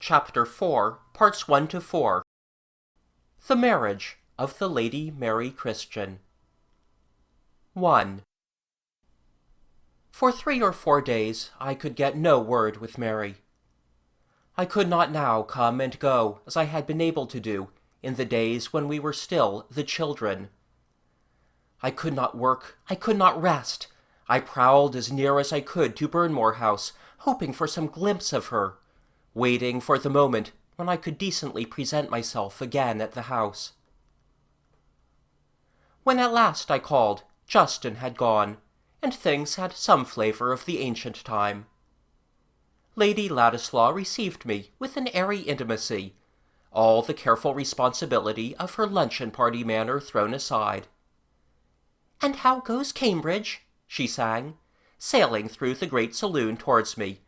Chapter 4, Parts 1 to 4. The Marriage of the Lady Mary Christian. 1. For 3 or 4 days I could get no word with Mary. I could not now come and go as I had been able to do in the days when we were still the children. I could not work, I could not rest. I prowled as near as I could to Burnmore House, hoping for some glimpse of her, waiting for the moment when I could decently present myself again at the house. When at last I called, Justin had gone, and things had some flavor of the ancient time. Lady Ladislaw received me with an airy intimacy, all the careful responsibility of her luncheon-party manner thrown aside. "And how goes Cambridge?" she sang, sailing through the great saloon towards me,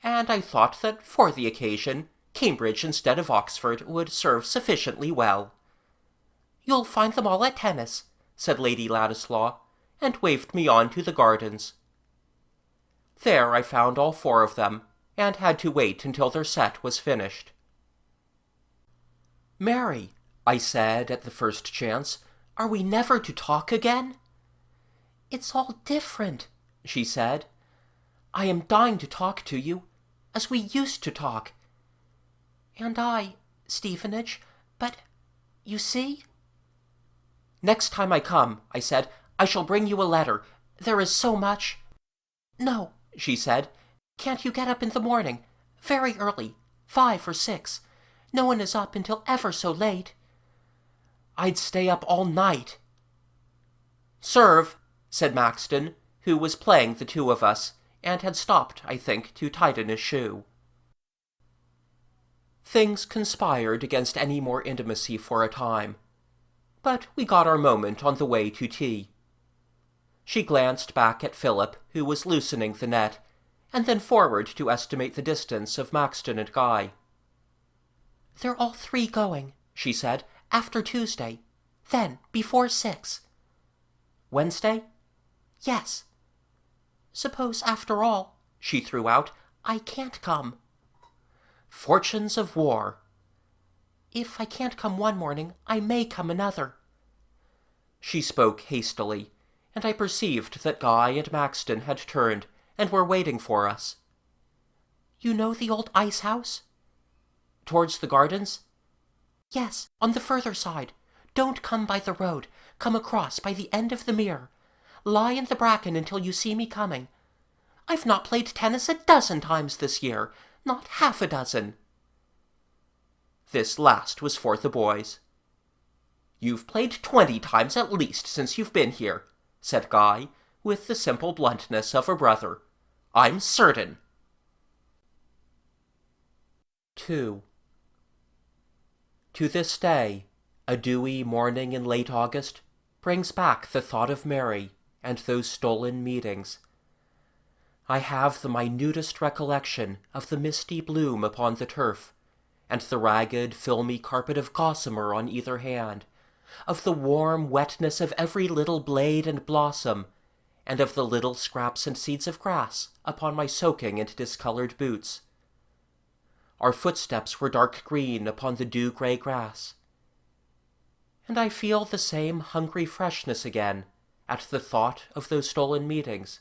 and I thought that for the occasion Cambridge instead of Oxford would serve sufficiently well. "You'll find them all at tennis," said Lady Ladislaw, and waved me on to the gardens. There I found all 4 of them, and had to wait until their set was finished. "Mary," I said at the first chance, "are we never to talk again?" "It's all different," she said. "I am dying to talk to you, as we used to talk. And I, Stevenage, but, you see?" "Next time I come," I said, "I shall bring you a letter. There is so much—" "No," she said. "Can't you get up in the morning? Very early, 5 or 6. No one is up until ever so late." "I'd stay up all night." "Serve," said Maxton, who was playing the 2 of us, and had stopped, I think, to tighten his shoe. Things conspired against any more intimacy for a time, but we got our moment on the way to tea. She glanced back at Philip, who was loosening the net, and then forward to estimate the distance of Maxton and Guy. "They're all 3 going," she said, "after Tuesday. Then, before 6. "Wednesday?" "Yes. Suppose, after all," she threw out, "I can't come." Fortunes of war. "If I can't come one morning, I may come another." She spoke hastily, and I perceived that Guy and Maxton had turned and were waiting for us. "You know the old ice house?" "Towards the gardens?" "Yes, on the further side. Don't come by the road. Come across by the end of the mere. Lie in the bracken until you see me coming. I've not played tennis a dozen times this year, not half a dozen." This last was for the boys. "You've played 20 times at least since you've been here," said Guy, with the simple bluntness of a brother. "I'm certain." 2. To this day, a dewy morning in late August brings back the thought of Mary and those stolen meetings. I have the minutest recollection of the misty bloom upon the turf, and the ragged, filmy carpet of gossamer on either hand, of the warm wetness of every little blade and blossom, and of the little scraps and seeds of grass upon my soaking and discolored boots. Our footsteps were dark green upon the dew-gray grass, and I feel the same hungry freshness again at the thought of those stolen meetings.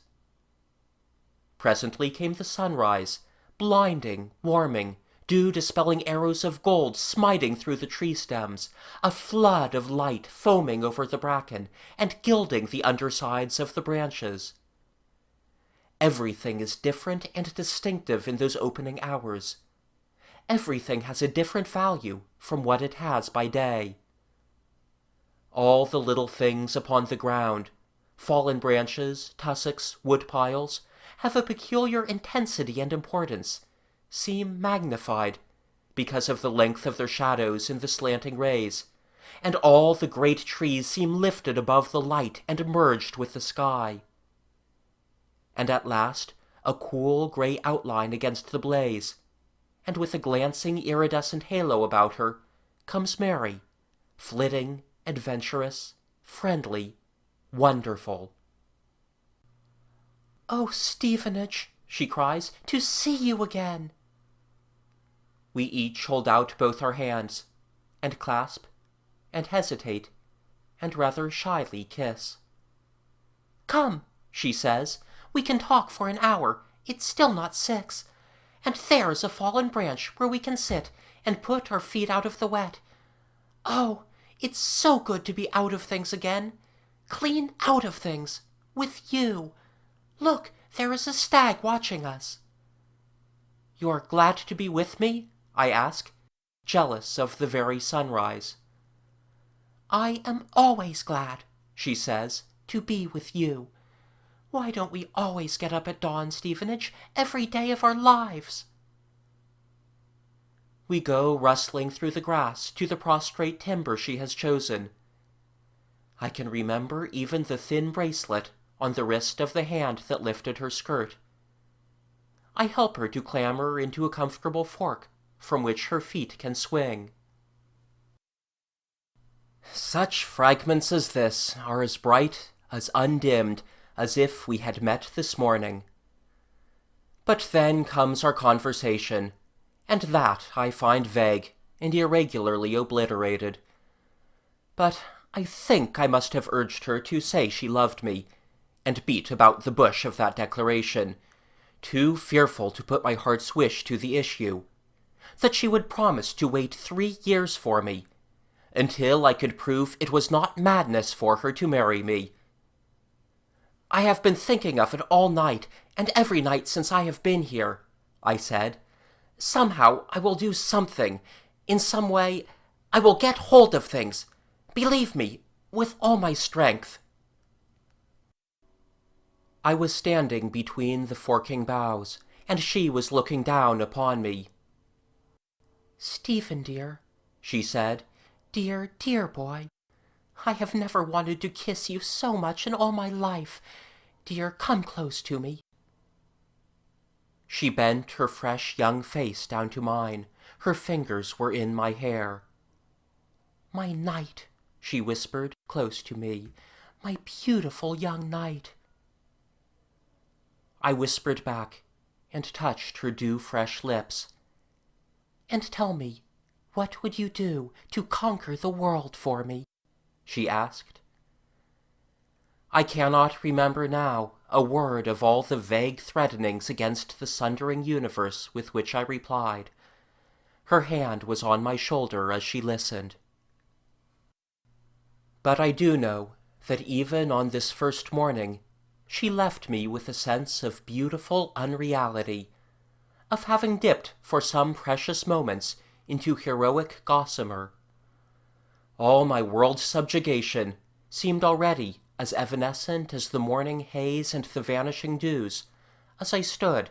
Presently came the sunrise, blinding, warming, dew-dispelling arrows of gold smiting through the tree stems, a flood of light foaming over the bracken and gilding the undersides of the branches. Everything is different and distinctive in those opening hours. Everything has a different value from what it has by day. All the little things upon the ground, fallen branches, tussocks, wood-piles, have a peculiar intensity and importance, seem magnified, because of the length of their shadows in the slanting rays, and all the great trees seem lifted above the light and merged with the sky. And at last a cool grey outline against the blaze, and with a glancing iridescent halo about her, comes Mary, flitting, adventurous, friendly, wonderful. "Oh, Stevenage," she cries, "to see you again!" We each hold out both our hands, and clasp, and hesitate, and rather shyly kiss. "Come," she says, "we can talk for an hour. It's still not 6. And there's a fallen branch where we can sit and put our feet out of the wet. Oh, it's so good to be out of things again. Clean out of things. With you. Look, there is a stag watching us." "You're glad to be with me?" I ask, jealous of the very sunrise. "I am always glad," she says, "to be with you. Why don't we always get up at dawn, Stevenage, every day of our lives?" We go rustling through the grass to the prostrate timber she has chosen. I can remember even the thin bracelet on the wrist of the hand that lifted her skirt. I help her to clamber into a comfortable fork from which her feet can swing. Such fragments as this are as bright, as undimmed, as if we had met this morning. But then comes our conversation, and that I find vague and irregularly obliterated. But I think I must have urged her to say she loved me, and beat about the bush of that declaration, too fearful to put my heart's wish to the issue, that she would promise to wait 3 years for me, until I could prove it was not madness for her to marry me. "I have been thinking of it all night, and every night since I have been here," I said. "Somehow I will do something. In some way I will get hold of things. Believe me, with all my strength." I was standing between the forking boughs, and she was looking down upon me. "Stephen, dear," she said, "dear, dear boy, I have never wanted to kiss you so much in all my life. Dear, come close to me." She bent her fresh young face down to mine. Her fingers were in my hair. "My knight," she whispered close to me, "my beautiful young knight." I whispered back and touched her dew-fresh lips. "And tell me, what would you do to conquer the world for me?" she asked. I cannot remember now a word of all the vague threatenings against the sundering universe with which I replied. Her hand was on my shoulder as she listened. But I do know that even on this first morning she left me with a sense of beautiful unreality, of having dipped for some precious moments into heroic gossamer. All my world's subjugation seemed already as evanescent as the morning haze and the vanishing dews, as I stood,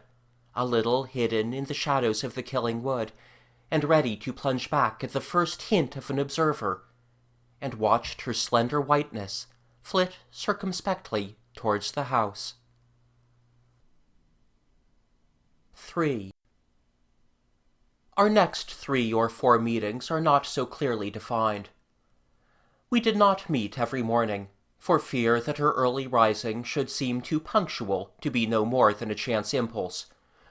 a little hidden in the shadows of the killing wood, and ready to plunge back at the first hint of an observer, and watched her slender whiteness flit circumspectly towards the house. 3. Our next 3 or 4 meetings are not so clearly defined. We did not meet every morning, for fear that her early rising should seem too punctual to be no more than a chance impulse,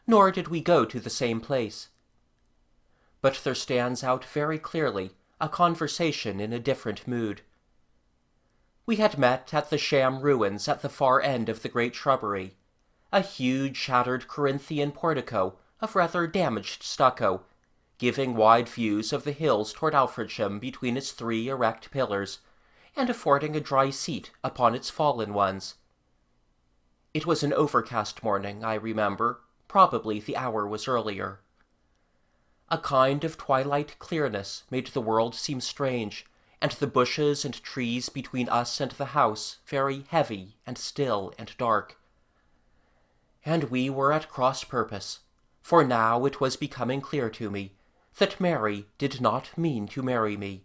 nor did we go to the same place. But there stands out very clearly a conversation in a different mood. We had met at the sham ruins at the far end of the great shrubbery, a huge shattered Corinthian portico of rather damaged stucco, giving wide views of the hills toward Alfredsham between its 3 erect pillars, and affording a dry seat upon its fallen ones. It was an overcast morning, I remember. Probably the hour was earlier. A kind of twilight clearness made the world seem strange, and the bushes and trees between us and the house very heavy and still and dark. And we were at cross purpose, for now it was becoming clear to me that Mary did not mean to marry me,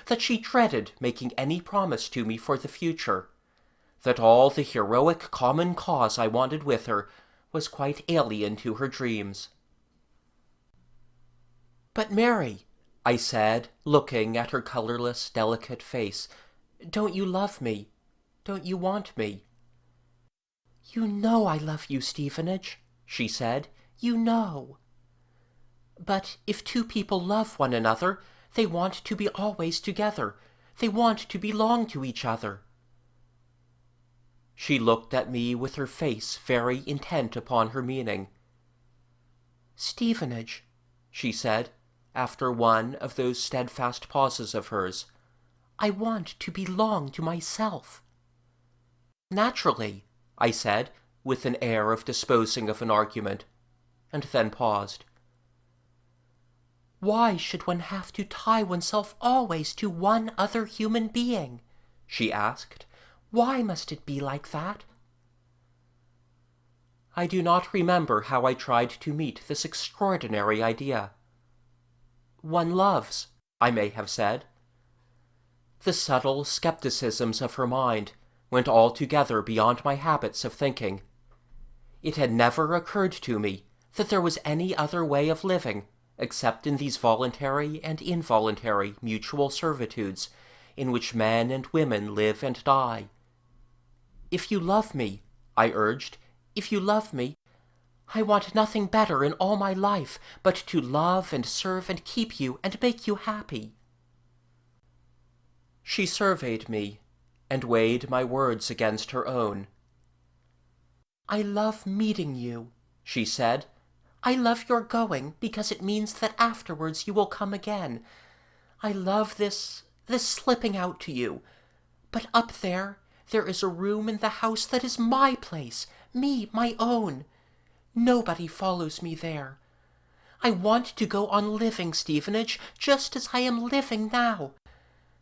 that she dreaded making any promise to me for the future, that all the heroic common cause I wanted with her was quite alien to her dreams. "But Mary," I said, looking at her colorless, delicate face, "don't you love me? Don't you want me?" "You know I love you, Stevenage," she said. "You know." But if two people love one another, they want to be always together. They want to belong to each other." She looked at me with her face very intent upon her meaning. "Stevenage," she said, after one of those steadfast pauses of hers, "I want to belong to myself." "Naturally," I said, with an air of disposing of an argument, and then paused. "Why should one have to tie oneself always to one other human being?" she asked. "Why must it be like that?" I do not remember how I tried to meet this extraordinary idea. "One loves," I may have said. The subtle skepticisms of her mind went altogether beyond my habits of thinking. It had never occurred to me that there was any other way of living except in these voluntary and involuntary mutual servitudes in which men and women live and die. "If you love me," I urged, "if you love me, I want nothing better in all my life but to love and serve and keep you and make you happy." She surveyed me and weighed my words against her own. "I love meeting you," she said. "I love your going because it means that afterwards you will come again. I love this slipping out to you. But up there is a room in the house that is my place, me, my own. Nobody follows me there. I want to go on living, Stevenage, just as I am living now.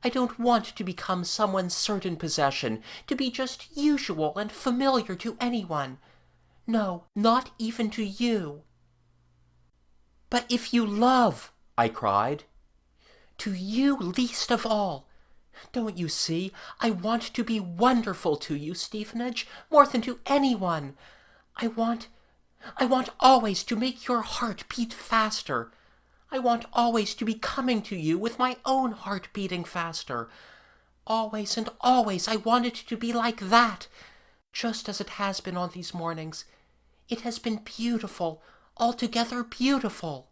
I don't want to become someone's certain possession, to be just usual and familiar to anyone. No, not even to you." "But if you love," I cried. "To you least of all. Don't you see, I want to be wonderful to you, Stevenage, more than to anyone. I want always to make your heart beat faster. I want always to be coming to you with my own heart beating faster. Always and always I want it to be like that, just as it has been on these mornings. It has been beautiful, altogether beautiful."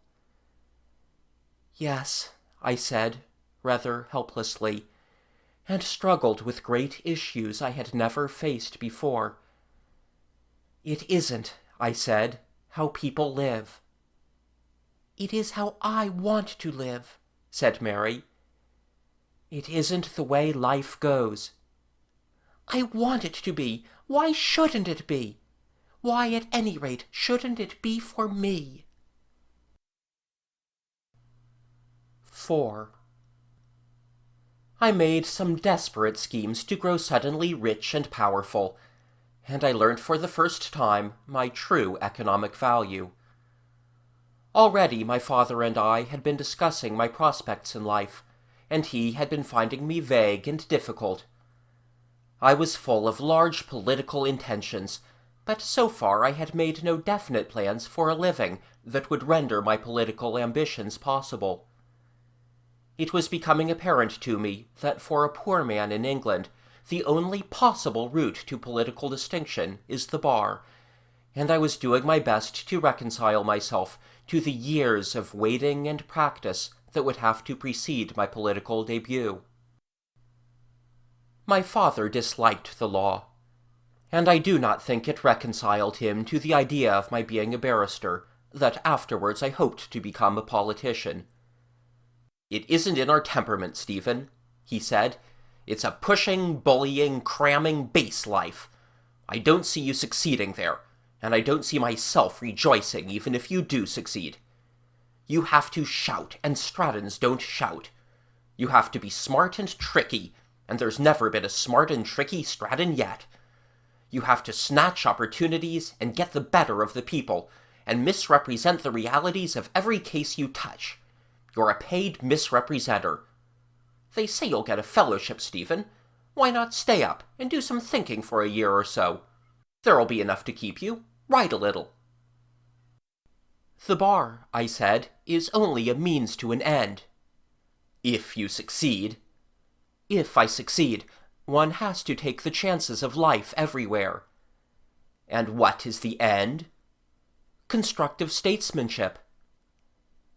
"Yes," I said, rather helplessly, and struggled with great issues I had never faced before. "It isn't," I said, "how people live." "It is how I want to live," said Mary. "It isn't the way life goes." "I want it to be. Why shouldn't it be? Why, at any rate, shouldn't it be for me?" 4. I made some desperate schemes to grow suddenly rich and powerful, and I learnt for the first time my true economic value. Already my father and I had been discussing my prospects in life, and he had been finding me vague and difficult. I was full of large political intentions, but so far I had made no definite plans for a living that would render my political ambitions possible. It was becoming apparent to me that for a poor man in England, the only possible route to political distinction is the bar, and I was doing my best to reconcile myself to the years of waiting and practice that would have to precede my political debut. My father disliked the law, and I do not think it reconciled him to the idea of my being a barrister, that afterwards I hoped to become a politician. "It isn't in our temperament, Stephen," he said. "It's a pushing, bullying, cramming base life. I don't see you succeeding there, and I don't see myself rejoicing even if you do succeed. You have to shout, and Strattons don't shout. You have to be smart and tricky, and there's never been a smart and tricky Stratton yet. You have to snatch opportunities and get the better of the people, and misrepresent the realities of every case you touch. You're a paid misrepresenter. They say you'll get a fellowship, Stephen. Why not stay up and do some thinking for a year or so? There'll be enough to keep you. Write a little." "The bar," I said, "is only a means to an end." "If you succeed." "If I succeed. One has to take the chances of life everywhere." "And what is the end?" "Constructive statesmanship."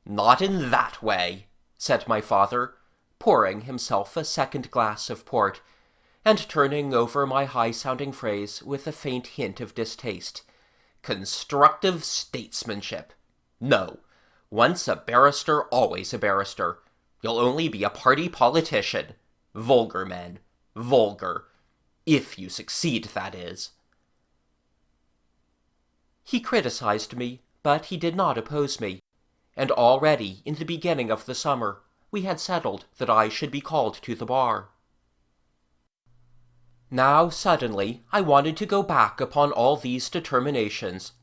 "Not in that way," said my father, pouring himself a second glass of port, and turning over my high-sounding phrase with a faint hint of distaste. "Constructive statesmanship. No. Once a barrister, always a barrister. You'll only be a party politician. Vulgar men. Vulgar. If you succeed, that is." He criticized me, but he did not oppose me, and already in the beginning of the summer we had settled that I should be called to the bar. Now suddenly I wanted to go back upon all these determinations.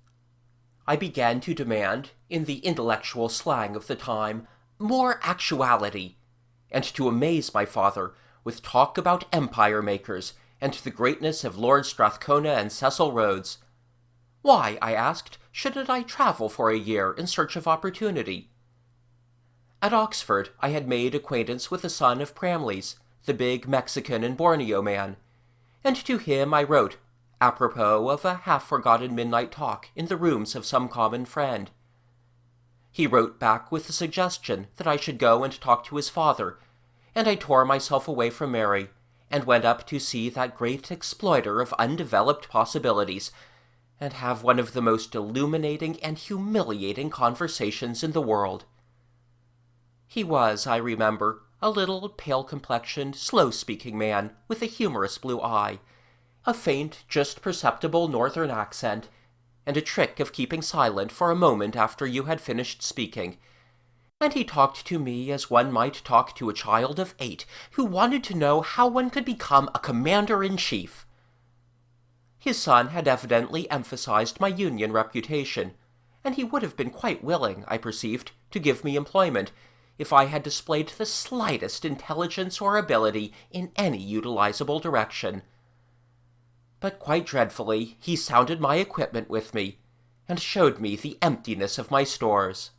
I began to demand, in the intellectual slang of the time, more actuality, and to amaze my father with talk about empire makers and the greatness of Lord Strathcona and Cecil Rhodes. Why, I asked, shouldn't I travel for a year in search of opportunity? At Oxford I had made acquaintance with the son of Pramley's, the big Mexican and Borneo man, and to him I wrote, apropos of a half-forgotten midnight talk in the rooms of some common friend. He wrote back with the suggestion that I should go and talk to his father, and I tore myself away from Mary, and went up to see that great exploiter of undeveloped possibilities, and have one of the most illuminating and humiliating conversations in the world. He was, I remember, a little pale-complexioned, slow-speaking man with a humorous blue eye, a faint, just perceptible northern accent, and a trick of keeping silent for a moment after you had finished speaking, and he talked to me as one might talk to a child of 8 who wanted to know how one could become a commander-in-chief. His son had evidently emphasized my Union reputation, and he would have been quite willing, I perceived, to give me employment, if I had displayed the slightest intelligence or ability in any utilizable direction. But quite dreadfully he sounded my equipment with me, and showed me the emptiness of my stores.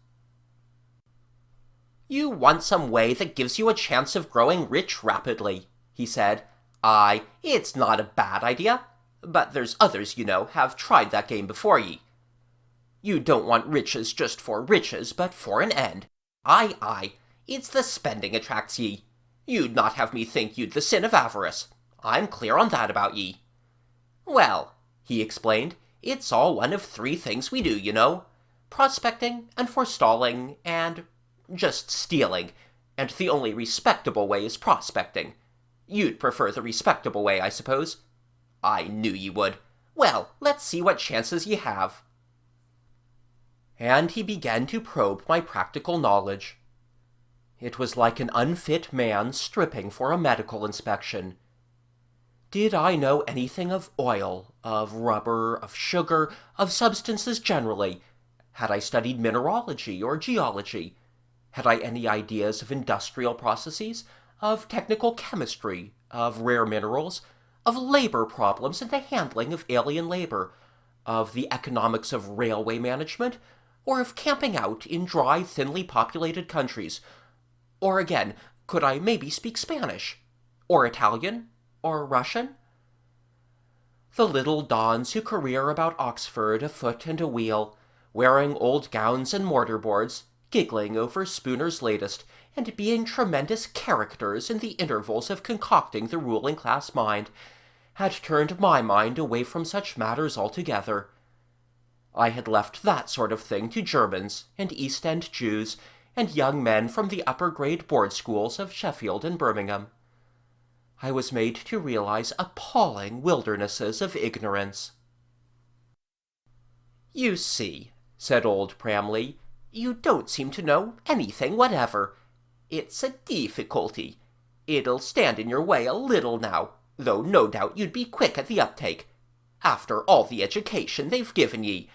"You want some way that gives you a chance of growing rich rapidly," he said. "Aye, it's not a bad idea, but there's others, you know, have tried that game before ye. You don't want riches just for riches, but for an end. Aye, it's the spending attracts ye. You'd not have me think you'd the sin of avarice. I'm clear on that about ye. Well," he explained, "it's all one of 3 things we do, you know. Prospecting, and forestalling, and just stealing, and the only respectable way is prospecting. You'd prefer the respectable way, I suppose? I knew ye would. Well, let's see what chances ye have." And he began to probe my practical knowledge. It was like an unfit man stripping for a medical inspection. Did I know anything of oil, of rubber, of sugar, of substances generally? Had I studied mineralogy or geology? Had I any ideas of industrial processes, of technical chemistry, of rare minerals, of labor problems and the handling of alien labor, of the economics of railway management, or of camping out in dry, thinly populated countries? Or again, could I maybe speak Spanish? Or Italian? Or Russian? The little dons who career about Oxford afoot and a wheel, wearing old gowns and mortar-boards, giggling over Spooner's latest, and being tremendous characters in the intervals of concocting the ruling class mind, had turned my mind away from such matters altogether. I had left that sort of thing to Germans, and East End Jews, and young men from the upper-grade board schools of Sheffield and Birmingham. I was made to realize appalling wildernesses of ignorance. "You see," said old Pramley, "you don't seem to know anything whatever. It's a difficulty. It'll stand in your way a little now, though no doubt you'd be quick at the uptake, after all the education they've given ye.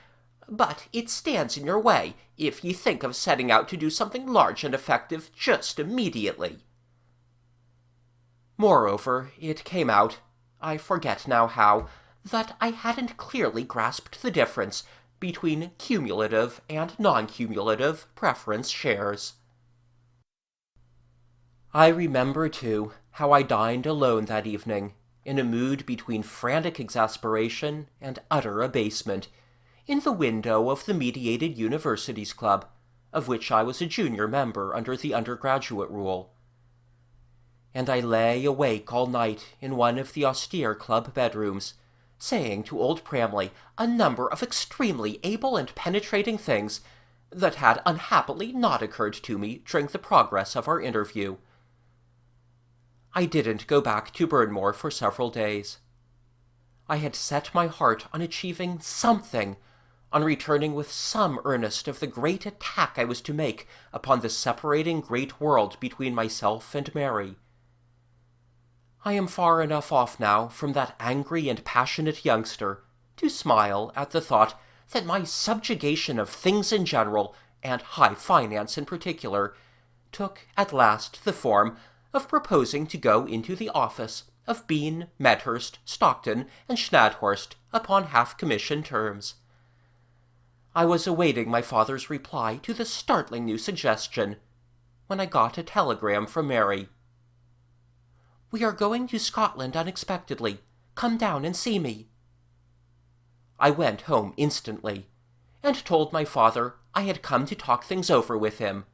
But it stands in your way if ye think of setting out to do something large and effective just immediately." Moreover, it came out, I forget now how, that I hadn't clearly grasped the difference between cumulative and non-cumulative preference shares. I remember, too, how I dined alone that evening, in a mood between frantic exasperation and utter abasement, in the window of the Mediated Universities Club, of which I was a junior member under the undergraduate rule. And I lay awake all night in one of the austere club bedrooms, saying to old Pramley a number of extremely able and penetrating things that had unhappily not occurred to me during the progress of our interview. I didn't go back to Burnmore for several days. I had set my heart on achieving something, on returning with some earnest of the great attack I was to make upon the separating great world between myself and Mary. I am far enough off now from that angry and passionate youngster to smile at the thought that my subjugation of things in general, and high finance in particular, took at last the form of proposing to go into the office of Bean, Medhurst, Stockton, and Schnadhorst upon half-commission terms. I was awaiting my father's reply to this startling new suggestion, when I got a telegram from Mary. "We are going to Scotland unexpectedly. Come down and see me." I went home instantly, and told my father I had come to talk things over with him.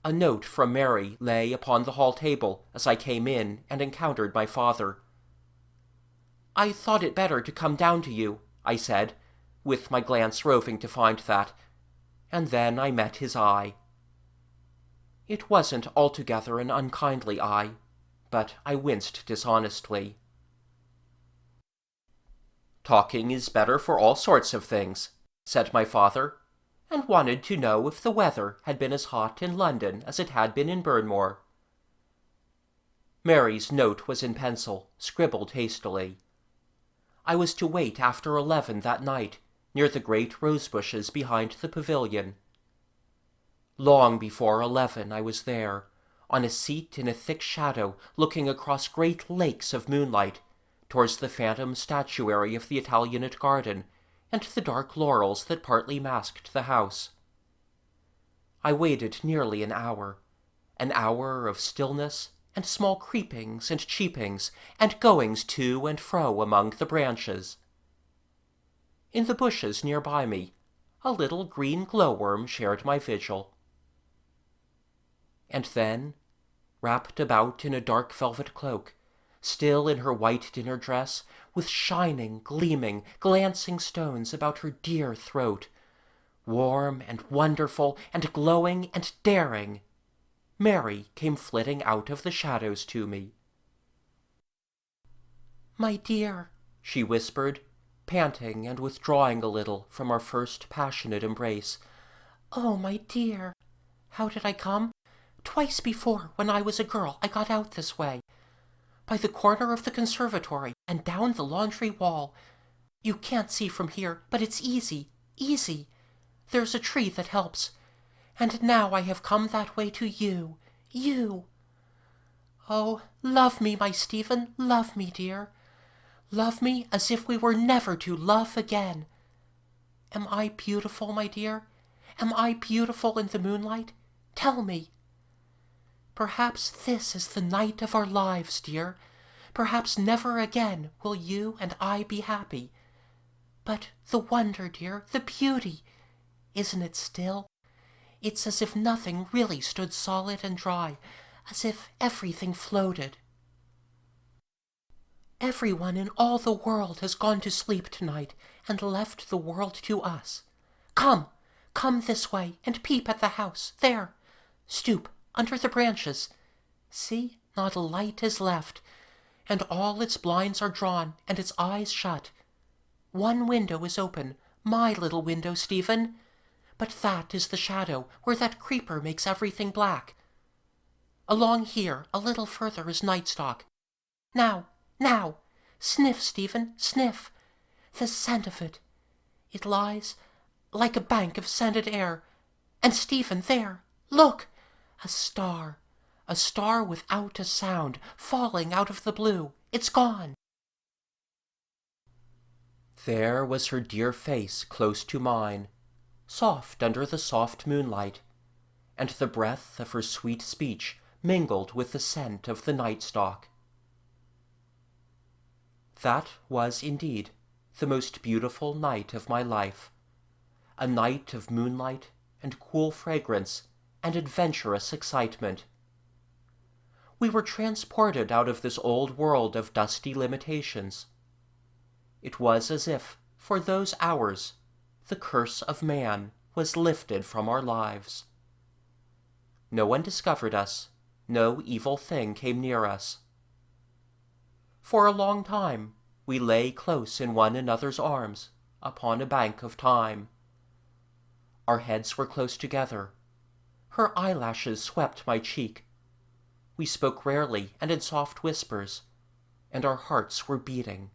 A note from Mary lay upon the hall table as I came in and encountered my father. "I thought it better to come down to you," I said, with my glance roving to find that, and then I met his eye. It wasn't altogether an unkindly eye, but I winced dishonestly. "Talking is better for all sorts of things," said my father, and wanted to know if the weather had been as hot in London as it had been in Burnmore. Mary's note was in pencil, scribbled hastily. I was to wait after 11 that night, near the great rose-bushes behind the pavilion. Long before 11 I was there, on a seat in a thick shadow, looking across great lakes of moonlight, towards the phantom statuary of the Italianate garden, and the dark laurels that partly masked the house. I waited nearly an hour of stillness, and small creepings and cheepings, and goings to and fro among the branches. In the bushes near by me, a little green glowworm shared my vigil. And then, wrapped about in a dark velvet cloak, still in her white dinner dress, with shining, gleaming, glancing stones about her dear throat, warm and wonderful and glowing and daring, Mary came flitting out of the shadows to me. "My dear," she whispered, panting and withdrawing a little from our first passionate embrace. "Oh, my dear! How did I come? Twice before, when I was a girl, I got out this way. By the corner of the conservatory, and down the laundry wall. You can't see from here, but it's easy, easy. There's a tree that helps. And now I have come that way to you, you. Oh, love me, my Stephen, love me, dear. Love me as if we were never to love again. Am I beautiful, my dear? Am I beautiful in the moonlight? Tell me. Perhaps this is the night of our lives, dear. Perhaps never again will you and I be happy. But the wonder, dear, the beauty, isn't it still? It's as if nothing really stood solid and dry, as if everything floated. Everyone in all the world has gone to sleep tonight and left the world to us. Come this way and peep at the house, there. Stoop under the branches. See, not a light is left, and all its blinds are drawn and its eyes shut. One window is open, my little window, Stephen, but that is the shadow where that creeper makes everything black. Along here, a little further, is Nightstock. Now, sniff, Stephen, sniff. The scent of it. It lies like a bank of scented air. And Stephen, there, look, a star without a sound, falling out of the blue. It's gone. There was her dear face close to mine, soft under the soft moonlight, and the breath of her sweet speech mingled with the scent of the Nightstock. That was indeed the most beautiful night of my life, a night of moonlight and cool fragrance and adventurous excitement. We were transported out of this old world of dusty limitations. It was as if, for those hours, the curse of man was lifted from our lives. No one discovered us, no evil thing came near us. For a long time we lay close in one another's arms upon a bank of time. Our heads were close together. Her eyelashes swept my cheek. We spoke rarely and in soft whispers, and our hearts were beating.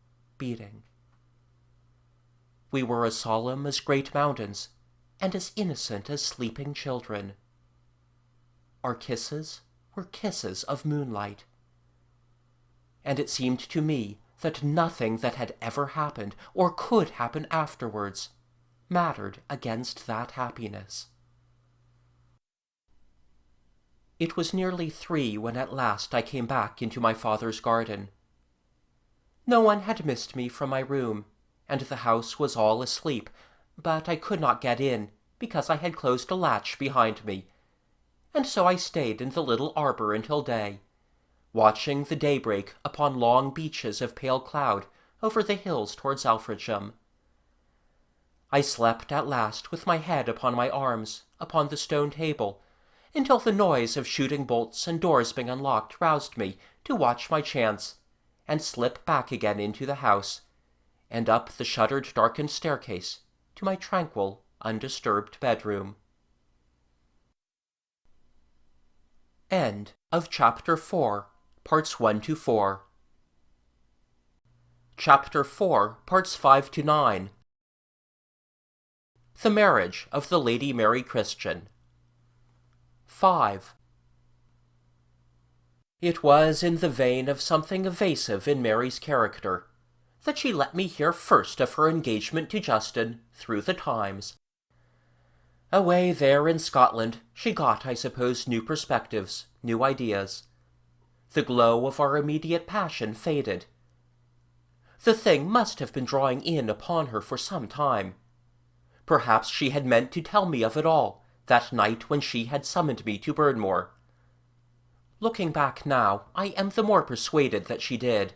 We were as solemn as great mountains, and as innocent as sleeping children. Our kisses were kisses of moonlight. And it seemed to me that nothing that had ever happened, or could happen afterwards, mattered against that happiness. It was nearly 3 when at last I came back into my father's garden. No one had missed me from my room, and the house was all asleep, but I could not get in, because I had closed a latch behind me, and so I stayed in the little arbor until day, watching the daybreak upon long beaches of pale cloud over the hills towards Alfredsham. I slept at last with my head upon my arms, upon the stone table, until the noise of shooting bolts and doors being unlocked roused me to watch my chance, and slip back again into the house, and up the shuttered darkened staircase to my tranquil, undisturbed bedroom. End of Chapter 4, Parts 1 to 4. Chapter 4, Parts 5 to 9. The Marriage of the Lady Mary Christian. 5. It was in the vein of something evasive in Mary's character that she let me hear first of her engagement to Justin through the Times. Away there in Scotland she got, I suppose, new perspectives, new ideas. The glow of our immediate passion faded. The thing must have been drawing in upon her for some time. Perhaps she had meant to tell me of it all that night when she had summoned me to Burnmore. Looking back now, I am the more persuaded that she did.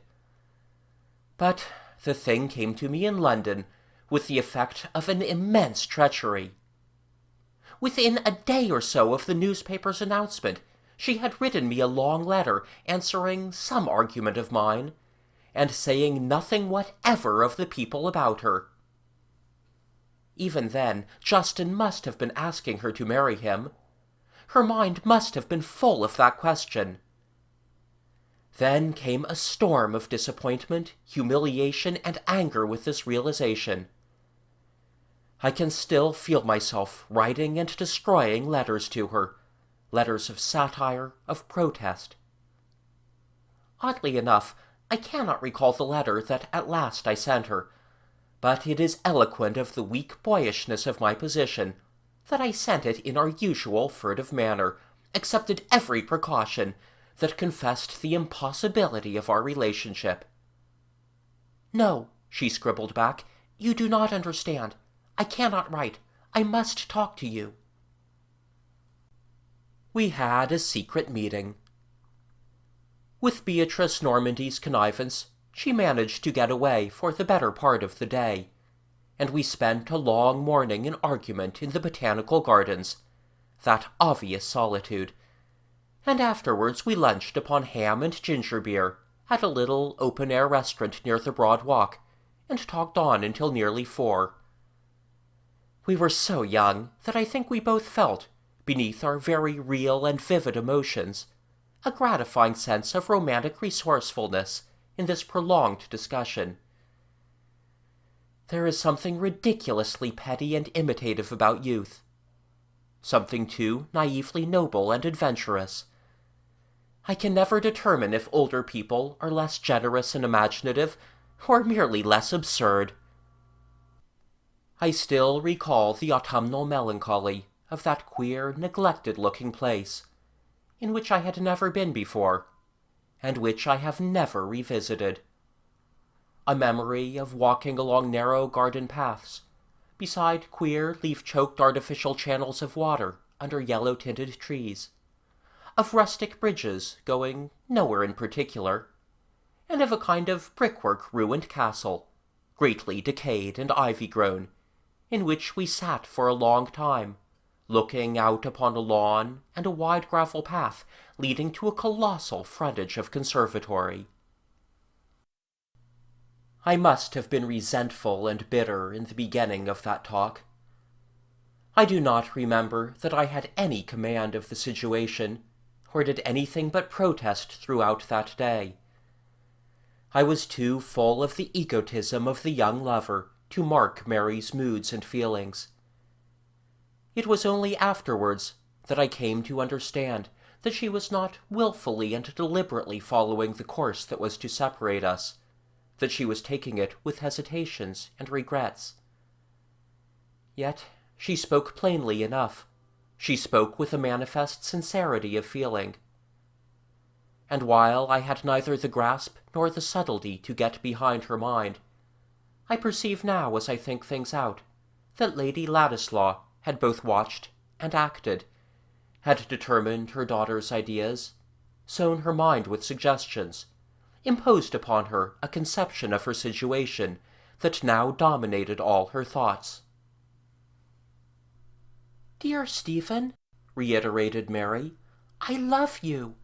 But the thing came to me in London with the effect of an immense treachery. Within a day or so of the newspaper's announcement, she had written me a long letter answering some argument of mine, and saying nothing whatever of the people about her. Even then, Justin must have been asking her to marry him. Her mind must have been full of that question. Then came a storm of disappointment, humiliation, and anger with this realization. I can still feel myself writing and destroying letters to her, letters of satire, of protest. Oddly enough, I cannot recall the letter that at last I sent her, but it is eloquent of the weak boyishness of my position that I sent it in our usual furtive manner, accepted every precaution, that confessed the impossibility of our relationship. "No," she scribbled back, "you do not understand. I cannot write. I must talk to you." We had a secret meeting. With Beatrice Normandy's connivance, she managed to get away for the better part of the day, and we spent a long morning in argument in the botanical gardens, that obvious solitude, and afterwards we lunched upon ham and ginger beer at a little open-air restaurant near the Broad Walk, and talked on until nearly 4. We were so young that I think we both felt, beneath our very real and vivid emotions, a gratifying sense of romantic resourcefulness in this prolonged discussion. There is something ridiculously petty and imitative about youth. Something, too, naively noble and adventurous. I can never determine if older people are less generous and imaginative, or merely less absurd. I still recall the autumnal melancholy of that queer, neglected-looking place, in which I had never been before, and which I have never revisited. A memory of walking along narrow garden paths, beside queer, leaf-choked artificial channels of water under yellow-tinted trees, of rustic bridges going nowhere in particular, and of a kind of brickwork ruined castle, greatly decayed and ivy-grown, in which we sat for a long time, looking out upon a lawn and a wide gravel path leading to a colossal frontage of conservatory. I must have been resentful and bitter in the beginning of that talk. I do not remember that I had any command of the situation, or did anything but protest throughout that day. I was too full of the egotism of the young lover to mark Mary's moods and feelings. It was only afterwards that I came to understand that she was not wilfully and deliberately following the course that was to separate us, that she was taking it with hesitations and regrets. Yet she spoke plainly enough. She spoke with a manifest sincerity of feeling. And while I had neither the grasp nor the subtlety to get behind her mind, I perceive now, as I think things out, that Lady Ladislaw had both watched and acted, had determined her daughter's ideas, sown her mind with suggestions, imposed upon her a conception of her situation that now dominated all her thoughts. "Dear Stephen," reiterated Mary, "I love you.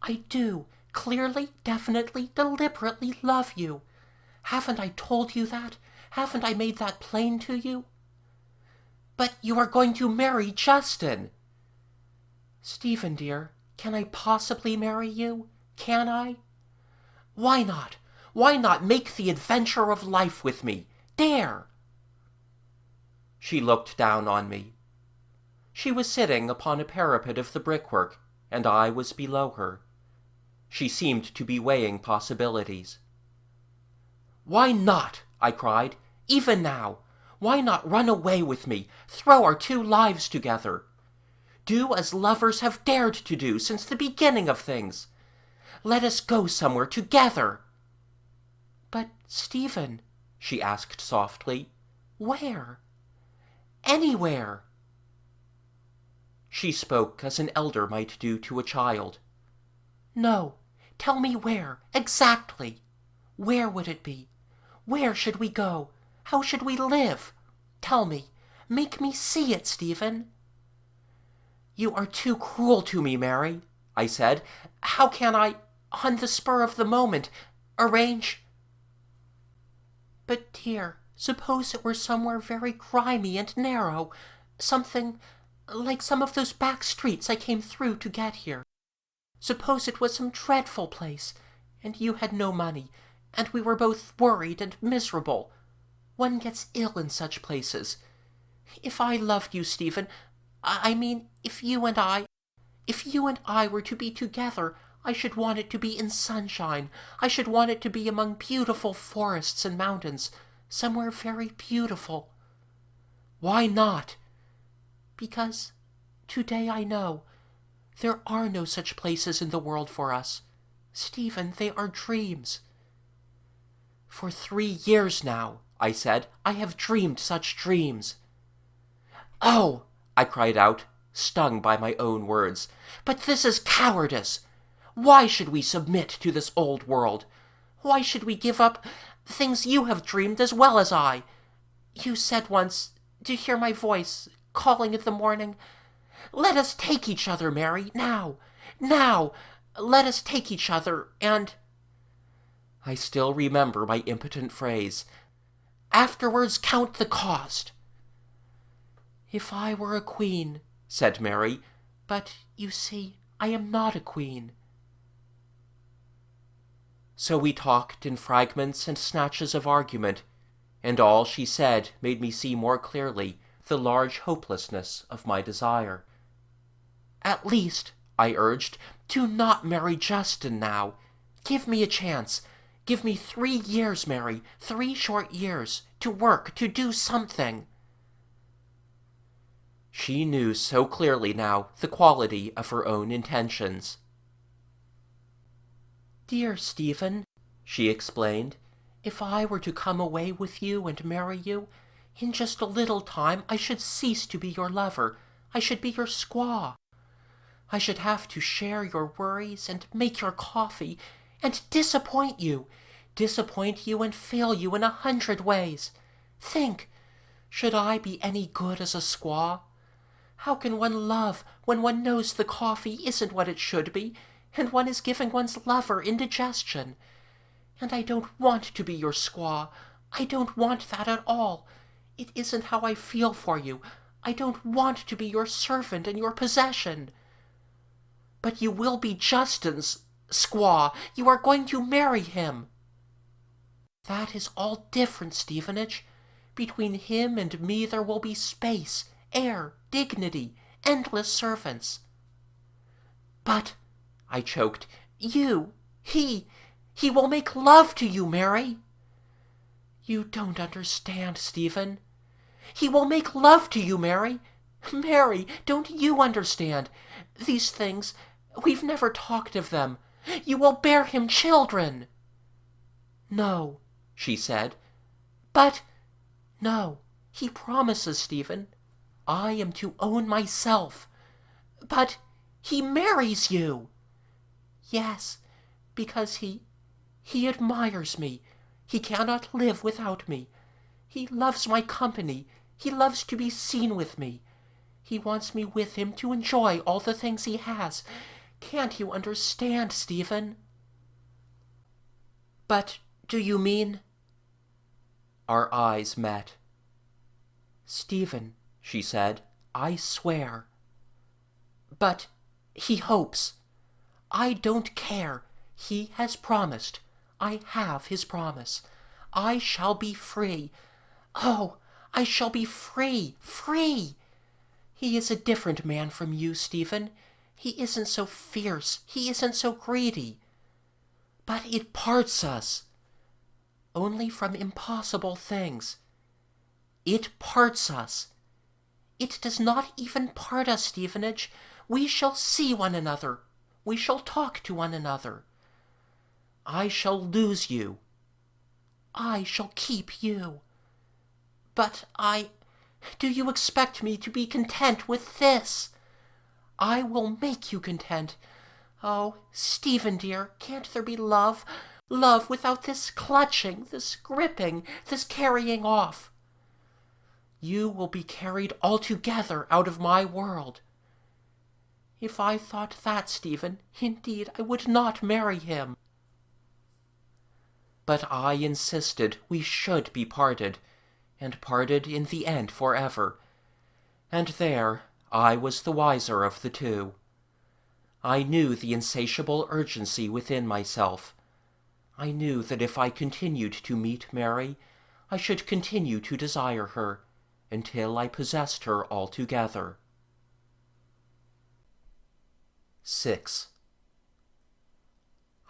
I do, clearly, definitely, deliberately love you. Haven't I told you that? Haven't I made that plain to you?" "But you are going to marry Justin." "Stephen, dear, can I possibly marry you? Can I?" "Why not? Why not make the adventure of life with me? Dare!" She looked down on me. She was sitting upon a parapet of the brickwork, and I was below her. She seemed to be weighing possibilities. "Why not?" I cried. "Even now? Why not run away with me, throw our two lives together? Do as lovers have dared to do since the beginning of things. Let us go somewhere together." "But, Stephen," she asked softly, "where?" "Anywhere." She spoke as an elder might do to a child. "No, tell me where, exactly. Where would it be? Where should we go? How should we live? Tell me. Make me see it, Stephen." "You are too cruel to me, Mary," I said. "How can I, on the spur of the moment, arrange—" "But, dear, suppose it were somewhere very grimy and narrow, something like some of those back streets I came through to get here. Suppose it was some dreadful place, and you had no money, and we were both worried and miserable. One gets ill in such places. If I loved you, Stephen, I mean, if you and I were to be together, I should want it to be in sunshine. I should want it to be among beautiful forests and mountains, somewhere very beautiful." "Why not?" "Because today I know there are no such places in the world for us. Stephen, they are dreams." "For 3 years now," I said, "I have dreamed such dreams." "Oh!" I cried out, stung by my own words. "But this is cowardice! Why should we submit to this old world? Why should we give up things you have dreamed as well as I? You said once, to hear my voice, calling in the morning, 'Let us take each other, Mary, now, now! Let us take each other, and—' I still remember my impotent phrase, 'Afterwards count the cost.'" "If I were a queen," said Mary, "but, you see, I am not a queen." So we talked in fragments and snatches of argument, and all she said made me see more clearly the large hopelessness of my desire. "At least," I urged, "do not marry Justin now. Give me a chance. Give me 3 years, Mary, 3 short years, to work, to do something." She knew so clearly now the quality of her own intentions. "Dear Stephen," she explained, "if I were to come away with you and marry you, In just a little time I should cease to be your lover. I should be your squaw. I should have to share your worries and make your coffee and disappoint you and fail you in 100 ways. Think, should I be any good as a squaw? How can one love when one knows the coffee isn't what it should be, and one is giving one's lover indigestion? And I don't want to be your squaw. I don't want that at all. It isn't how I feel for you. I don't want to be your servant and your possession. But you will be Justin's squaw. You are going to marry him. That is all different, Stevenage. Between him and me there will be space, air, dignity, endless servants. But, I choked, he will make love to you, Mary. You don't understand, Stephen. He will make love to you, Mary. Mary, don't you understand? These things, we've never talked of them. You will bear him children. No, she said. But, no, he promises, Stephen. I am to own myself. But he marries you. Yes, because he admires me. He cannot live without me. He loves my company. He loves to be seen with me. He wants me with him to enjoy all the things he has. Can't you understand, Stephen? But do you mean? Our eyes met. Stephen, she said, I swear. But he hopes. I don't care. He has promised. I have his promise. I shall be free. Oh, I shall be free, free. He is a different man from you, Stephen. He isn't so fierce. He isn't so greedy. But it parts us. Only from impossible things. It parts us. It does not even part us, Stevenage. We shall see one another. We shall talk to one another. I shall lose you. I shall keep you. But do you expect me to be content with this? I will make you content. Oh, Stephen dear, can't there be love? Love without this clutching, this gripping, this carrying off. You will be carried altogether out of my world. If I thought that, Stephen, indeed I would not marry him. But I insisted we should be parted, and parted in the end forever. And there I was the wiser of the two. I knew the insatiable urgency within myself. I knew that if I continued to meet Mary, I should continue to desire her, until I possessed her altogether. 6.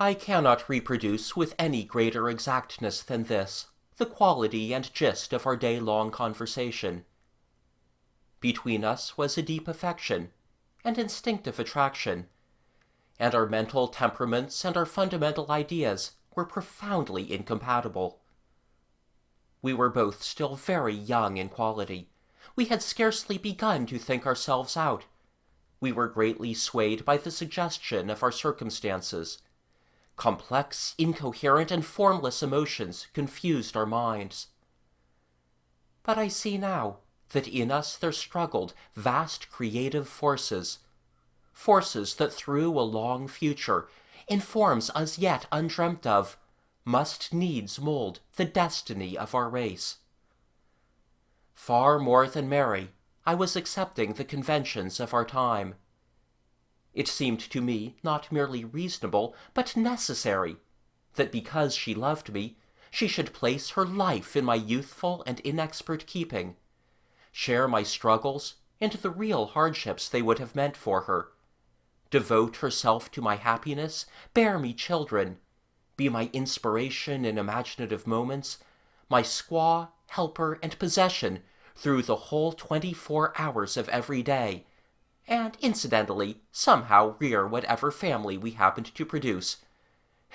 I cannot reproduce with any greater exactness than this the quality and gist of our day-long conversation. Between us was a deep affection and instinctive attraction, and our mental temperaments and our fundamental ideas were profoundly incompatible. We were both still very young in quality. We had scarcely begun to think ourselves out. We were greatly swayed by the suggestion of our circumstances. Complex, incoherent, and formless emotions confused our minds. But I see now that in us there struggled vast creative forces that through a long future, in forms as yet undreamt of, must needs mold the destiny of our race. Far more than Mary, I was accepting the conventions of our time. It seemed to me not merely reasonable, but necessary, that because she loved me, she should place her life in my youthful and inexpert keeping, share my struggles and the real hardships they would have meant for her, devote herself to my happiness, bear me children, be my inspiration in imaginative moments, my squaw, helper, and possession through the whole 24 hours of every day, and incidentally somehow rear whatever family we happened to produce.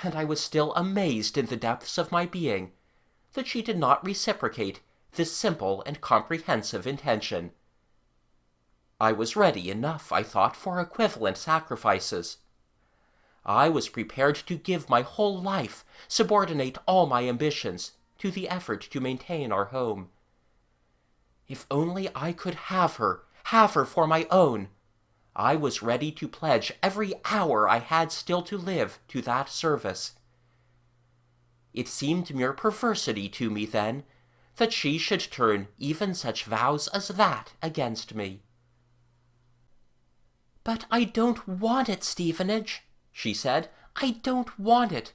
And I was still amazed in the depths of my being that she did not reciprocate, this simple and comprehensive intention. I was ready enough, I thought, for equivalent sacrifices. I was prepared to give my whole life, subordinate all my ambitions, to the effort to maintain our home. If only I could have her for my own, I was ready to pledge every hour I had still to live to that service. It seemed mere perversity to me then, that she should turn even such vows as that against me. "But I don't want it, Stevenage," she said. "I don't want it.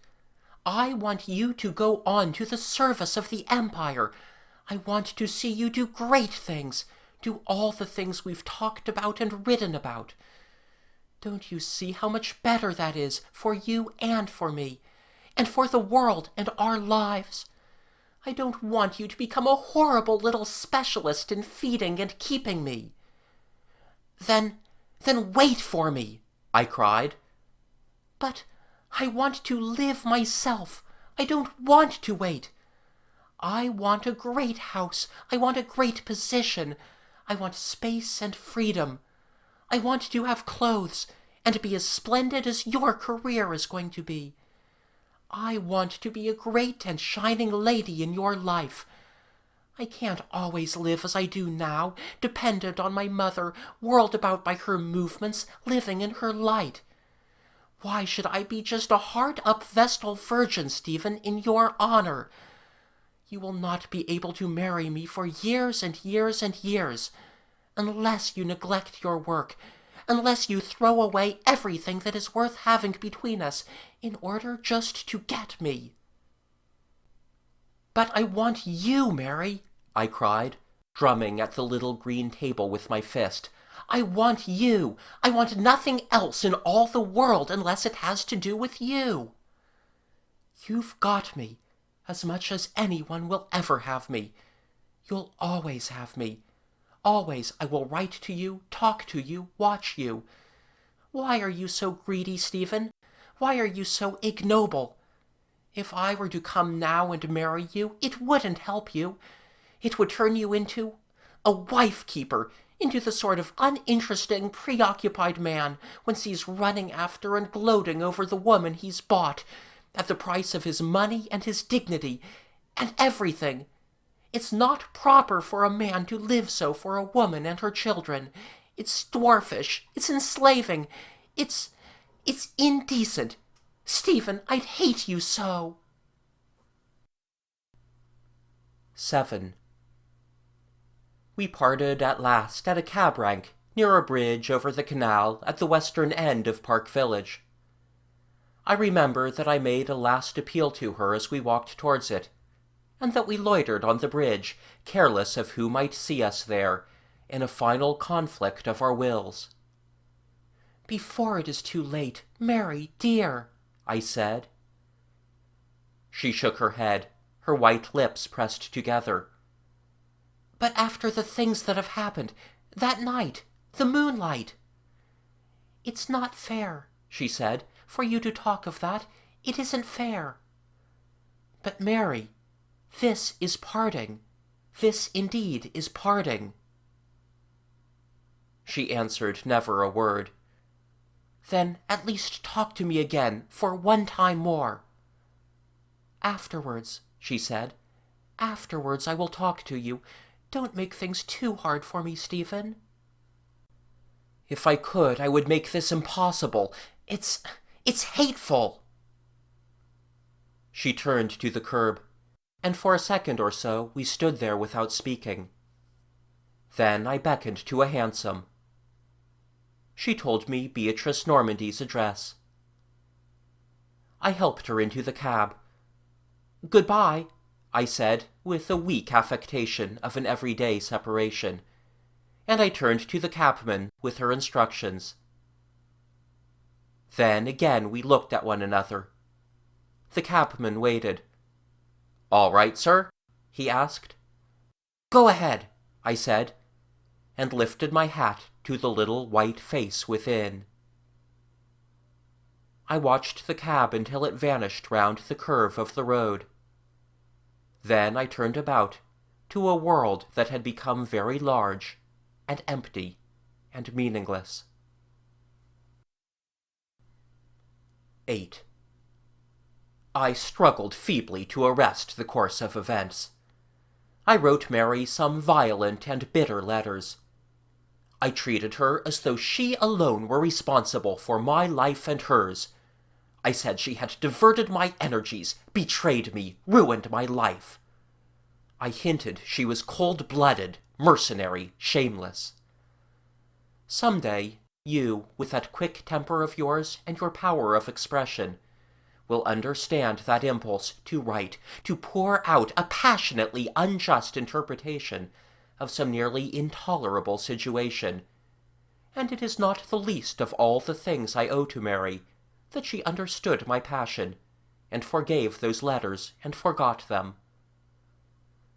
I want you to go on to the service of the Empire. I want to see you do great things, do all the things we've talked about and written about. Don't you see how much better that is for you and for me, and for the world and our lives? I don't want you to become a horrible little specialist in feeding and keeping me." Then wait for me," I cried. "But I want to live myself. I don't want to wait. I want a great house. I want a great position. I want space and freedom. I want to have clothes and be as splendid as your career is going to be. I want to be a great and shining lady in your life. I can't always live as I do now, dependent on my mother, whirled about by her movements, living in her light. Why should I be just a hard-up Vestal virgin, Stephen, in your honor? You will not be able to marry me for years and years and years, unless you neglect your work, unless you throw away everything that is worth having between us in order just to get me." "But I want you, Mary," I cried, drumming at the little green table with my fist. "I want you. I want nothing else in all the world unless it has to do with you. You've got me, as much as anyone will ever have me. You'll always have me. Always I will write to you, talk to you, watch you. Why are you so greedy, Stephen? Why are you so ignoble? If I were to come now and marry you, it wouldn't help you. It would turn you into a wife-keeper, into the sort of uninteresting, preoccupied man one sees running after and gloating over the woman he's bought, at the price of his money and his dignity, and everything. It's not proper for a man to live so for a woman and her children. It's dwarfish. It's enslaving. It's indecent. Stephen, I'd hate you so." 7. We parted at last at a cab rank near a bridge over the canal at the western end of Park Village. I remember that I made a last appeal to her as we walked towards it, and that we loitered on the bridge, careless of who might see us there, in a final conflict of our wills. "Before it is too late, Mary, dear," I said. She shook her head, her white lips pressed together. "But after the things that have happened, that night, the moonlight—" "It's not fair," she said, "for you to talk of that. It isn't fair." "But Mary, this is parting. This indeed is parting." She answered never a word. "Then at least talk to me again for one time more." "Afterwards," she said. "Afterwards I will talk to you. Don't make things too hard for me, Stephen." "If I could, I would make this impossible. It's hateful." She turned to the curb, and for a second or so we stood there without speaking. Then I beckoned to a hansom. She told me Beatrice Normandy's address. I helped her into the cab. "Goodbye," I said, with a weak affectation of an everyday separation, and I turned to the cabman with her instructions. Then again we looked at one another. The cabman waited. "All right, sir?" he asked. "Go ahead," I said, and lifted my hat to the little white face within. I watched the cab until it vanished round the curve of the road. Then I turned about, to a world that had become very large and empty and meaningless. 8. I struggled feebly to arrest the course of events. I wrote Mary some violent and bitter letters. I treated her as though she alone were responsible for my life and hers. I said she had diverted my energies, betrayed me, ruined my life. I hinted she was cold-blooded, mercenary, shameless. Someday, you, with that quick temper of yours and your power of expression, will understand that impulse to write, to pour out a passionately unjust interpretation of some nearly intolerable situation. And it is not the least of all the things I owe to Mary, that she understood my passion, and forgave those letters and forgot them.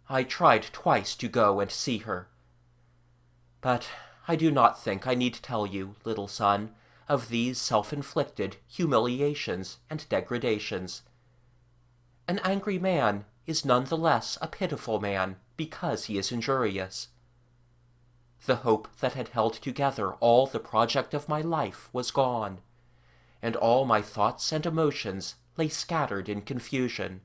I tried twice to go and see her. But I do not think I need tell you, little son, of these self-inflicted humiliations and degradations. An angry man is none the less a pitiful man because he is injurious. The hope that had held together all the project of my life was gone, and all my thoughts and emotions lay scattered in confusion.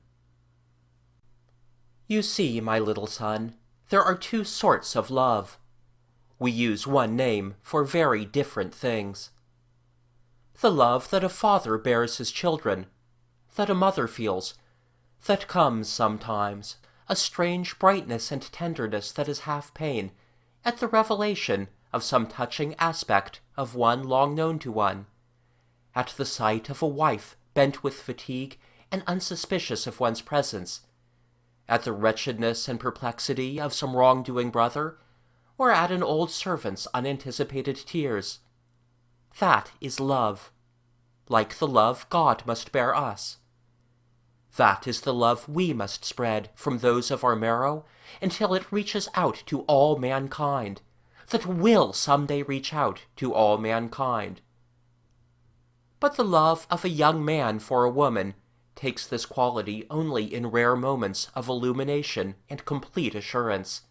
You see, my little son, there are two sorts of love. We use one name for very different things. The love that a father bears his children, that a mother feels, that comes sometimes, a strange brightness and tenderness that is half pain, at the revelation of some touching aspect of one long known to one, at the sight of a wife bent with fatigue and unsuspicious of one's presence, at the wretchedness and perplexity of some wrong-doing brother, or at an old servant's unanticipated tears. That is love, like the love God must bear us. That is the love we must spread from those of our marrow until it reaches out to all mankind, that will someday reach out to all mankind. But the love of a young man for a woman takes this quality only in rare moments of illumination and complete assurance.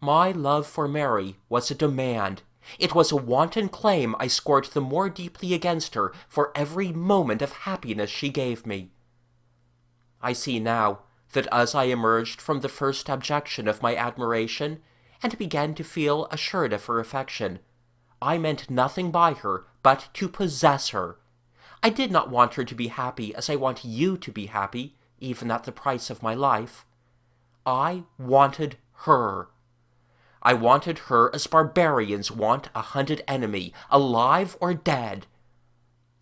My love for Mary was a demand. It was a wanton claim I scored the more deeply against her for every moment of happiness she gave me. I see now that as I emerged from the first abjection of my admiration and began to feel assured of her affection, I meant nothing by her but to possess her. I did not want her to be happy as I want you to be happy, even at the price of my life. I wanted her. I wanted her as barbarians want a hunted enemy, alive or dead.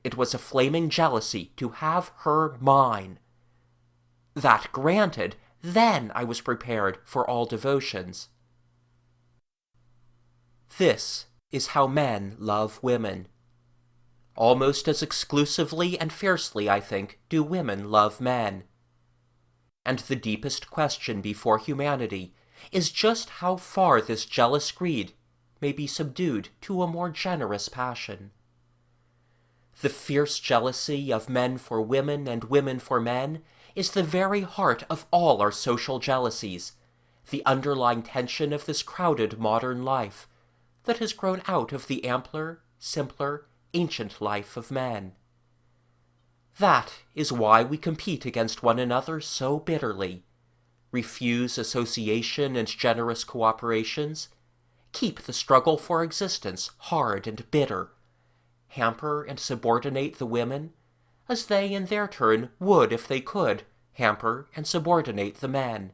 It was a flaming jealousy to have her mine. That granted, then I was prepared for all devotions. This is how men love women. Almost as exclusively and fiercely, I think, do women love men. And the deepest question before humanity is just how far this jealous greed may be subdued to a more generous passion. The fierce jealousy of men for women and women for men is the very heart of all our social jealousies, the underlying tension of this crowded modern life that has grown out of the ampler, simpler, ancient life of men. That is why we compete against one another so bitterly, refuse association and generous cooperations, keep the struggle for existence hard and bitter, hamper and subordinate the women, as they in their turn would, if they could, hamper and subordinate the men.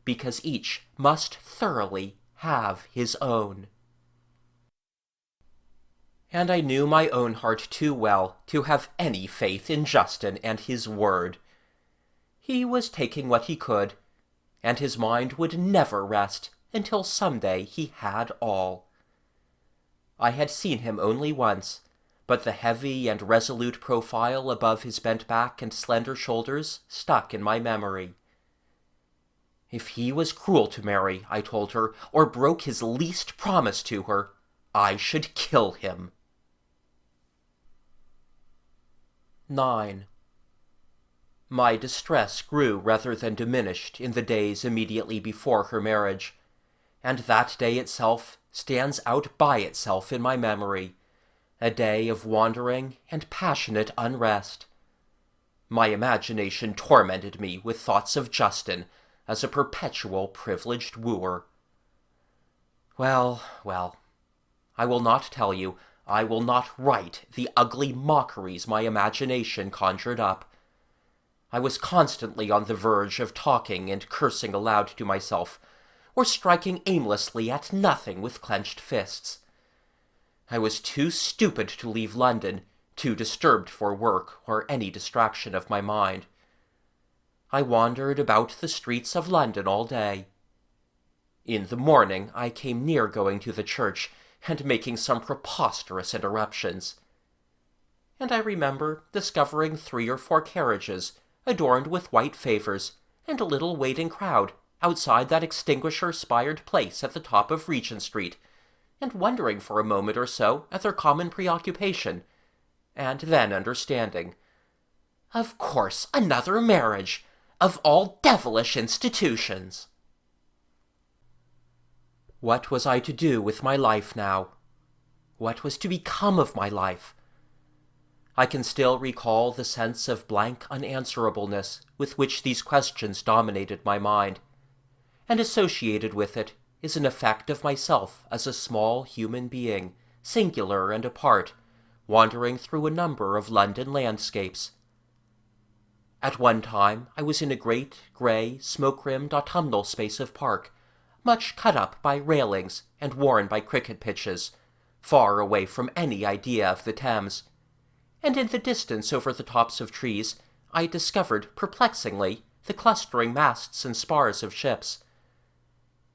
Because each must thoroughly have his own. And I knew my own heart too well to have any faith in Justin and his word. He was taking what he could, and his mind would never rest until someday he had all. I had seen him only once, but the heavy and resolute profile above his bent back and slender shoulders stuck in my memory. If he was cruel to Mary, I told her, or broke his least promise to her, I should kill him. 9. My distress grew rather than diminished in the days immediately before her marriage, and that day itself stands out by itself in my memory, a day of wandering and passionate unrest. My imagination tormented me with thoughts of Justin as a perpetual privileged wooer. Well, well, I will not tell you, I will not write the ugly mockeries my imagination conjured up. I was constantly on the verge of talking and cursing aloud to myself, or striking aimlessly at nothing with clenched fists. I was too stupid to leave London, too disturbed for work or any distraction of my mind. I wandered about the streets of London all day. In the morning I came near going to the church and making some preposterous interruptions. And I remember discovering 3 or 4 carriages, adorned with white favours, and a little waiting crowd outside that extinguisher-spired place at the top of Regent Street, and wondering for a moment or so at their common preoccupation, and then understanding. Of course, another marriage! Of all devilish institutions! What was I to do with my life now? What was to become of my life? I can still recall the sense of blank unanswerableness with which these questions dominated my mind, and associated with it is an effect of myself as a small human being, singular and apart, wandering through a number of London landscapes. At one time I was in a great, grey, smoke-rimmed autumnal space of park, much cut up by railings and worn by cricket pitches, far away from any idea of the Thames, and in the distance over the tops of trees I discovered, perplexingly, the clustering masts and spars of ships.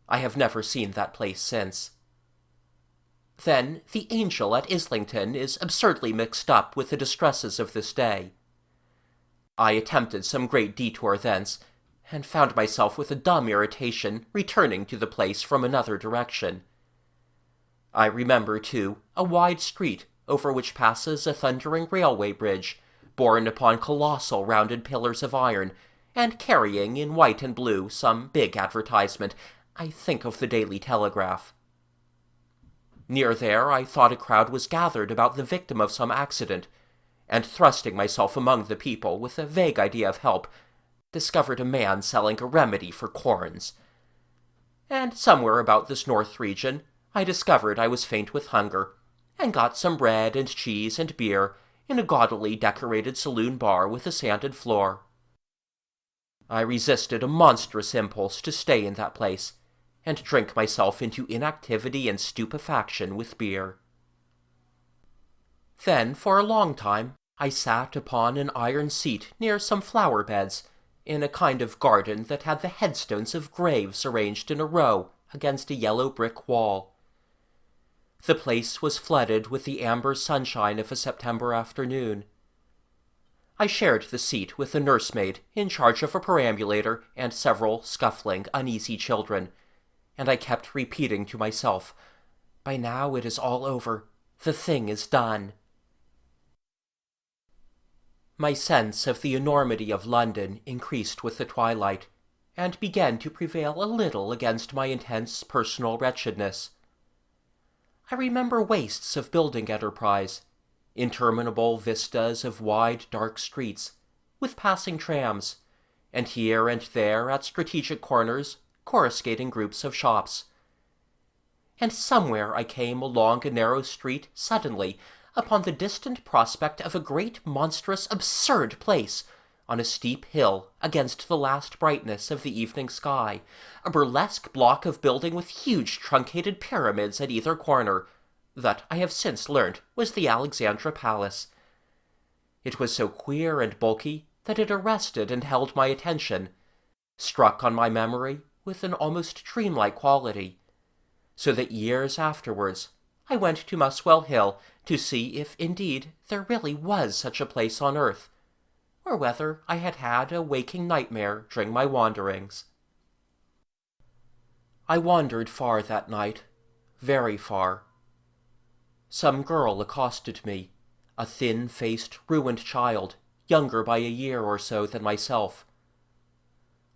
I have never seen that place since. Then the Angel at Islington is absurdly mixed up with the distresses of this day. I attempted some great detour thence, and found myself with a dumb irritation returning to the place from another direction. I remember, too, a wide street over which passes a thundering railway bridge, borne upon colossal rounded pillars of iron, and carrying in white and blue some big advertisement, I think of the Daily Telegraph. Near there I thought a crowd was gathered about the victim of some accident, and thrusting myself among the people with a vague idea of help, discovered a man selling a remedy for corns. And somewhere about this north region I discovered I was faint with hunger, and got some bread and cheese and beer in a gaudily decorated saloon bar with a sanded floor. I resisted a monstrous impulse to stay in that place, and drink myself into inactivity and stupefaction with beer. Then, for a long time, I sat upon an iron seat near some flower beds, in a kind of garden that had the headstones of graves arranged in a row against a yellow brick wall. The place was flooded with the amber sunshine of a September afternoon. I shared the seat with a nursemaid in charge of a perambulator and several scuffling, uneasy children, and I kept repeating to myself, "By now it is all over. The thing is done." My sense of the enormity of London increased with the twilight, and began to prevail a little against my intense personal wretchedness. I remember wastes of building enterprise, interminable vistas of wide, dark streets, with passing trams, and here and there at strategic corners, coruscating groups of shops. And somewhere I came along a narrow street suddenly upon the distant prospect of a great, monstrous, absurd place, on a steep hill against the last brightness of the evening sky, a burlesque block of building with huge truncated pyramids at either corner, that I have since learnt was the Alexandra Palace. It was so queer and bulky that it arrested and held my attention, struck on my memory with an almost dreamlike quality, so that years afterwards I went to Muswell Hill to see if indeed there really was such a place on earth, or whether I had had a waking nightmare during my wanderings. I wandered far that night, very far. Some girl accosted me, a thin-faced, ruined child, younger by a year or so than myself.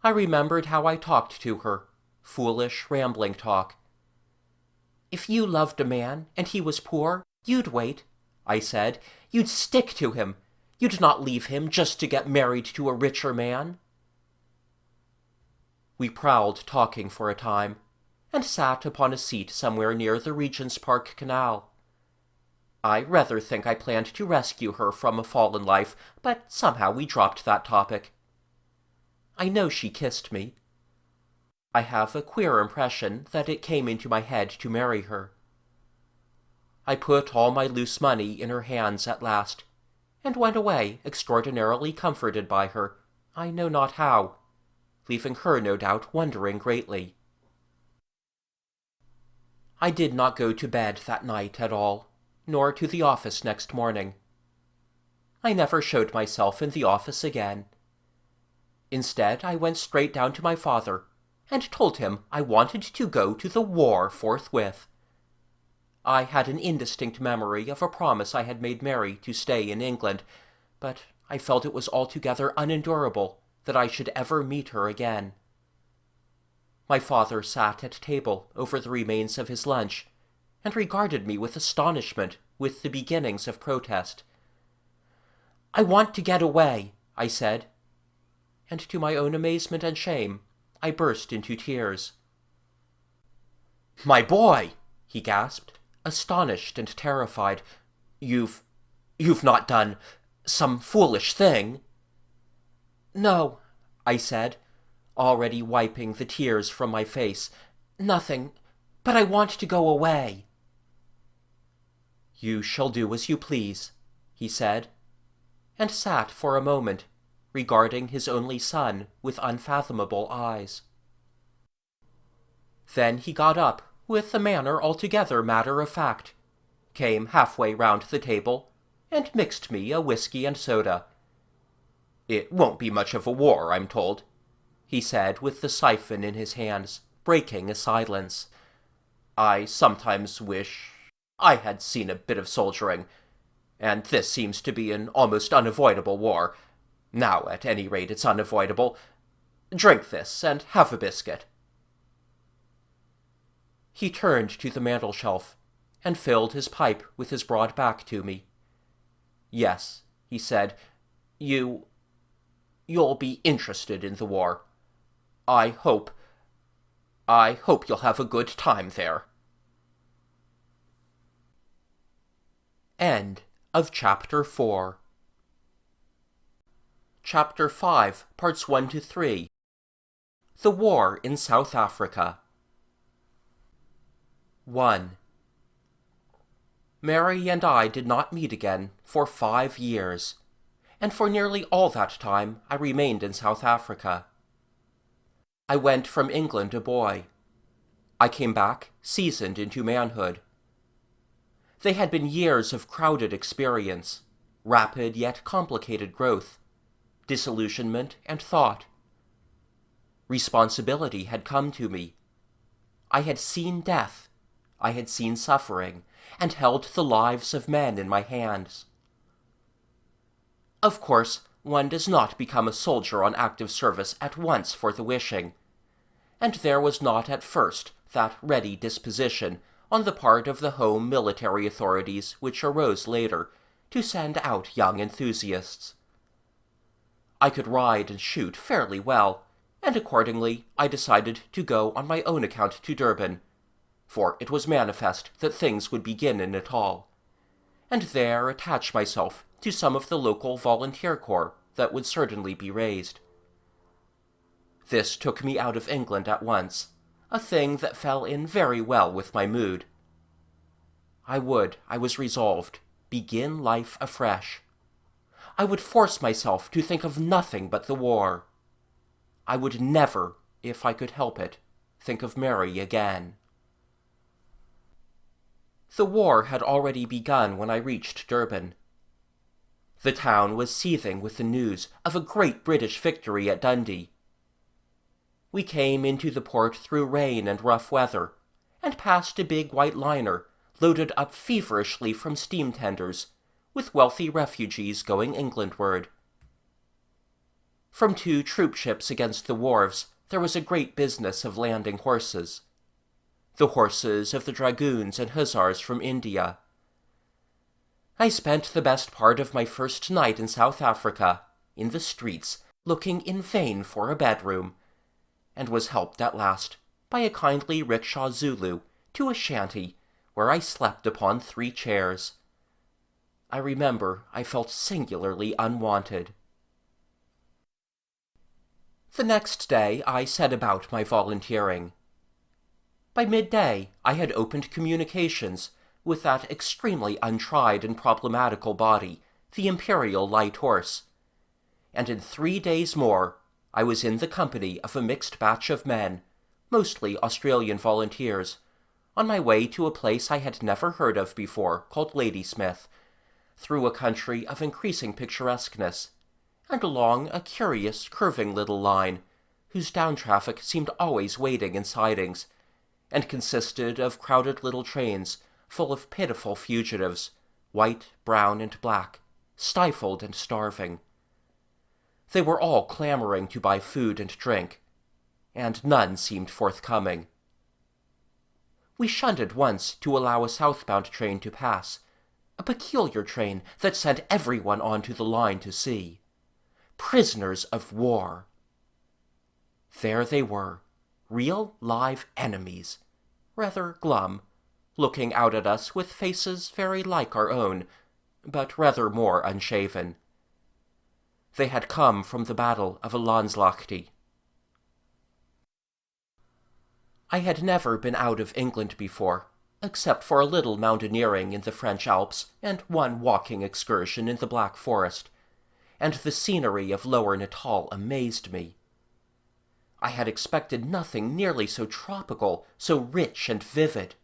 I remembered how I talked to her, foolish, rambling talk. "If you loved a man and he was poor, you'd wait," I said. "You'd stick to him. You'd not leave him just to get married to a richer man." We prowled talking for a time, and sat upon a seat somewhere near the Regent's Park Canal. I rather think I planned to rescue her from a fall in life, but somehow we dropped that topic. I know she kissed me. I have a queer impression that it came into my head to marry her. I put all my loose money in her hands at last, and went away extraordinarily comforted by her, I know not how, leaving her no doubt wondering greatly. I did not go to bed that night at all, nor to the office next morning. I never showed myself in the office again. Instead, I went straight down to my father, and told him I wanted to go to the war forthwith. I had an indistinct memory of a promise I had made Mary to stay in England, but I felt it was altogether unendurable that I should ever meet her again. My father sat at table over the remains of his lunch, and regarded me with astonishment, with the beginnings of protest. "I want to get away," I said, and to my own amazement and shame, I burst into tears. "My boy," he gasped, astonished and terrified, You've not done some foolish thing?" "No," I said, already wiping the tears from my face. "Nothing, but I want to go away." "You shall do as you please," he said, and sat for a moment, regarding his only son with unfathomable eyes. Then he got up, with a manner altogether matter-of-fact, came halfway round the table, and mixed me a whiskey and soda. "It won't be much of a war, I'm told," he said with the siphon in his hands, breaking a silence. "I sometimes wish I had seen a bit of soldiering, and this seems to be an almost unavoidable war. Now, at any rate, it's unavoidable. Drink this, and have a biscuit." He turned to the mantel-shelf, and filled his pipe with his broad back to me. "Yes," he said, you'll be interested in the war. I hope you'll have a good time there." End of Chapter 4. Chapter 5, Parts 1 to 3. The War in South Africa. 1. Mary and I did not meet again for 5 years, and for nearly all that time I remained in South Africa. I went from England a boy. I came back seasoned into manhood. They had been years of crowded experience, rapid yet complicated growth, disillusionment and thought. Responsibility had come to me. I had seen death, I had seen suffering, and held the lives of men in my hands. Of course, one does not become a soldier on active service at once for the wishing, and there was not at first that ready disposition on the part of the home military authorities which arose later to send out young enthusiasts. I could ride and shoot fairly well, and accordingly I decided to go on my own account to Durban, for it was manifest that things would begin in Natal, and there attach myself to some of the local volunteer corps that would certainly be raised. This took me out of England at once, a thing that fell in very well with my mood. I was resolved, begin life afresh. I would force myself to think of nothing but the war. I would never, if I could help it, think of Mary again. The war had already begun when I reached Durban. The town was seething with the news of a great British victory at Dundee. We came into the port through rain and rough weather, and passed a big white liner loaded up feverishly from steam tenders, with wealthy refugees going Englandward. From 2 troop ships against the wharves, there was a great business of landing horses. The horses of the dragoons and hussars from India. I spent the best part of my first night in South Africa, in the streets, looking in vain for a bedroom, and was helped at last by a kindly rickshaw Zulu to a shanty where I slept upon 3 chairs. I remember I felt singularly unwanted. The next day I set about my volunteering. By midday I had opened communications with that extremely untried and problematical body, the Imperial Light Horse, and in 3 days more I was in the company of a mixed batch of men, mostly Australian volunteers, on my way to a place I had never heard of before called Ladysmith, through a country of increasing picturesqueness, and along a curious curving little line, whose down traffic seemed always waiting in sidings, and consisted of crowded little trains full of pitiful fugitives, white, brown, and black, stifled and starving. They were all clamoring to buy food and drink, and none seemed forthcoming. We shunned at once to allow a southbound train to pass, a peculiar train that sent everyone onto the line to see. Prisoners of war. There they were, real live enemies, rather glum, looking out at us with faces very like our own, but rather more unshaven. They had come from the Battle of Landslaagte. I had never been out of England before, except for a little mountaineering in the French Alps and one walking excursion in the Black Forest, and the scenery of Lower Natal amazed me. I had expected nothing nearly so tropical, so rich and vivid.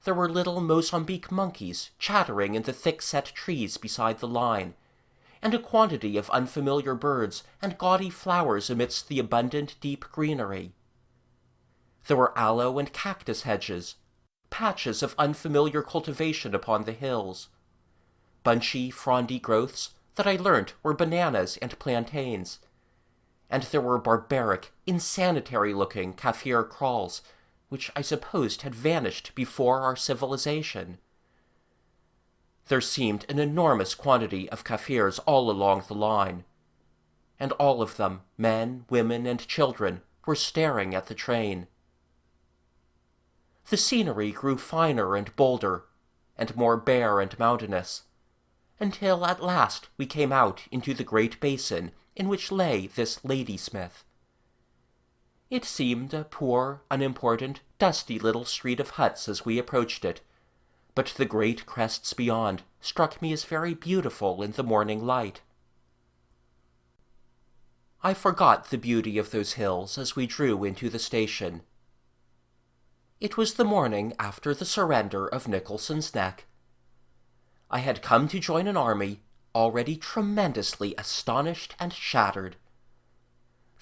There were little Mozambique monkeys chattering in the thick-set trees beside the line, and a quantity of unfamiliar birds and gaudy flowers amidst the abundant deep greenery. There were aloe and cactus hedges, patches of unfamiliar cultivation upon the hills, bunchy, frondy growths that I learnt were bananas and plantains, and there were barbaric, insanitary-looking Kaffir kraals, which I supposed had vanished before our civilization. There seemed an enormous quantity of Kaffirs all along the line, and all of them, men, women, and children, were staring at the train. The scenery grew finer and bolder, and more bare and mountainous, until at last we came out into the great basin in which lay this Ladysmith. It seemed a poor, unimportant, dusty little street of huts as we approached it, but the great crests beyond struck me as very beautiful in the morning light. I forgot the beauty of those hills as we drew into the station. It was the morning after the surrender of Nicholson's Neck. I had come to join an army already tremendously astonished and shattered.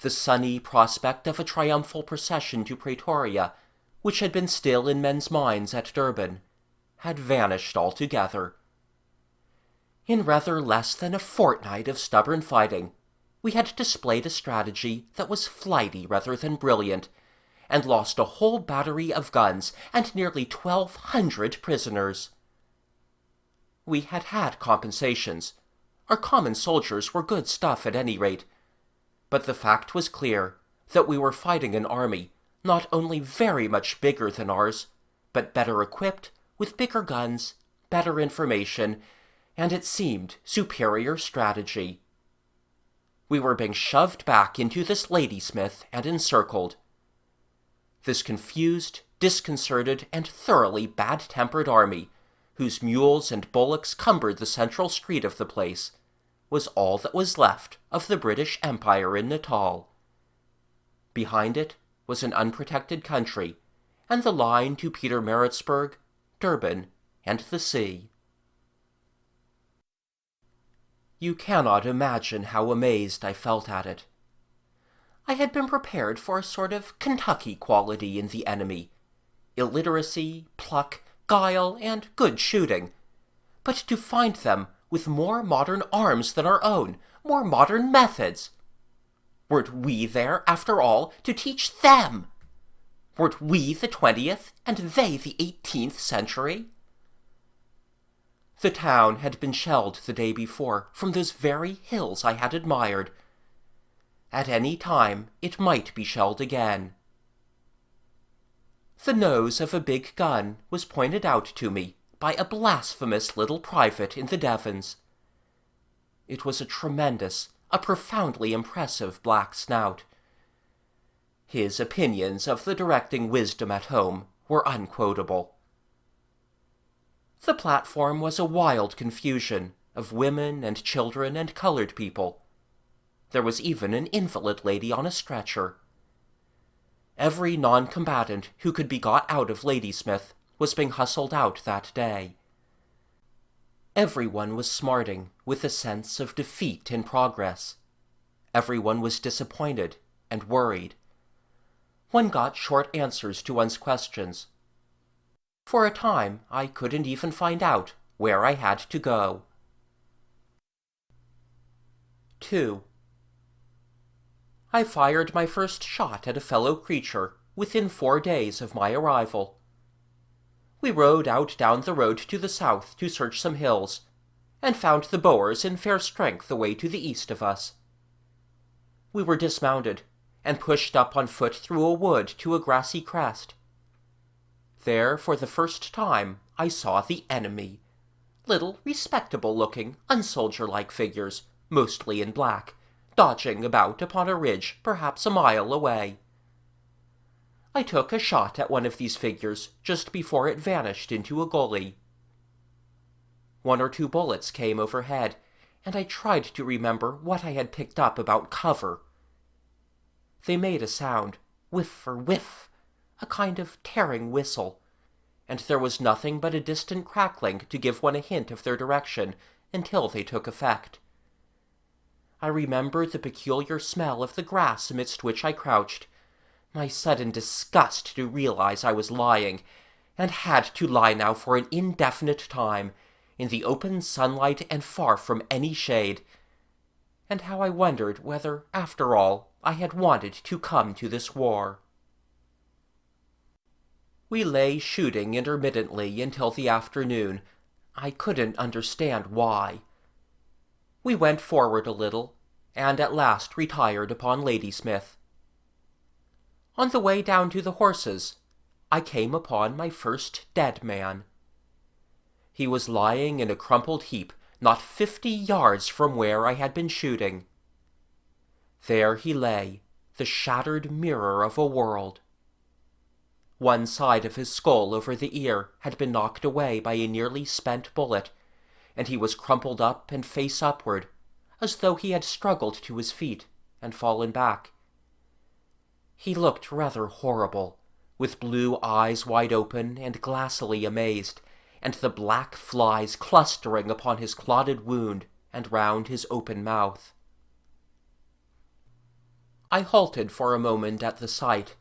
The sunny prospect of a triumphal procession to Pretoria, which had been still in men's minds at Durban, had vanished altogether. In rather less than a fortnight of stubborn fighting, we had displayed a strategy that was flighty rather than brilliant, and lost a whole battery of guns and nearly 1,200 prisoners. We had had compensations. Our common soldiers were good stuff at any rate, but the fact was clear that we were fighting an army not only very much bigger than ours, but better equipped, with bigger guns, better information, and it seemed superior strategy. We were being shoved back into this Ladysmith and encircled. This confused, disconcerted, and thoroughly bad-tempered army, whose mules and bullocks cumbered the central street of the place, was all that was left of the British Empire in Natal. Behind it was an unprotected country, and the line to Pietermaritzburg, Durban, and the sea. You cannot imagine how amazed I felt at it. I had been prepared for a sort of Kentucky quality in the enemy, illiteracy, pluck, guile, and good shooting, but to find them with more modern arms than our own, more modern methods, Weren't we there, after all, to teach them? Weren't we the 20th, and they the 18th century? The town had been shelled the day before from those very hills I had admired. At any time it might be shelled again. The nose of a big gun was pointed out to me by a blasphemous little private in the Devons. It was a tremendous, a profoundly impressive black snout. His opinions of the directing wisdom at home were unquotable. The platform was a wild confusion of women and children and colored people. There was even an invalid lady on a stretcher. Every non-combatant who could be got out of Ladysmith was being hustled out that day. Everyone was smarting with a sense of defeat in progress. Everyone was disappointed and worried. One got short answers to one's questions. For a time, I couldn't even find out where I had to go. 2. I fired my first shot at a fellow creature within 4 days of my arrival. We rode out down the road to the south to search some hills, and found the Boers in fair strength away to the east of us. We were dismounted, and pushed up on foot through a wood to a grassy crest. There, for the first time, I saw the enemy. Little, respectable-looking, unsoldier-like figures, mostly in black, dodging about upon a ridge perhaps a mile away. I took a shot at one of these figures just before it vanished into a gully. 1 or 2 bullets came overhead, and I tried to remember what I had picked up about cover. They made a sound, whiff or whiff, a kind of tearing whistle, and there was nothing but a distant crackling to give one a hint of their direction until they took effect. I remembered the peculiar smell of the grass amidst which I crouched, my sudden disgust to realize I was lying, and had to lie now for an indefinite time, in the open sunlight and far from any shade, and how I wondered whether, after all, I had wanted to come to this war. We lay shooting intermittently until the afternoon. I couldn't understand why. We went forward a little, and at last retired upon Ladysmith. On the way down to the horses, I came upon my first dead man. He was lying in a crumpled heap not 50 yards from where I had been shooting. There he lay, the shattered mirror of a world. One side of his skull over the ear had been knocked away by a nearly spent bullet, and he was crumpled up and face upward, as though he had struggled to his feet and fallen back. He looked rather horrible, with blue eyes wide open and glassily amazed, and the black flies clustering upon his clotted wound and round his open mouth. I halted for a moment at the sight,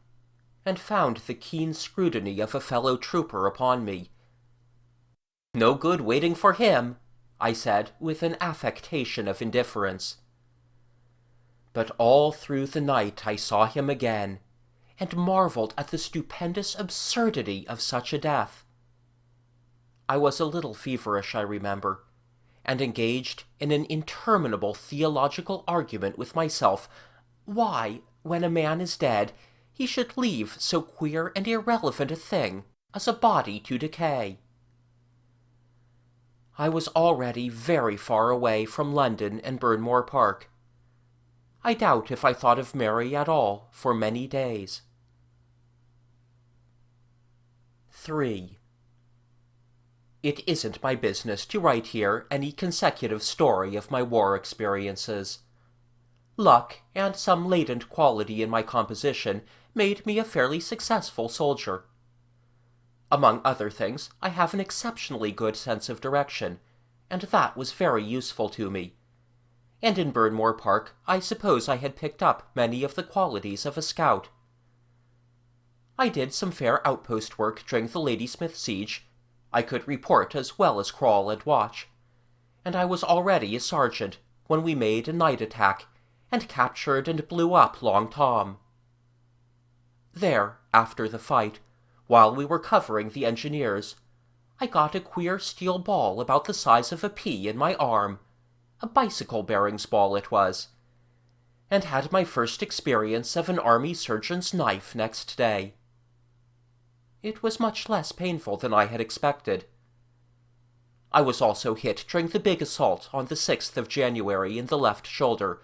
and found the keen scrutiny of a fellow trooper upon me. "No good waiting for him," I said with an affectation of indifference. But all through the night I saw him again, and marveled at the stupendous absurdity of such a death. I was a little feverish, I remember, and engaged in an interminable theological argument with myself why, when a man is dead, he should leave so queer and irrelevant a thing as a body to decay. I was already very far away from London and Burnmore Park. I doubt if I thought of Mary at all for many days. 3. It isn't my business to write here any consecutive story of my war experiences. Luck and some latent quality in my composition made me a fairly successful soldier. Among other things, I have an exceptionally good sense of direction, and that was very useful to me. And in Burnmore Park, I suppose I had picked up many of the qualities of a scout. I did some fair outpost work during the Ladysmith siege. I could report as well as crawl and watch, and I was already a sergeant when we made a night attack, and captured and blew up Long Tom. There, after the fight, while we were covering the engineers, I got a queer steel ball about the size of a pea in my arm, a bicycle bearings ball it was, and had my first experience of an army surgeon's knife next day. It was much less painful than I had expected. I was also hit during the big assault on the 6th of January in the left shoulder,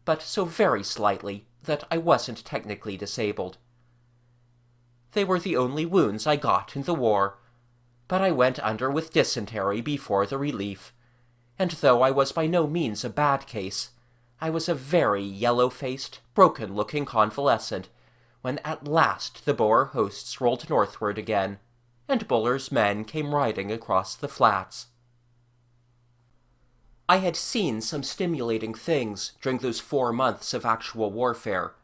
but so very slightly that I wasn't technically disabled. They were the only wounds I got in the war, but I went under with dysentery before the relief, and though I was by no means a bad case, I was a very yellow-faced, broken-looking convalescent when at last the Boer hosts rolled northward again, and Buller's men came riding across the flats. I had seen some stimulating things during those 4 months of actual warfare.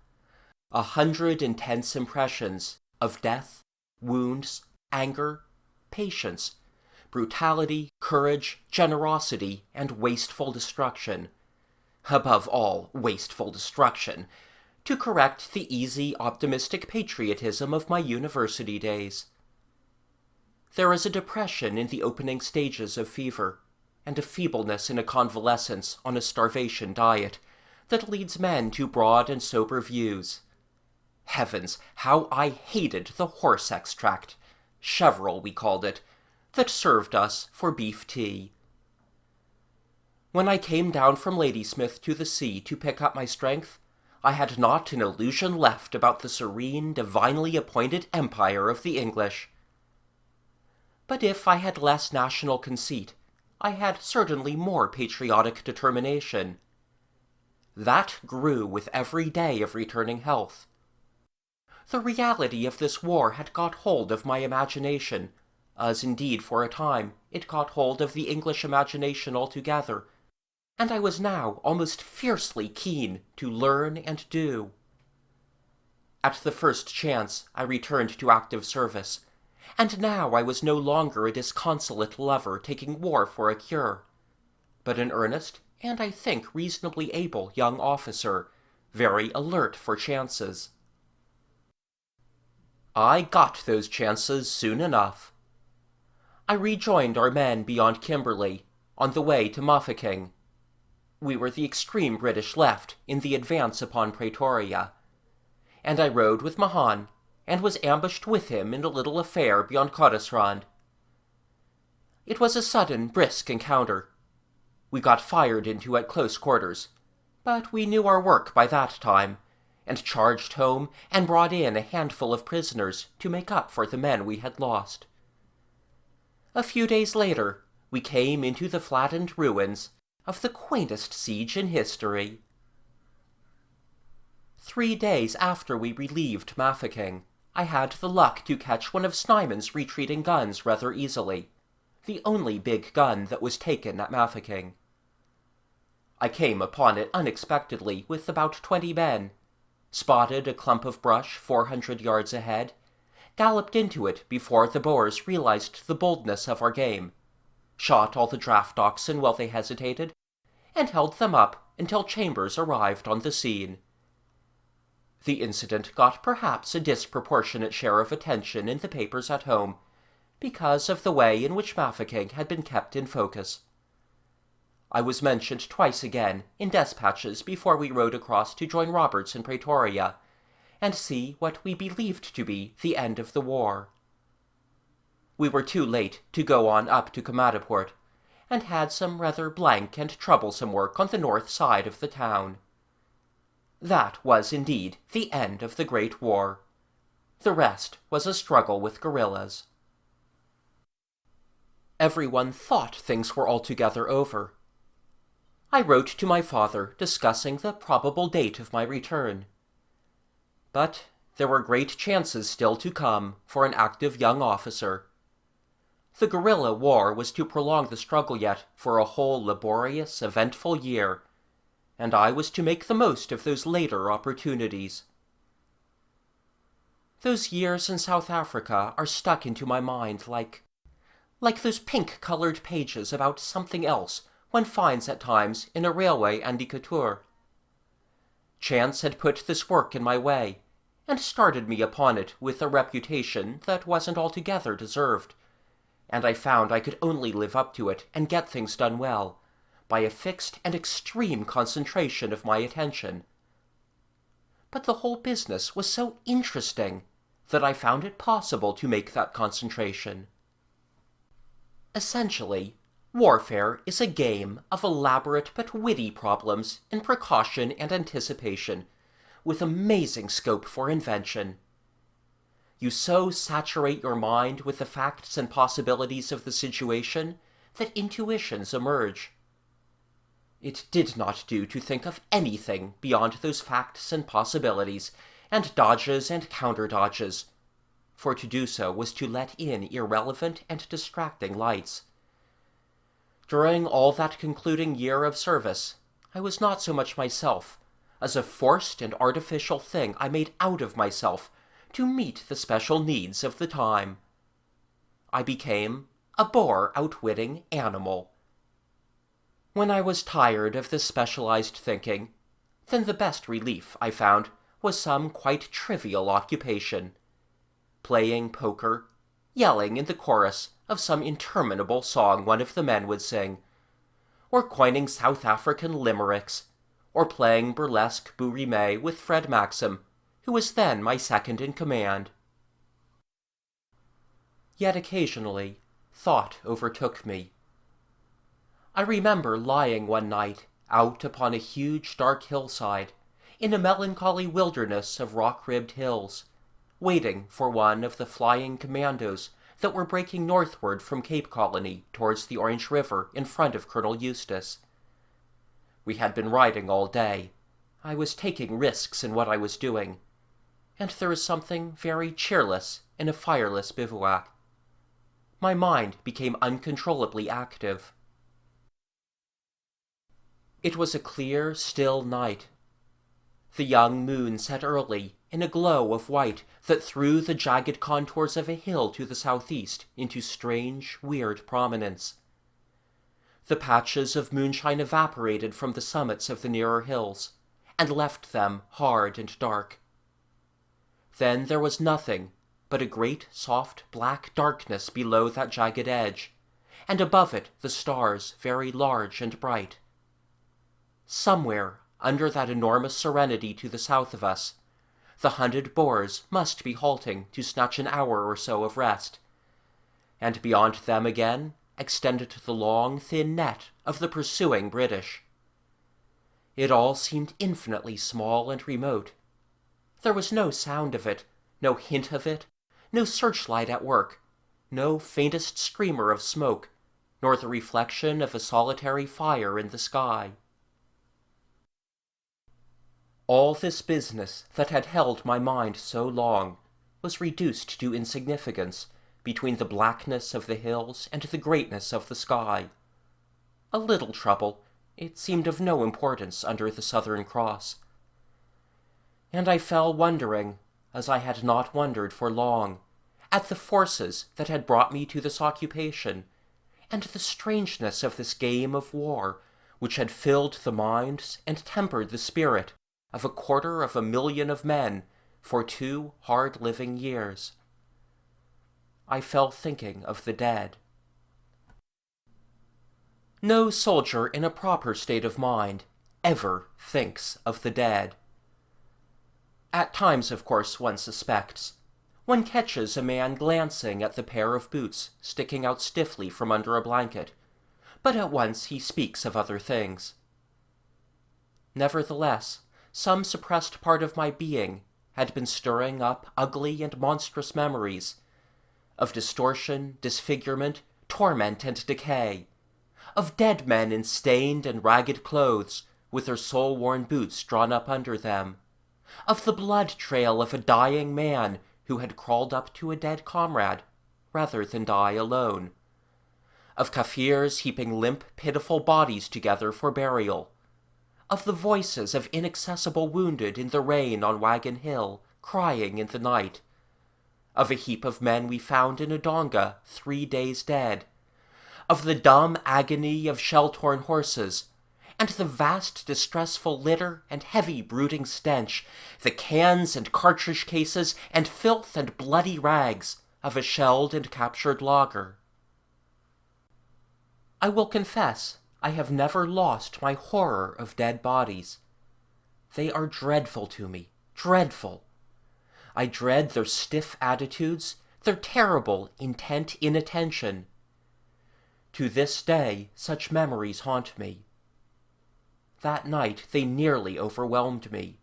100 intense impressions of death, wounds, anger, patience, brutality, courage, generosity, and wasteful destruction. Above all, wasteful destruction, to correct the easy, optimistic patriotism of my university days. There is a depression in the opening stages of fever, and a feebleness in a convalescence on a starvation diet, that leads men to broad and sober views. Heavens, how I hated the horse extract, Chevril we called it, that served us for beef tea. When I came down from Ladysmith to the sea to pick up my strength, I had not an illusion left about the serene, divinely appointed empire of the English. But if I had less national conceit, I had certainly more patriotic determination. That grew with every day of returning health. The reality of this war had got hold of my imagination, as indeed for a time it got hold of the English imagination altogether, and I was now almost fiercely keen to learn and do. At the first chance I returned to active service, and now I was no longer a disconsolate lover taking war for a cure, but an earnest and I think reasonably able young officer, very alert for chances. I got those chances soon enough. I rejoined our men beyond Kimberley, on the way to Mafeking. We were the extreme British left in the advance upon Pretoria, and I rode with Mahan, and was ambushed with him in a little affair beyond Cottesrand. It was a sudden, brisk encounter. We got fired into at close quarters, but we knew our work by that time, and charged home and brought in a handful of prisoners to make up for the men we had lost. A few days later, we came into the flattened ruins of the quaintest siege in history. 3 days after we relieved Mafeking, I had the luck to catch one of Snyman's retreating guns rather easily, the only big gun that was taken at Mafeking. I came upon it unexpectedly with about 20 men, spotted a clump of brush 400 yards ahead, galloped into it before the Boers realized the boldness of our game, shot all the draft oxen while they hesitated, and held them up until Chambers arrived on the scene. The incident got perhaps a disproportionate share of attention in the papers at home, because of the way in which Mafeking had been kept in focus. I was mentioned twice again in despatches before we rode across to join Roberts in Pretoria, and see what we believed to be the end of the war. We were too late to go on up to Komatipoort, and had some rather blank and troublesome work on the north side of the town. That was indeed the end of the Great War. The rest was a struggle with guerrillas. Everyone thought things were altogether over. I wrote to my father discussing the probable date of my return. But there were great chances still to come for an active young officer. The guerrilla war was to prolong the struggle yet for a whole laborious, eventful year, and I was to make the most of those later opportunities. Those years in South Africa are stuck into my mind like those pink-colored pages about something else one finds at times in a railway indicateur. Chance had put this work in my way, and started me upon it with a reputation that wasn't altogether deserved, and I found I could only live up to it and get things done well by a fixed and extreme concentration of my attention. But the whole business was so interesting that I found it possible to make that concentration. Essentially, warfare is a game of elaborate but witty problems in precaution and anticipation, with amazing scope for invention. You so saturate your mind with the facts and possibilities of the situation that intuitions emerge. It did not do to think of anything beyond those facts and possibilities, and dodges and counter-dodges, for to do so was to let in irrelevant and distracting lights. During all that concluding year of service, I was not so much myself as a forced and artificial thing I made out of myself to meet the special needs of the time. I became a bore-outwitting animal. When I was tired of this specialized thinking, then the best relief, I found, was some quite trivial occupation. Playing poker, yelling in the chorus of some interminable song one of the men would sing, or coining South African limericks, or playing burlesque bourrime with Fred Maxim, who was then my second in command. Yet occasionally, thought overtook me. I remember lying one night out upon a huge dark hillside, in a melancholy wilderness of rock-ribbed hills, waiting for one of the flying commandos that were breaking northward from Cape Colony towards the Orange River in front of Colonel Eustace. We had been riding all day. I was taking risks in what I was doing, and there is something very cheerless in a fireless bivouac. My mind became uncontrollably active. It was a clear, still night. The young moon set early in a glow of white that threw the jagged contours of a hill to the southeast into strange, weird prominence. The patches of moonshine evaporated from the summits of the nearer hills, and left them hard and dark. Then there was nothing but a great soft black darkness below that jagged edge, and above it the stars very large and bright. Somewhere under that enormous serenity to the south of us, the hunted boars must be halting to snatch an hour or so of rest, and beyond them again extended the long, thin net of the pursuing British. It all seemed infinitely small and remote. There was no sound of it, no hint of it, no searchlight at work, no faintest streamer of smoke, nor the reflection of a solitary fire in the sky. All this business that had held my mind so long was reduced to insignificance between the blackness of the hills and the greatness of the sky. A little trouble, it seemed of no importance under the Southern Cross. And I fell wondering, as I had not wondered for long, at the forces that had brought me to this occupation, and the strangeness of this game of war which had filled the minds and tempered the spirit of 250,000 of men for 2 hard-living years. I fell thinking of the dead. No soldier in a proper state of mind ever thinks of the dead. At times, of course, one suspects. One catches a man glancing at the pair of boots sticking out stiffly from under a blanket, but at once he speaks of other things. Nevertheless, some suppressed part of my being had been stirring up ugly and monstrous memories of distortion, disfigurement, torment, and decay, of dead men in stained and ragged clothes with their soul-worn boots drawn up under them, of the blood trail of a dying man who had crawled up to a dead comrade rather than die alone, of Kafirs heaping limp, pitiful bodies together for burial, of the voices of inaccessible wounded in the rain on Wagon Hill, crying in the night, of a heap of men we found in a donga 3 days dead, of the dumb agony of shell-torn horses, and the vast distressful litter and heavy brooding stench, the cans and cartridge cases and filth and bloody rags of a shelled and captured laager. I will confess I have never lost my horror of dead bodies. They are dreadful to me, dreadful. I dread their stiff attitudes, their terrible, intent inattention. To this day, such memories haunt me. That night they nearly overwhelmed me.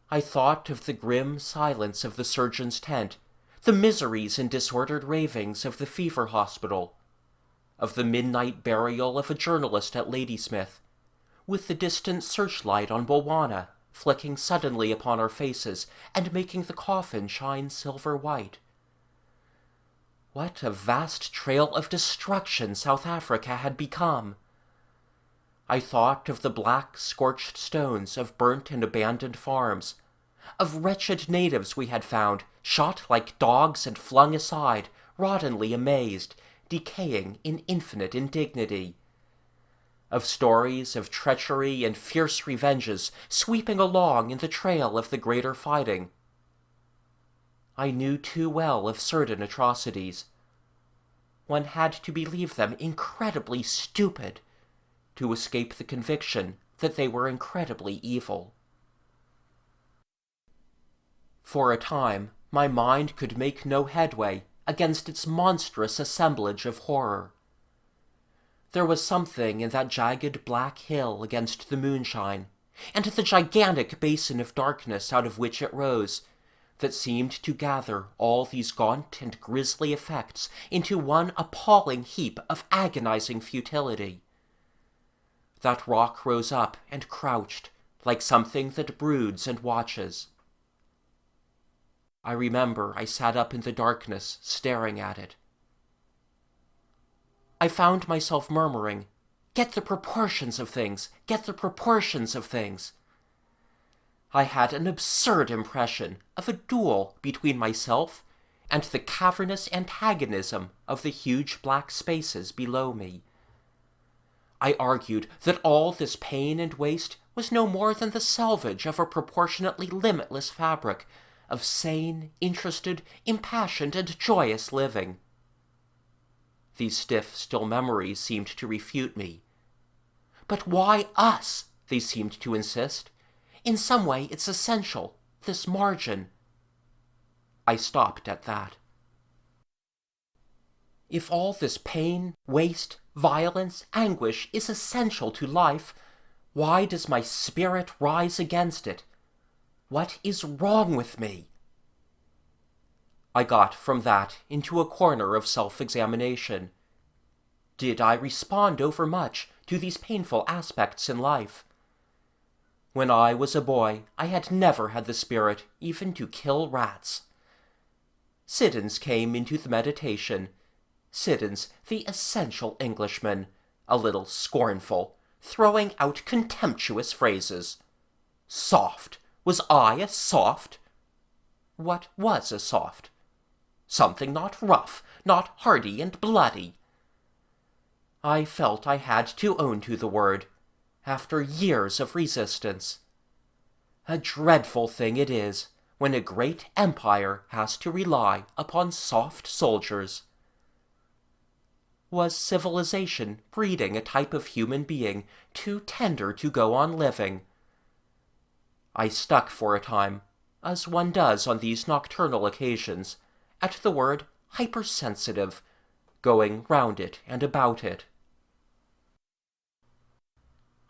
I thought of the grim silence of the surgeon's tent, the miseries and disordered ravings of the fever hospital, of the midnight burial of a journalist at Ladysmith, with the distant searchlight on Bulwana flicking suddenly upon our faces and making the coffin shine silver white. What a vast trail of destruction South Africa had become! I thought of the black, scorched stones of burnt and abandoned farms, of wretched natives we had found, shot like dogs and flung aside, rottenly amazed, decaying in infinite indignity, of stories of treachery and fierce revenges sweeping along in the trail of the greater fighting. I knew too well of certain atrocities. One had to believe them incredibly stupid to escape the conviction that they were incredibly evil. For a time, my mind could make no headway against its monstrous assemblage of horror. There was something in that jagged black hill against the moonshine, and the gigantic basin of darkness out of which it rose, that seemed to gather all these gaunt and grisly effects into one appalling heap of agonizing futility. That rock rose up and crouched, like something that broods and watches. I remember I sat up in the darkness, staring at it. I found myself murmuring, "Get the proportions of things! Get the proportions of things!" I had an absurd impression of a duel between myself and the cavernous antagonism of the huge black spaces below me. I argued that all this pain and waste was no more than the selvage of a proportionately limitless fabric of sane, interested, impassioned, and joyous living. These stiff, still memories seemed to refute me. But why us? They seemed to insist. In some way it's essential, this margin. I stopped at that. If all this pain, waste, violence, anguish is essential to life, why does my spirit rise against it? What is wrong with me? I got from that into a corner of self-examination. Did I respond overmuch to these painful aspects in life? When I was a boy, I had never had the spirit even to kill rats. Siddons came into the meditation. Siddons, the essential Englishman, a little scornful, throwing out contemptuous phrases. Soft! Was I a soft? What was a soft? Something not rough, not hardy and bloody. I felt I had to own to the word, after years of resistance. A dreadful thing it is when a great empire has to rely upon soft soldiers. Was civilization breeding a type of human being too tender to go on living? I stuck for a time, as one does on these nocturnal occasions, at the word hypersensitive, going round it and about it.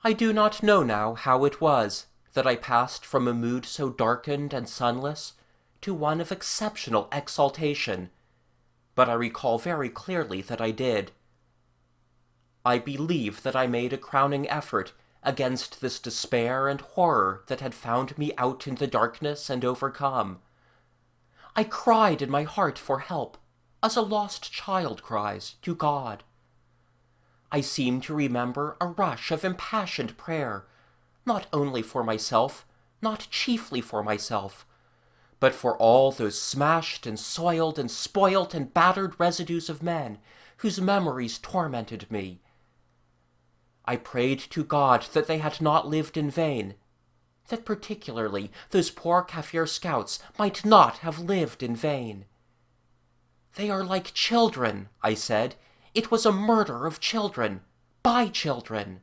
I do not know now how it was that I passed from a mood so darkened and sunless to one of exceptional exaltation, but I recall very clearly that I did. I believe that I made a crowning effort against this despair and horror that had found me out in the darkness and overcome. I cried in my heart for help, as a lost child cries to God. I seem to remember a rush of impassioned prayer, not only for myself, not chiefly for myself, but for all those smashed and soiled and spoilt and battered residues of men whose memories tormented me. I prayed to God that they had not lived in vain, that particularly those poor Kaffir scouts might not have lived in vain. They are like children, I said. It was a murder of children, by children.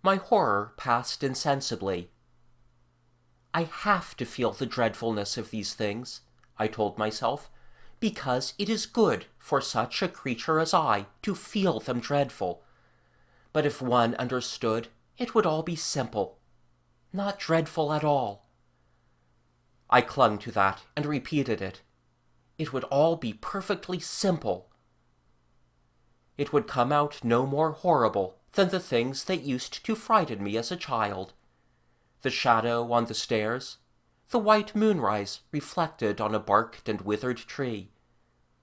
My horror passed insensibly. I have to feel the dreadfulness of these things, I told myself, because it is good for such a creature as I to feel them dreadful. But if one understood, it would all be simple, not dreadful at all. I clung to that and repeated it. It would all be perfectly simple. It would come out no more horrible than the things that used to frighten me as a child. The shadow on the stairs, the white moonrise reflected on a barked and withered tree,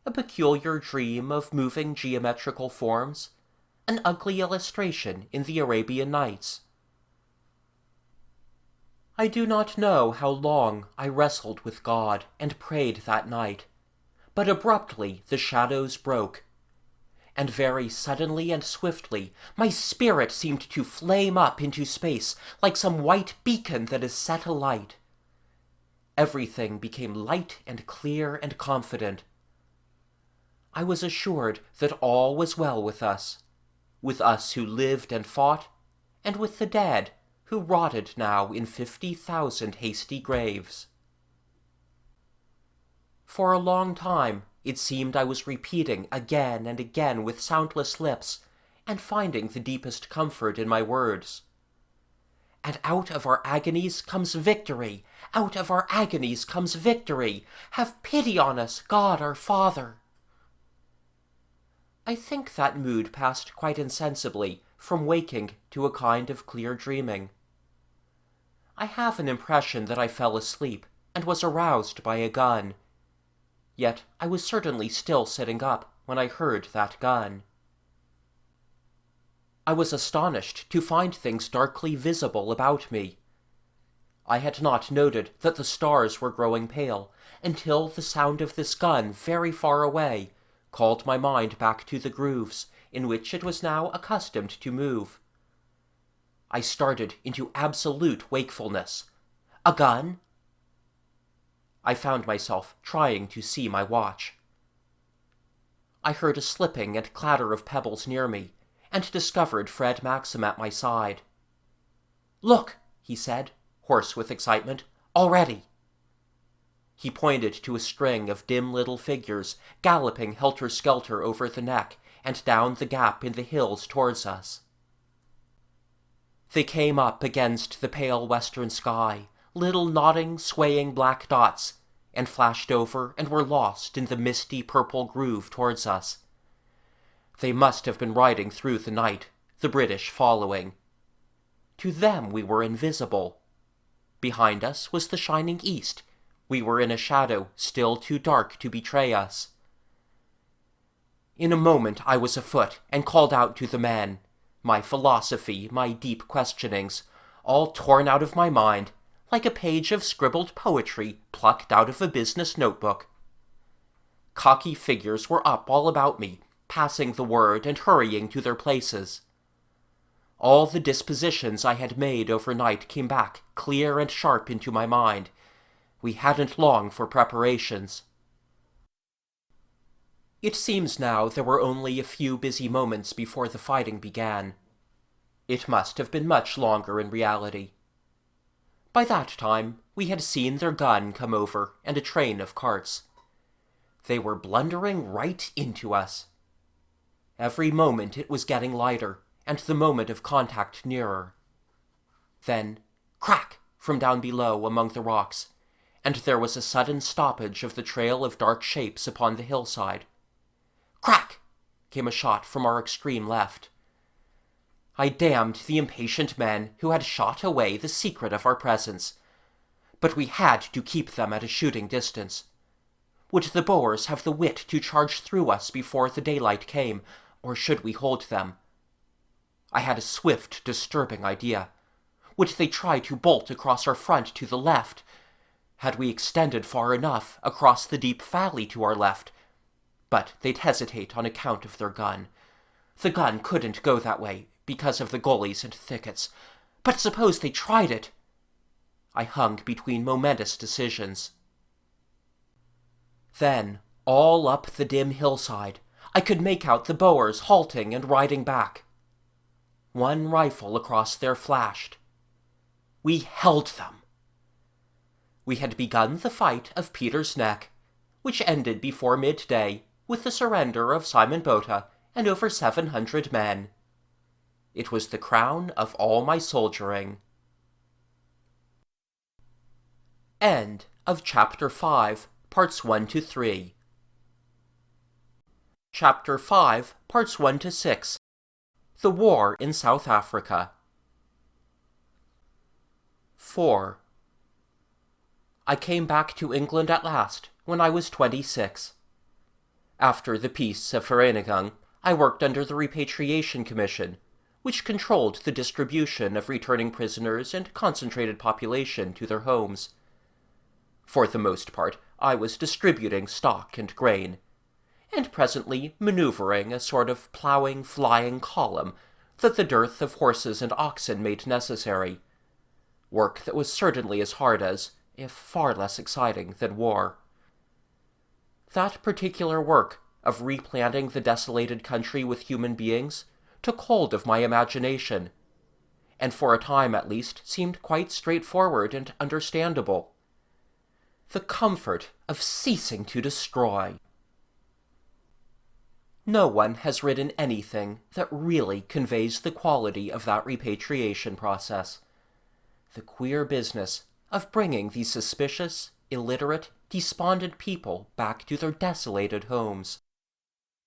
a peculiar dream of moving geometrical forms, an ugly illustration in the Arabian Nights. I do not know how long I wrestled with God and prayed that night, but abruptly the shadows broke, and very suddenly and swiftly my spirit seemed to flame up into space like some white beacon that is set alight. Everything became light and clear and confident. I was assured that all was well with us who lived and fought, and with the dead, who rotted now in 50,000 hasty graves. For a long time it seemed I was repeating again and again with soundless lips, and finding the deepest comfort in my words. And out of our agonies comes victory! Out of our agonies comes victory! Have pity on us, God our Father! I think that mood passed quite insensibly from waking to a kind of clear dreaming. I have an impression that I fell asleep and was aroused by a gun. Yet I was certainly still sitting up when I heard that gun. I was astonished to find things darkly visible about me. I had not noted that the stars were growing pale until the sound of this gun very far away called my mind back to the grooves in which it was now accustomed to move. I started into absolute wakefulness. A gun? I found myself trying to see my watch. I heard a slipping and clatter of pebbles near me, and discovered Fred Maxim at my side. "Look," he said, hoarse with excitement, "already!" He pointed to a string of dim little figures galloping helter-skelter over the neck and down the gap in the hills towards us. They came up against the pale western sky, little nodding, swaying black dots, and flashed over and were lost in the misty purple groove towards us. They must have been riding through the night, the British following. To them we were invisible. Behind us was the shining east. We were in a shadow still too dark to betray us. In a moment I was afoot and called out to the men, my philosophy, my deep questionings, all torn out of my mind, like a page of scribbled poetry plucked out of a business notebook. Cocky figures were up all about me, passing the word and hurrying to their places. All the dispositions I had made overnight came back clear and sharp into my mind. We hadn't long for preparations. It seems now there were only a few busy moments before the fighting began. It must have been much longer in reality. By that time, we had seen their gun come over and a train of carts. They were blundering right into us. Every moment it was getting lighter, and the moment of contact nearer. Then, crack, from down below among the rocks, and there was a sudden stoppage of the trail of dark shapes upon the hillside. Crack! Came a shot from our extreme left. I damned the impatient men who had shot away the secret of our presence. But we had to keep them at a shooting distance. Would the Boers have the wit to charge through us before the daylight came, or should we hold them? I had a swift, disturbing idea. Would they try to bolt across our front to the left? Had we extended far enough across the deep valley to our left? But they'd hesitate on account of their gun. The gun couldn't go that way because of the gullies and thickets. But suppose they tried it? I hung between momentous decisions. Then, all up the dim hillside, I could make out the Boers halting and riding back. One rifle across there flashed. We held them. We had begun the fight of Peter's Neck, which ended before midday with the surrender of Simon Botha and over 700 men. It was the crown of all my soldiering. End of Chapter 5, Parts 1 to 3. Chapter 5, Parts 1 to 6. The War in South Africa. 4. I came back to England at last, when I was 26. After the Peace of Vereniging, I worked under the Repatriation Commission, which controlled the distribution of returning prisoners and concentrated population to their homes. For the most part, I was distributing stock and grain, and presently maneuvering a sort of ploughing, flying column that the dearth of horses and oxen made necessary, work that was certainly as hard as, if far less exciting than war. That particular work of replanting the desolated country with human beings took hold of my imagination, and for a time at least seemed quite straightforward and understandable. The comfort of ceasing to destroy. No one has written anything that really conveys the quality of that repatriation process. The queer business of bringing these suspicious, illiterate, despondent people back to their desolated homes,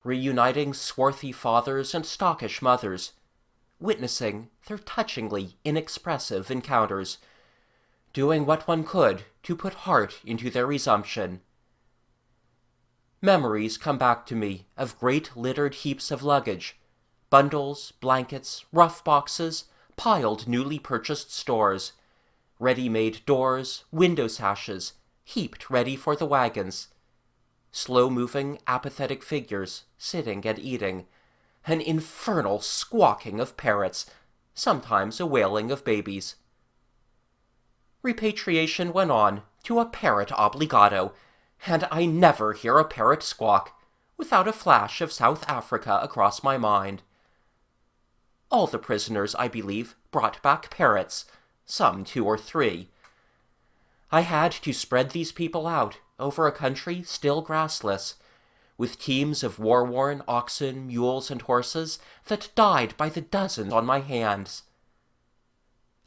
reuniting swarthy fathers and stockish mothers, witnessing their touchingly inexpressive encounters, doing what one could to put heart into their resumption. Memories come back to me of great littered heaps of luggage, bundles, blankets, rough boxes, piled newly purchased stores, ready-made doors, window sashes, heaped ready for the wagons, slow-moving, apathetic figures sitting and eating, an infernal squawking of parrots, sometimes a wailing of babies. Repatriation went on to a parrot obligato, and I never hear a parrot squawk without a flash of South Africa across my mind. All the prisoners, I believe, brought back parrots, some 2 or 3. I had to spread these people out over a country still grassless, with teams of war-worn oxen, mules, and horses that died by the dozens on my hands.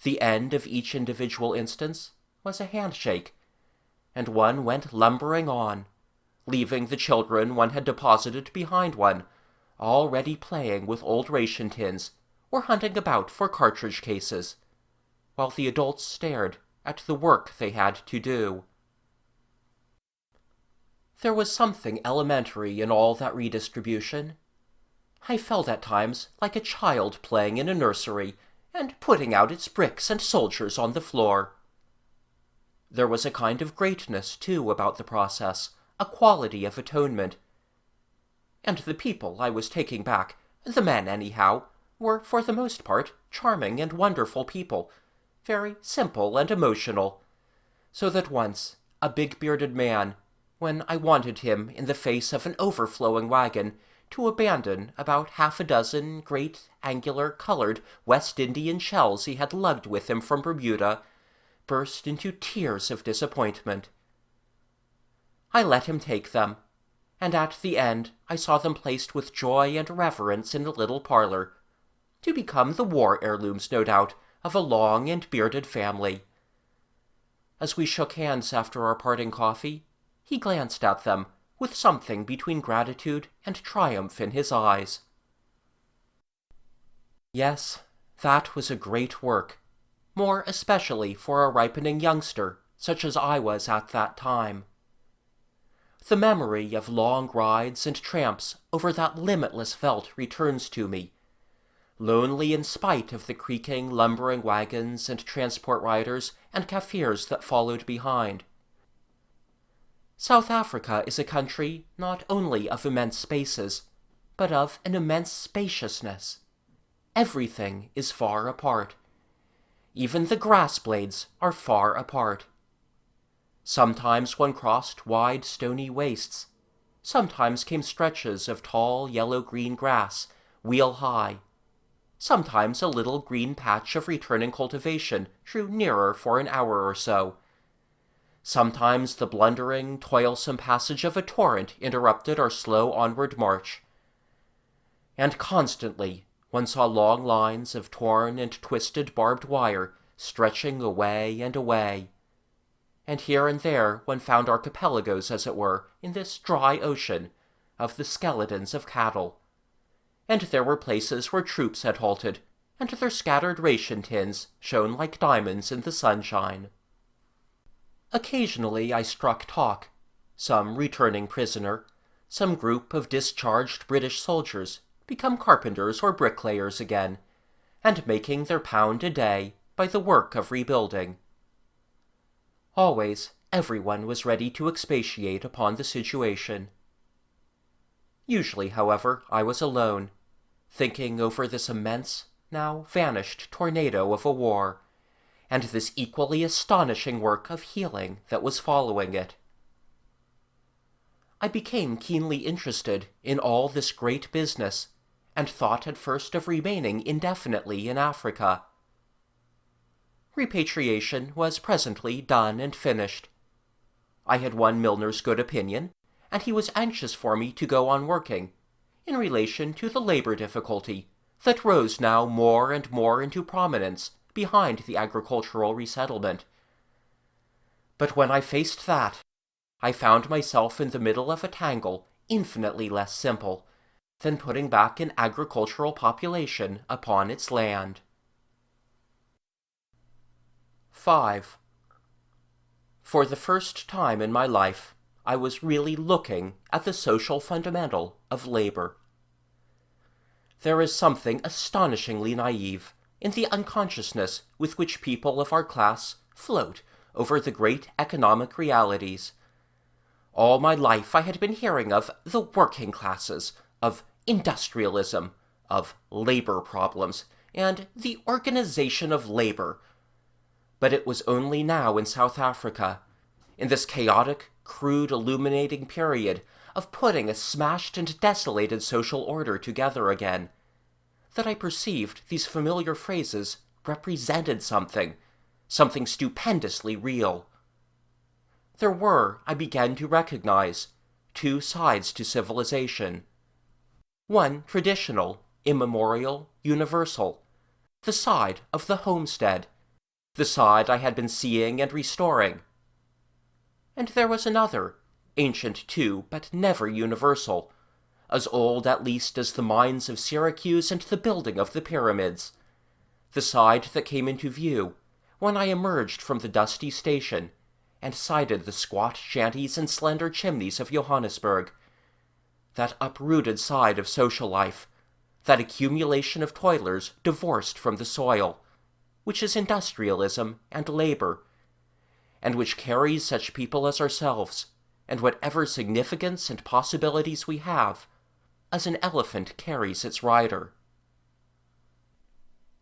The end of each individual instance was a handshake, and one went lumbering on, leaving the children one had deposited behind one, already playing with old ration tins or hunting about for cartridge cases, while the adults stared at the work they had to do. There was something elementary in all that redistribution. I felt at times like a child playing in a nursery and putting out its bricks and soldiers on the floor. There was a kind of greatness, too, about the process, a quality of atonement. And the people I was taking back, the men anyhow, were for the most part charming and wonderful people, very simple and emotional, so that once a big-bearded man, when I wanted him in the face of an overflowing wagon to abandon about 6 great, angular, colored West Indian shells he had lugged with him from Bermuda, burst into tears of disappointment. I let him take them, and at the end I saw them placed with joy and reverence in the little parlor, to become the war heirlooms, no doubt, of a long and bearded family. As we shook hands after our parting coffee, he glanced at them with something between gratitude and triumph in his eyes. Yes, that was a great work, more especially for a ripening youngster, such as I was at that time. The memory of long rides and tramps over that limitless veldt returns to me, lonely in spite of the creaking, lumbering wagons and transport riders and Kaffirs that followed behind. South Africa is a country not only of immense spaces, but of an immense spaciousness. Everything is far apart. Even the grass blades are far apart. Sometimes one crossed wide stony wastes. Sometimes came stretches of tall yellow-green grass, wheel-high. Sometimes a little green patch of returning cultivation drew nearer for an hour or so. Sometimes the blundering, toilsome passage of a torrent interrupted our slow onward march. And constantly one saw long lines of torn and twisted barbed wire stretching away and away. And here and there one found archipelagos, as it were, in this dry ocean, of the skeletons of cattle. And there were places where troops had halted, and their scattered ration tins shone like diamonds in the sunshine. Occasionally I struck talk, some returning prisoner, some group of discharged British soldiers, become carpenters or bricklayers again, and making their pound a day by the work of rebuilding. Always everyone was ready to expatiate upon the situation. Usually, however, I was alone, thinking over this immense, now vanished tornado of a war, and this equally astonishing work of healing that was following it. I became keenly interested in all this great business, and thought at first of remaining indefinitely in Africa. Repatriation was presently done and finished. I had won Milner's good opinion, and he was anxious for me to go on working, in relation to the labor difficulty that rose now more and more into prominence behind the agricultural resettlement. But when I faced that, I found myself in the middle of a tangle infinitely less simple than putting back an agricultural population upon its land. 5. For the first time in my life, I was really looking at the social fundamental of labor. There is something astonishingly naive in the unconsciousness with which people of our class float over the great economic realities. All my life I had been hearing of the working classes, of industrialism, of labor problems, and the organization of labor. But it was only now in South Africa, in this chaotic, crude, illuminating period of putting a smashed and desolated social order together again, that I perceived these familiar phrases represented something stupendously real. There were, I began to recognize, two sides to civilization. One traditional, immemorial, universal, the side of the homestead, the side I had been seeing and restoring. And there was another, ancient too, but never universal, as old at least as the mines of Syracuse and the building of the pyramids, the side that came into view when I emerged from the dusty station and sighted the squat shanties and slender chimneys of Johannesburg, that uprooted side of social life, that accumulation of toilers divorced from the soil, which is industrialism and labor, and which carries such people as ourselves, and whatever significance and possibilities we have, as an elephant carries its rider.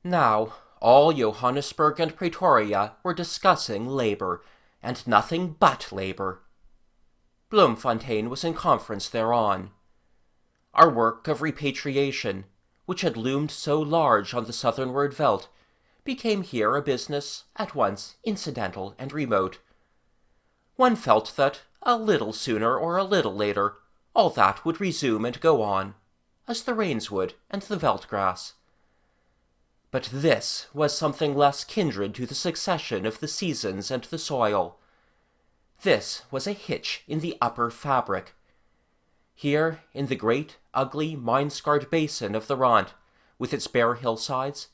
Now, all Johannesburg and Pretoria were discussing labor, and nothing but labor. Bloemfontein was in conference thereon. Our work of repatriation, which had loomed so large on the southernward veldt, became here a business at once incidental and remote. One felt that, a little sooner or a little later, all that would resume and go on, as the rains would and the veldgrass. But this was something less kindred to the succession of the seasons and the soil. This was a hitch in the upper fabric. Here, in the great, ugly, mine-scarred basin of the Rand, with its bare hillsides,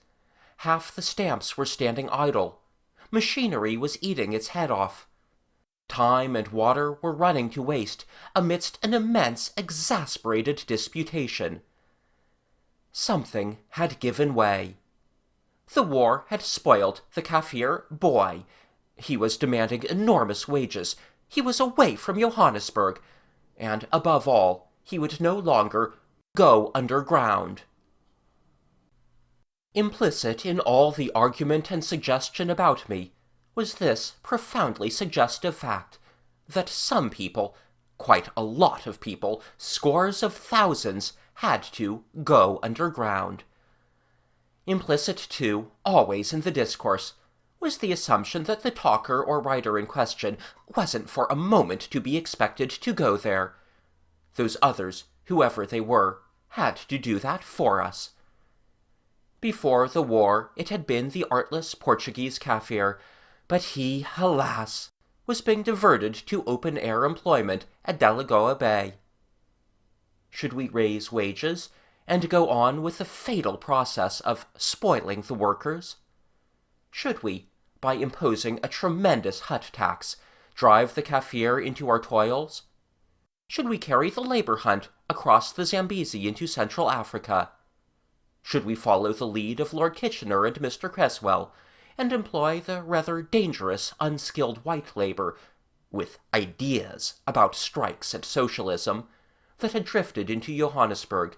half the stamps were standing idle. Machinery was eating its head off. Time and water were running to waste amidst an immense, exasperated disputation. Something had given way. The war had spoiled the Kaffir boy. He was demanding enormous wages. He was away from Johannesburg. And, above all, he would no longer go underground. Implicit in all the argument and suggestion about me was this profoundly suggestive fact that some people, quite a lot of people, scores of thousands, had to go underground. Implicit, too, always in the discourse, was the assumption that the talker or writer in question wasn't for a moment to be expected to go there. Those others, whoever they were, had to do that for us. Before the war, it had been the artless Portuguese Kaffir, but he, alas, was being diverted to open-air employment at Delagoa Bay. Should we raise wages and go on with the fatal process of spoiling the workers? Should we, by imposing a tremendous hut tax, drive the Kaffir into our toils? Should we carry the labor hunt across the Zambezi into Central Africa? Should we follow the lead of Lord Kitchener and Mr. Creswell, and employ the rather dangerous, unskilled white labor, with ideas about strikes and socialism, that had drifted into Johannesburg?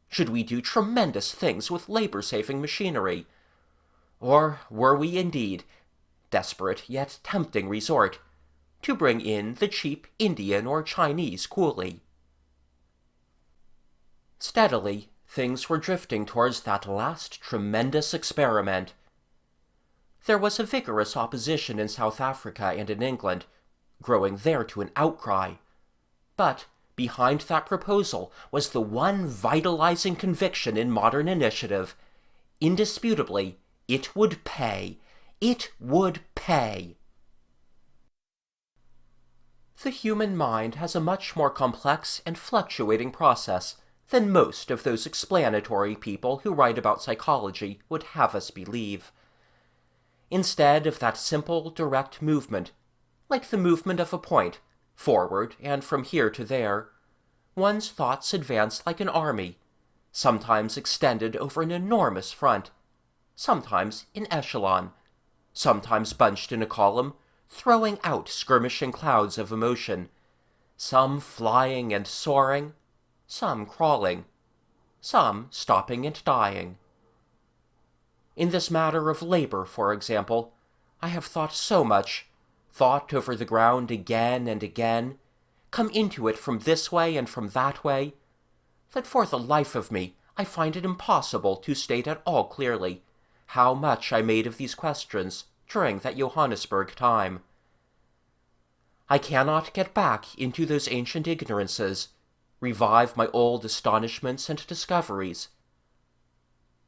Should we do tremendous things with labor-saving machinery? Or were we indeed, desperate yet tempting resort, to bring in the cheap Indian or Chinese coolie? Steadily, things were drifting towards that last tremendous experiment. There was a vigorous opposition in South Africa and in England, growing there to an outcry. But behind that proposal was the one vitalizing conviction in modern initiative. Indisputably, it would pay. It would pay. The human mind has a much more complex and fluctuating process than most of those explanatory people who write about psychology would have us believe. Instead of that simple, direct movement, like the movement of a point, forward and from here to there, one's thoughts advance like an army, sometimes extended over an enormous front, sometimes in echelon, sometimes bunched in a column, throwing out skirmishing clouds of emotion, some flying and soaring, some crawling, some stopping and dying. In this matter of labor, for example, I have thought so much, thought over the ground again and again, come into it from this way and from that way, that for the life of me I find it impossible to state at all clearly how much I made of these questions during that Johannesburg time. I cannot get back into those ancient ignorances, revive my old astonishments and discoveries.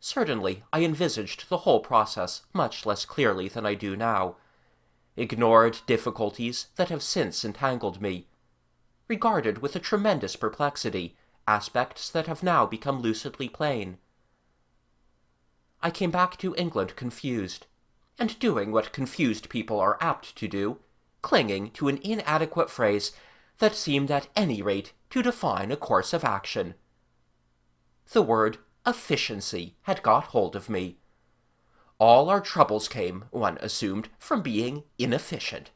Certainly, I envisaged the whole process much less clearly than I do now, ignored difficulties that have since entangled me, regarded with a tremendous perplexity aspects that have now become lucidly plain. I came back to England confused, and doing what confused people are apt to do, clinging to an inadequate phrase that seemed at any rate to define a course of action. The word efficiency had got hold of me. All our troubles came, one assumed, from being inefficient.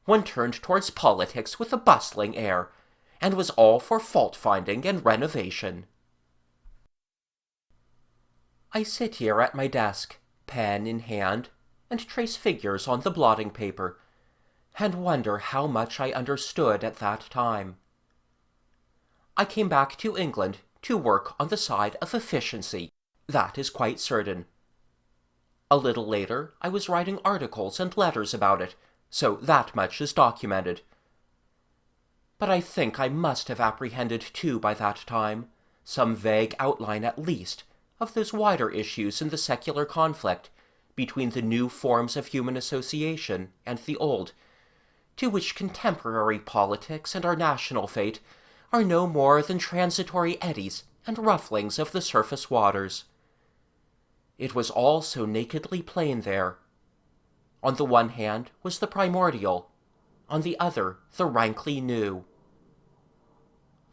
One turned towards politics with a bustling air, and was all for fault-finding and renovation. I sit here at my desk, pen in hand, and trace figures on the blotting paper, and wonder how much I understood at that time. I came back to England to work on the side of efficiency, that is quite certain. A little later, I was writing articles and letters about it, so that much is documented. But I think I must have apprehended too by that time some vague outline at least of those wider issues in the secular conflict between the new forms of human association and the old, to which contemporary politics and our national fate are no more than transitory eddies and rufflings of the surface waters. It was all so nakedly plain there. On the one hand was the primordial, on the other the rankly new.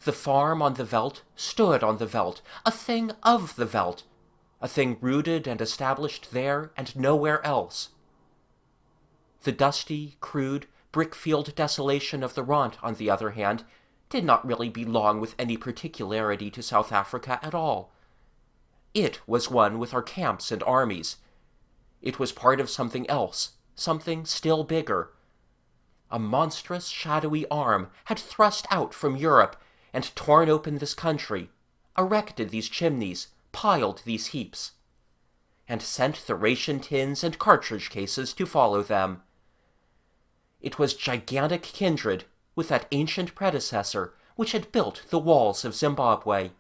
The farm on the veldt stood on the veldt, a thing of the veldt, a thing rooted and established there and nowhere else. The dusty, crude, brick-field desolation of the Ront, on the other hand, did not really belong with any particularity to South Africa at all. It was one with our camps and armies. It was part of something else, something still bigger. A monstrous, shadowy arm had thrust out from Europe and torn open this country, erected these chimneys, piled these heaps, and sent the ration tins and cartridge cases to follow them. It was gigantic kindred with that ancient predecessor which had built the walls of Zimbabwe.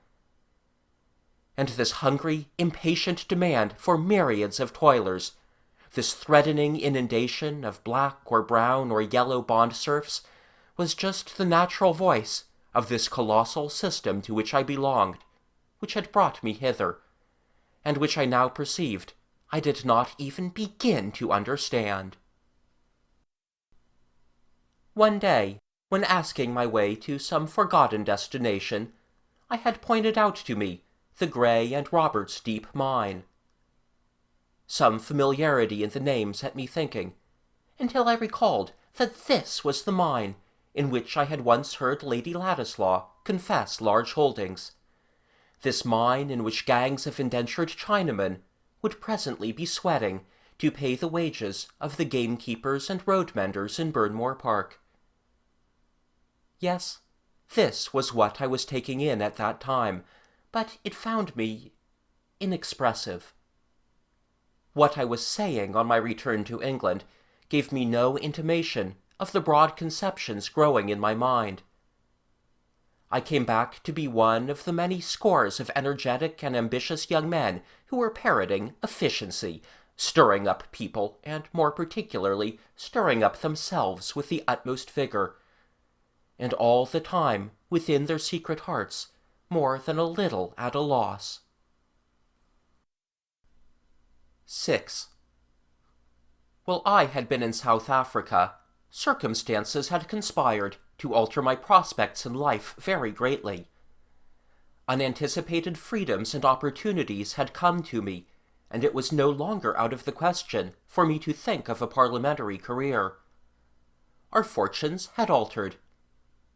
And this hungry, impatient demand for myriads of toilers, this threatening inundation of black or brown or yellow bond serfs, was just the natural voice of this colossal system to which I belonged, which had brought me hither, and which I now perceived I did not even begin to understand. One day, when asking my way to some forgotten destination, I had pointed out to me the Gray and Roberts Deep Mine. Some familiarity in the name set me thinking, until I recalled that this was the mine in which I had once heard Lady Ladislaw confess large holdings, this mine in which gangs of indentured Chinamen would presently be sweating to pay the wages of the gamekeepers and road menders in Burnmore Park. Yes, this was what I was taking in at that time, but it found me inexpressive. What I was saying on my return to England gave me no intimation of the broad conceptions growing in my mind. I came back to be one of the many scores of energetic and ambitious young men who were parroting efficiency, stirring up people, and more particularly stirring up themselves with the utmost vigor, and all the time within their secret hearts more than a little at a loss. 6. While I had been in South Africa, circumstances had conspired to alter my prospects in life very greatly. Unanticipated freedoms and opportunities had come to me, and it was no longer out of the question for me to think of a parliamentary career. Our fortunes had altered.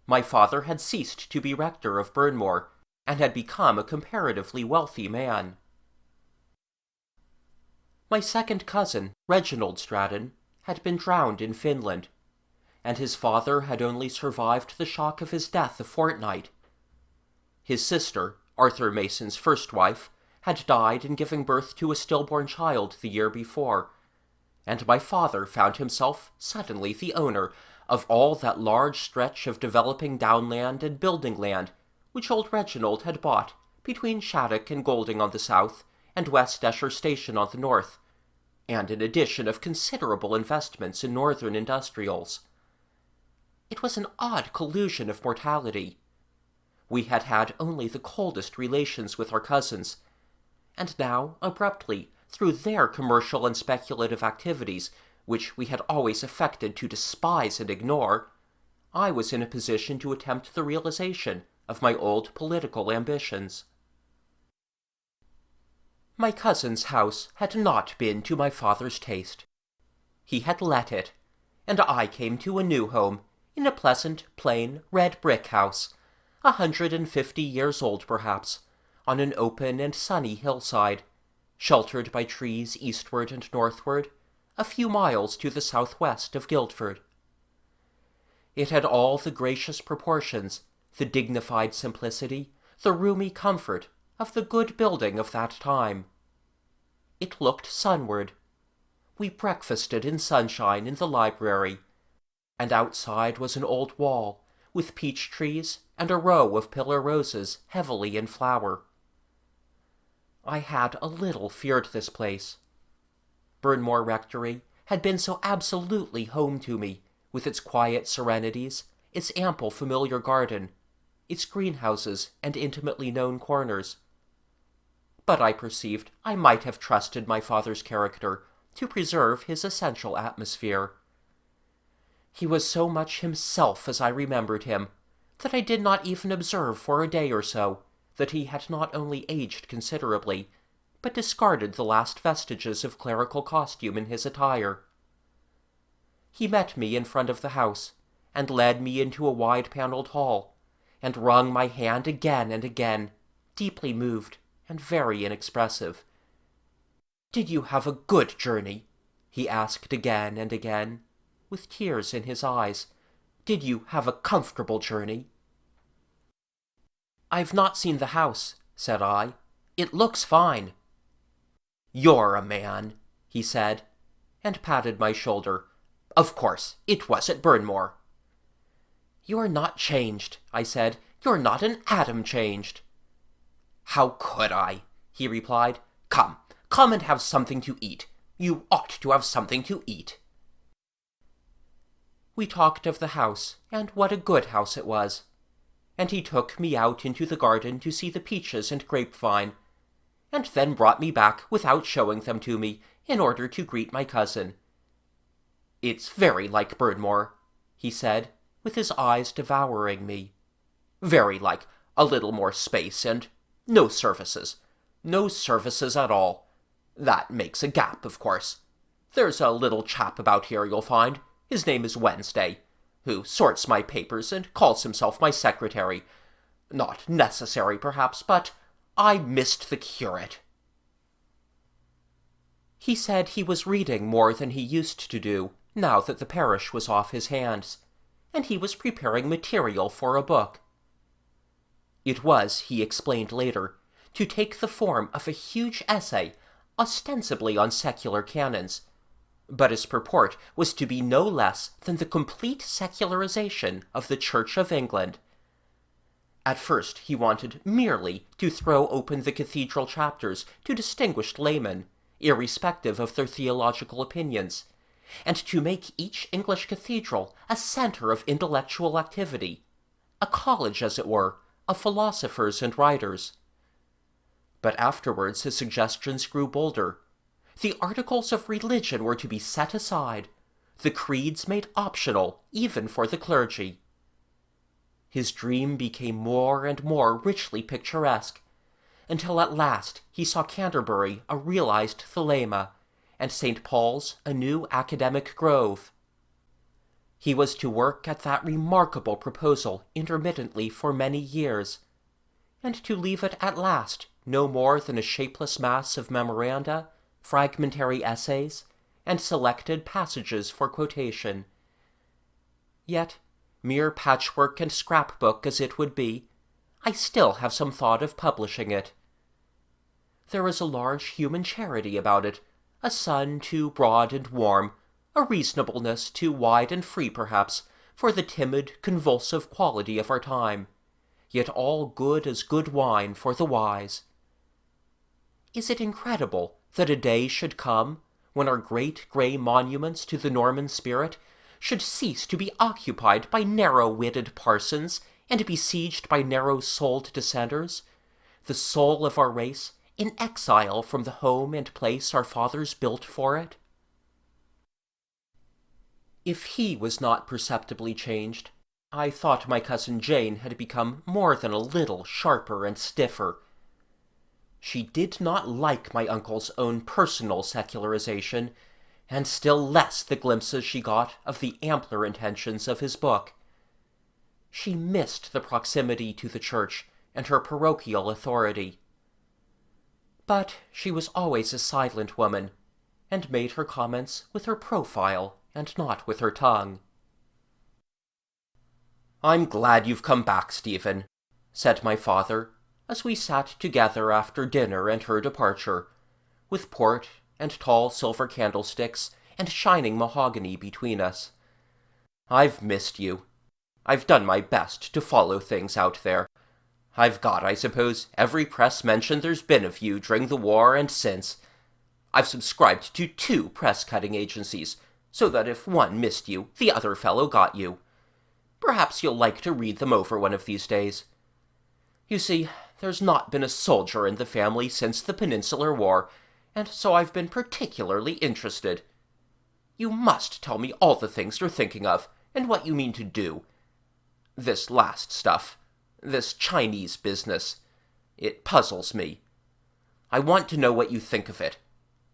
My father had ceased to be rector of Burnmore, and had become a comparatively wealthy man. My second cousin, Reginald Stratton, had been drowned in Finland, and his father had only survived the shock of his death a fortnight. His sister, Arthur Mason's first wife, had died in giving birth to a stillborn child the year before, and my father found himself suddenly the owner of all that large stretch of developing downland and building land which old Reginald had bought between Shattuck and Golding on the south and West Esher Station on the north, and an addition of considerable investments in northern industrials. It was an odd collusion of mortality. We had had only the coldest relations with our cousins, and now, abruptly, through their commercial and speculative activities, which we had always affected to despise and ignore, I was in a position to attempt the realization of my old political ambitions. My cousin's house had not been to my father's taste. He had let it, and I came to a new home in a pleasant, plain, red brick house, 150 years old perhaps, on an open and sunny hillside, sheltered by trees eastward and northward, a few miles to the southwest of Guildford. It had all the gracious proportions, the dignified simplicity, the roomy comfort of the good building of that time. It looked sunward. We breakfasted in sunshine in the library, and outside was an old wall, with peach trees and a row of pillar roses heavily in flower. I had a little feared this place. Burnmore Rectory had been so absolutely home to me, with its quiet serenities, its ample familiar garden, its greenhouses and intimately known corners. But I perceived I might have trusted my father's character to preserve his essential atmosphere. He was so much himself as I remembered him, that I did not even observe for a day or so that he had not only aged considerably, but discarded the last vestiges of clerical costume in his attire. He met me in front of the house, and led me into a wide-panelled hall, and wrung my hand again and again, deeply moved and very inexpressive. "Did you have a good journey?" he asked again and again, with tears in his eyes. "Did you have a comfortable journey?" "I've not seen the house," said I. "It looks fine." "You're a man," he said, and patted my shoulder. "Of course, it was at Burnmore." "You're not changed," I said. "You're not an atom changed." "How could I?" he replied. Come and have something to eat. You ought to have something to eat." We talked of the house, and what a good house it was, and he took me out into the garden to see the peaches and grapevine, and then brought me back without showing them to me, in order to greet my cousin. "It's very like Burnmore," he said, with his eyes devouring me. "Very like, a little more space, and no services. No services at all. That makes a gap, of course. There's a little chap about here, you'll find. His name is Wednesday, who sorts my papers and calls himself my secretary. Not necessary, perhaps, but I missed the curate." He said he was reading more than he used to do, now that the parish was off his hands, and he was preparing material for a book. It was, he explained later, to take the form of a huge essay, ostensibly on secular canons, but its purport was to be no less than the complete secularization of the Church of England. At first he wanted merely to throw open the cathedral chapters to distinguished laymen, irrespective of their theological opinions, and to make each English cathedral a centre of intellectual activity, a college, as it were, of philosophers and writers. But afterwards his suggestions grew bolder. The articles of religion were to be set aside, the creeds made optional even for the clergy. His dream became more and more richly picturesque, until at last he saw Canterbury a realized thelema, and St. Paul's a new academic grove. He was to work at that remarkable proposal intermittently for many years, and to leave it at last no more than a shapeless mass of memoranda, fragmentary essays, and selected passages for quotation. Yet, mere patchwork and scrapbook as it would be, I still have some thought of publishing it. There is a large human charity about it, a sun too broad and warm, a reasonableness too wide and free, perhaps, for the timid, convulsive quality of our time, yet all good as good wine for the wise. Is it incredible that a day should come when our great grey monuments to the Norman spirit should cease to be occupied by narrow-witted parsons and besieged by narrow-souled dissenters, the soul of our race in exile from the home and place our fathers built for it? If he was not perceptibly changed, I thought my cousin Jane had become more than a little sharper and stiffer. She did not like my uncle's own personal secularization, and still less the glimpses she got of the ampler intentions of his book. She missed the proximity to the church and her parochial authority. But she was always a silent woman, and made her comments with her profile and not with her tongue. "I'm glad you've come back, Stephen," said my father, as we sat together after dinner and her departure, with port and tall silver candlesticks and shining mahogany between us. "I've missed you. I've done my best to follow things out there. I've got, I suppose, every press mention there's been of you during the war and since. I've subscribed to 2 press-cutting agencies, so that if one missed you, the other fellow got you. Perhaps you'll like to read them over one of these days. You see, there's not been a soldier in the family since the Peninsular War, and so I've been particularly interested. You must tell me all the things you're thinking of, and what you mean to do. This last stuff, this Chinese business, it puzzles me. I want to know what you think of it,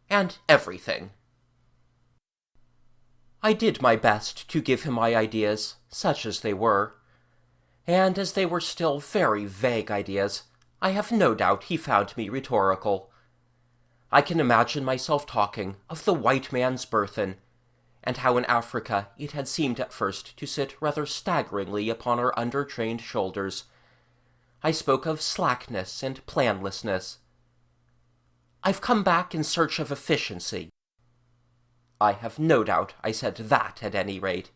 and everything." I did my best to give him my ideas, such as they were, and as they were still very vague ideas, I have no doubt he found me rhetorical. I can imagine myself talking of the white man's burthen, and how in Africa it had seemed at first to sit rather staggeringly upon our under-trained shoulders. I spoke of slackness and planlessness. "I've come back in search of efficiency." I have no doubt I said that at any rate.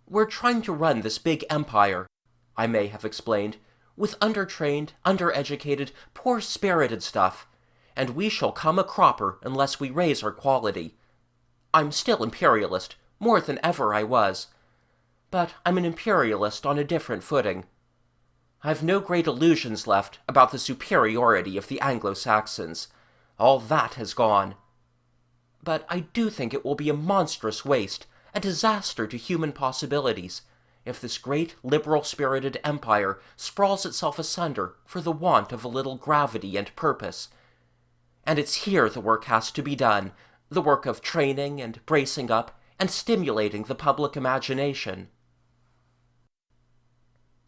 "We're trying to run this big empire," I may have explained, "with undertrained, undereducated, poor-spirited stuff, and we shall come a cropper unless we raise our quality. I'm still imperialist, more than ever I was, but I'm an imperialist on a different footing. I've no great illusions left about the superiority of the Anglo-Saxons. All that has gone. But I do think it will be a monstrous waste, a disaster to human possibilities, if this great liberal-spirited empire sprawls itself asunder for the want of a little gravity and purpose. And it's here the work has to be done, the work of training and bracing up and stimulating the public imagination."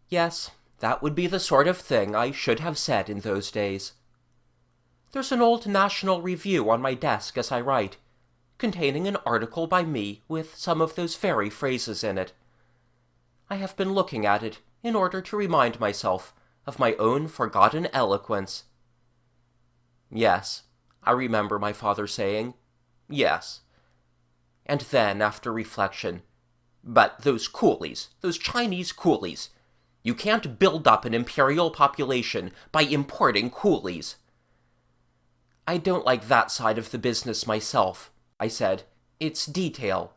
Yes, that would be the sort of thing I should have said in those days. There's an old National Review on my desk as I write, containing an article by me with some of those very phrases in it. I have been looking at it in order to remind myself of my own forgotten eloquence. "Yes," I remember my father saying, "yes." And then, after reflection, "But those coolies, those Chinese coolies, you can't build up an imperial population by importing coolies." "I don't like that side of the business myself," I said. "It's detail."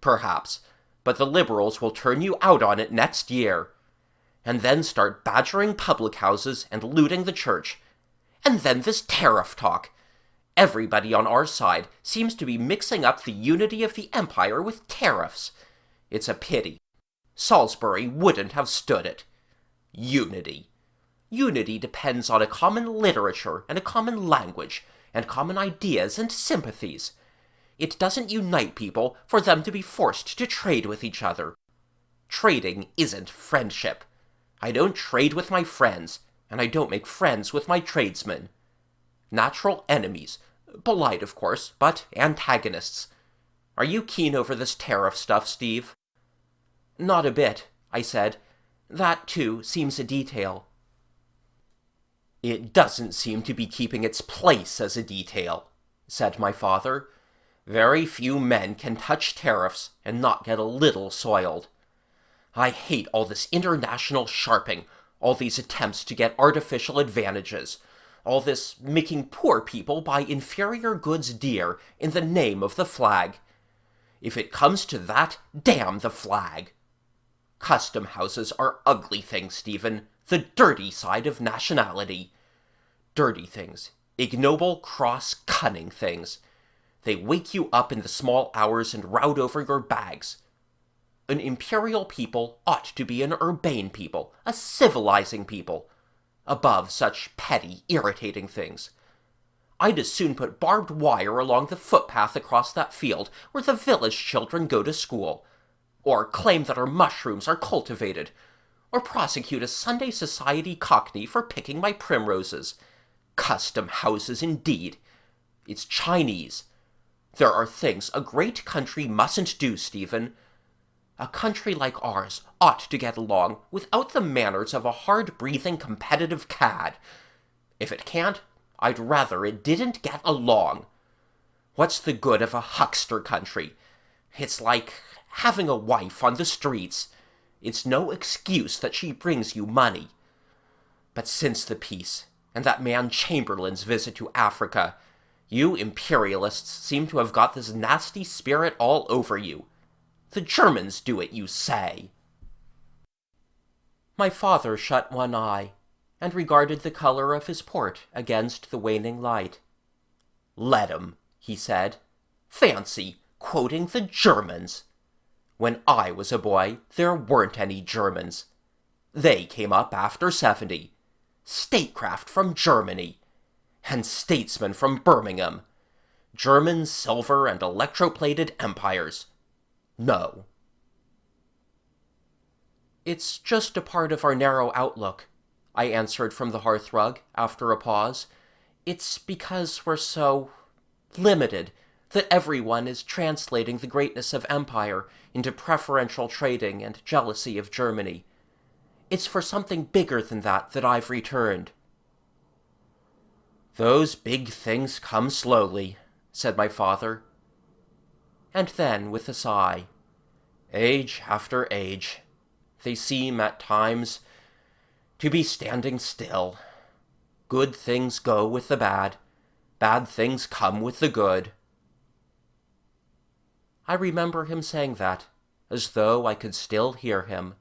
"Perhaps, but the Liberals will turn you out on it next year, and then start badgering public houses and looting the church. And then this tariff talk. Everybody on our side seems to be mixing up the unity of the empire with tariffs. It's a pity. Salisbury wouldn't have stood it. Unity. Unity depends on a common literature and a common language and common ideas and sympathies. It doesn't unite people for them to be forced to trade with each other. Trading isn't friendship. I don't trade with my friends, and I don't make friends with my tradesmen. Natural enemies, polite of course, but antagonists. Are you keen over this tariff stuff, Steve?" "Not a bit," I said. "That, too, seems a detail." "It doesn't seem to be keeping its place as a detail," said my father. "Very few men can touch tariffs and not get a little soiled. I hate all this international sharping, all these attempts to get artificial advantages, all this making poor people buy inferior goods dear in the name of the flag. If it comes to that, damn the flag. Custom houses are ugly things, Stephen, the dirty side of nationality. Dirty things, ignoble, cross, cunning things. They wake you up in the small hours and rout over your bags. An imperial people ought to be an urbane people, a civilizing people, above such petty, irritating things. I'd as soon put barbed wire along the footpath across that field where the village children go to school, or claim that our mushrooms are cultivated, or prosecute a Sunday society cockney for picking my primroses. Custom houses, indeed. It's Chinese. There are things a great country mustn't do, Stephen. A country like ours ought to get along without the manners of a hard-breathing competitive cad. If it can't, I'd rather it didn't get along. What's the good of a huckster country? It's like having a wife on the streets. It's no excuse that she brings you money. But since the peace, and that man Chamberlain's visit to Africa, you imperialists seem to have got this nasty spirit all over you. The Germans do it, you say." My father shut one eye, and regarded the color of his port against the waning light. "Let 'em," he said. "Fancy quoting the Germans! When I was a boy, there weren't any Germans. They came up after '70. Statecraft from Germany. And statesmen from Birmingham. German silver and electroplated empires. No." It's just a part of our narrow outlook, I answered from the hearthrug after a pause. It's because we're so limited that everyone is translating the greatness of empire into preferential trading and jealousy of Germany. It's for something bigger than that I've returned. Those big things come slowly, said my father. And then, with a sigh, age after age, they seem at times to be standing still. Good things go with the bad things come with the good. I remember him saying that, as though I could still hear him.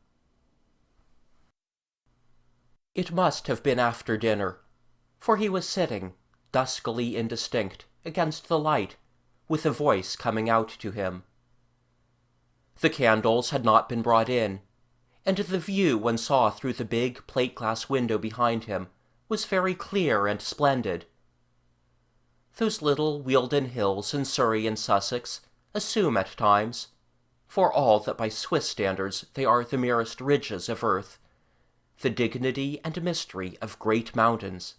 It must have been after dinner, for he was sitting, duskily indistinct, against the light, with a voice coming out to him. The candles had not been brought in, and the view one saw through the big plate-glass window behind him was very clear and splendid. Those little Wealden hills in Surrey and Sussex assume at times, for all that by Swiss standards they are the merest ridges of earth, the dignity and mystery of great mountains.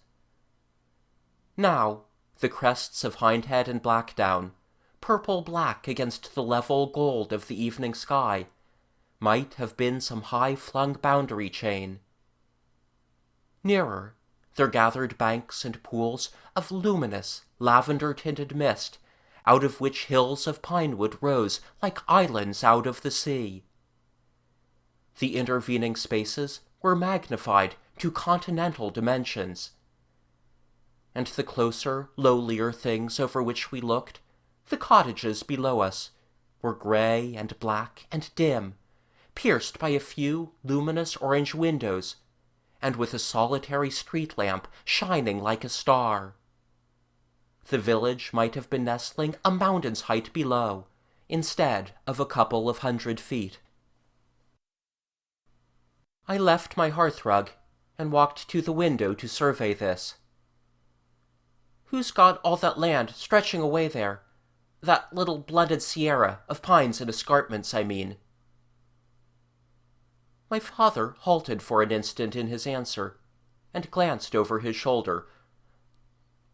Now, the crests of Hindhead and Blackdown, purple-black against the level gold of the evening sky, might have been some high-flung boundary chain. Nearer, there gathered banks and pools of luminous, lavender-tinted mist, out of which hills of pinewood rose like islands out of the sea. The intervening spaces were magnified to continental dimensions, and the closer, lowlier things over which we looked, the cottages below us, were grey and black and dim, pierced by a few luminous orange windows, and with a solitary street lamp shining like a star. The village might have been nestling a mountain's height below, instead of a couple of 100 feet. I left my hearthrug and walked to the window to survey this. Who's got all that land stretching away there? That little blended sierra of pines and escarpments, I mean. My father halted for an instant in his answer, and glanced over his shoulder.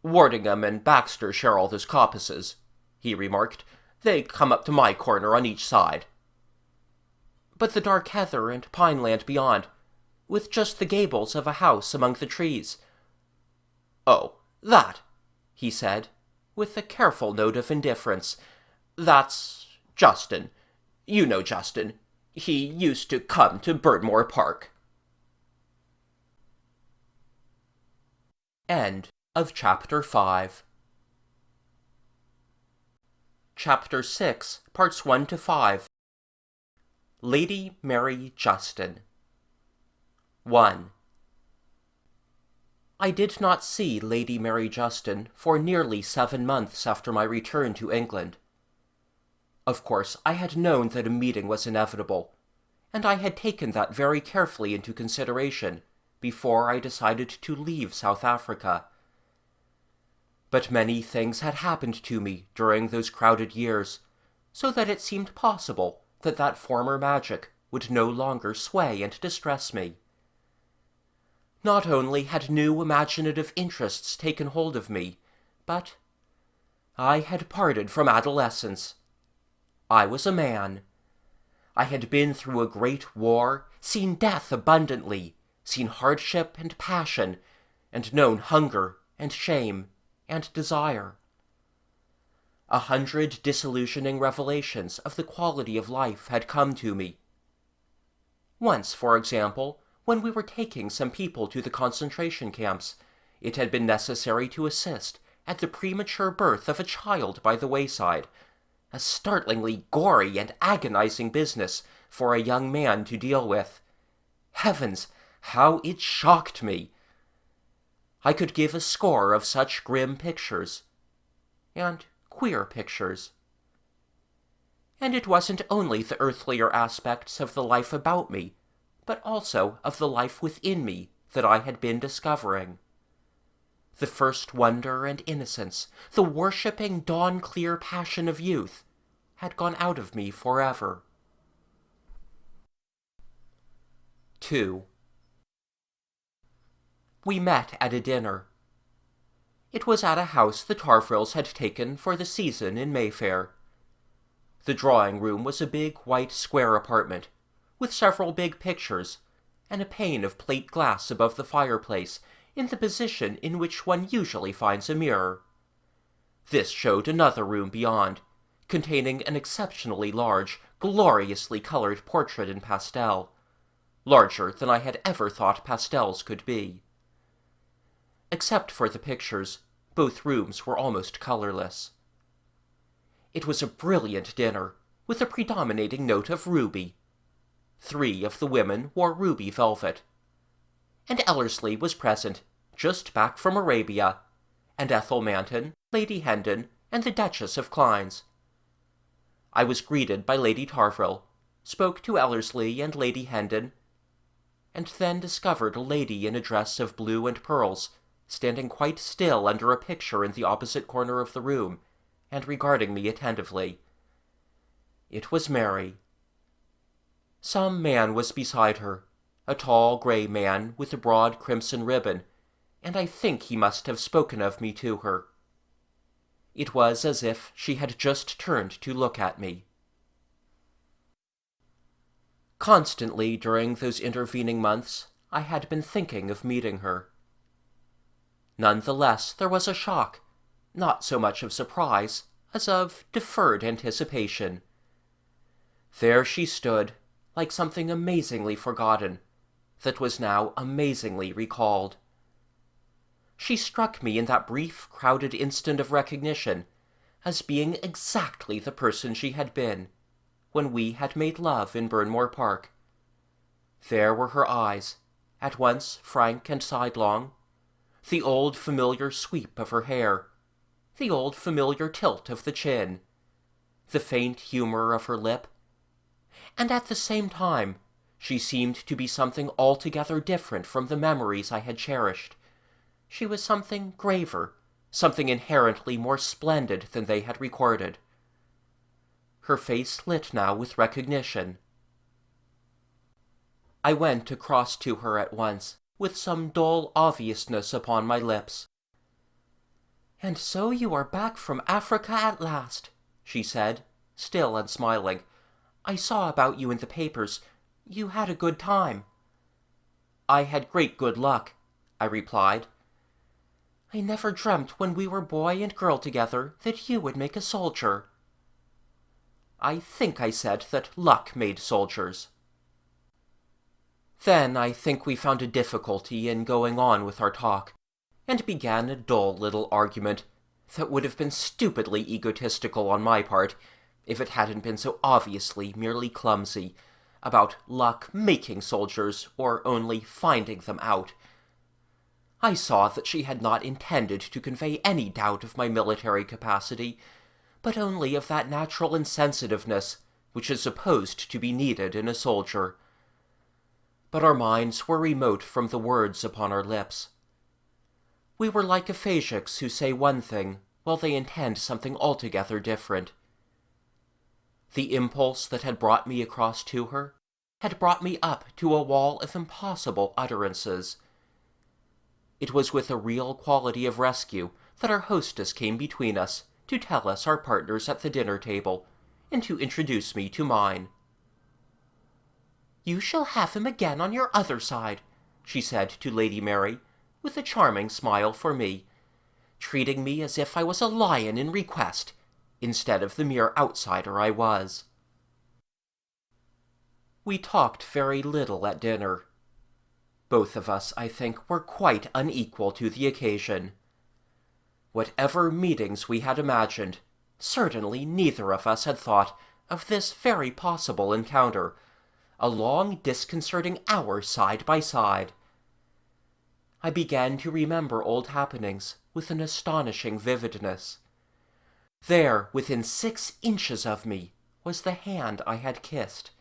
Wardingham and Baxter share all those coppices, he remarked. They come up to my corner on each side. But the dark heather and pine land beyond, with just the gables of a house among the trees. Oh, that, he said, with a careful note of indifference. That's Justin. You know Justin. He used to come to Birdmore Park. End of Chapter 5. Chapter 6, Parts 1 to 5. Lady Mary Justin. 1. I did not see Lady Mary Justin for nearly 7 months after my return to England. Of course, I had known that a meeting was inevitable, and I had taken that very carefully into consideration before I decided to leave South Africa. But many things had happened to me during those crowded years, so that it seemed possible that former magic would no longer sway and distress me. Not only had new imaginative interests taken hold of me, but I had parted from adolescence. I was a man. I had been through a great war, seen death abundantly, seen hardship and passion, and known hunger and shame and desire. 100 disillusioning revelations of the quality of life had come to me. Once, for example, when we were taking some people to the concentration camps, it had been necessary to assist at the premature birth of a child by the wayside, a startlingly gory and agonizing business for a young man to deal with. Heavens, how it shocked me! I could give a score of such grim pictures. And queer pictures. And it wasn't only the earthlier aspects of the life about me, but also of the life within me that I had been discovering. The first wonder and innocence, the worshipping dawn-clear passion of youth, had gone out of me forever. 2. We met at a dinner. It was at a house the Tarfrills had taken for the season in Mayfair. The drawing-room was a big white square apartment, with several big pictures, and a pane of plate glass above the fireplace in the position in which one usually finds a mirror. This showed another room beyond, containing an exceptionally large, gloriously colored portrait in pastel, larger than I had ever thought pastels could be. Except for the pictures, both rooms were almost colorless. It was a brilliant dinner, with a predominating note of ruby. 3 of the women wore ruby velvet. And Ellerslie was present, just back from Arabia, and Ethel Manton, Lady Hendon, and the Duchess of Clynes. I was greeted by Lady Tarfrill, spoke to Ellerslie and Lady Hendon, and then discovered a lady in a dress of blue and pearls, standing quite still under a picture in the opposite corner of the room, and regarding me attentively. It was Mary. Some man was beside her, a tall grey man with a broad crimson ribbon, and I think he must have spoken of me to her. It was as if she had just turned to look at me. Constantly during those intervening months, I had been thinking of meeting her. None the less, there was a shock, not so much of surprise as of deferred anticipation. There she stood, like something amazingly forgotten, that was now amazingly recalled. She struck me in that brief, crowded instant of recognition as being exactly the person she had been when we had made love in Burnmore Park. There were her eyes, at once frank and sidelong, the old familiar sweep of her hair, the old familiar tilt of the chin, the faint humor of her lip, and at the same time she seemed to be something altogether different from the memories I had cherished. She was something graver, something inherently more splendid than they had recorded. Her face lit now with recognition. I went across to her at once, with some dull obviousness upon my lips. "And so you are back from Africa at last," she said, still and smiling. "I saw about you in the papers. You had a good time." "I had great good luck," I replied. "I never dreamt when we were boy and girl together that you would make a soldier." I think I said that luck made soldiers. Then I think we found a difficulty in going on with our talk, and began a dull little argument that would have been stupidly egotistical on my part if it hadn't been so obviously merely clumsy, about luck making soldiers or only finding them out. I saw that she had not intended to convey any doubt of my military capacity, but only of that natural insensitiveness which is supposed to be needed in a soldier. But our minds were remote from the words upon our lips. We were like aphasics who say one thing while they intend something altogether different. The impulse that had brought me across to her had brought me up to a wall of impossible utterances. It was with a real quality of rescue that our hostess came between us to tell us our partners at the dinner table, and to introduce me to mine. "You shall have him again on your other side," she said to Lady Mary, with a charming smile for me, treating me as if I was a lion in request, instead of the mere outsider I was. We talked very little at dinner. Both of us, I think, were quite unequal to the occasion. Whatever meetings we had imagined, certainly neither of us had thought of this very possible encounter, a long disconcerting hour side by side. I began to remember old happenings with an astonishing vividness. There, within 6 inches of me, was the hand I had kissed.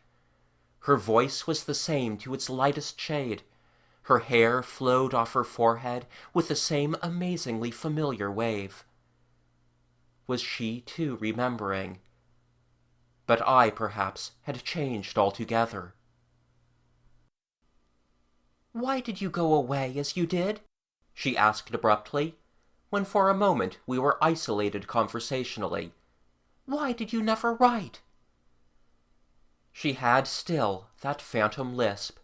Her voice was the same to its lightest shade. Her hair flowed off her forehead with the same amazingly familiar wave. Was she, too, remembering? But I, perhaps, had changed altogether. "Why did you go away as you did?" she asked abruptly, when for a moment we were isolated conversationally. "Why did you never write?" She had still that phantom lisp.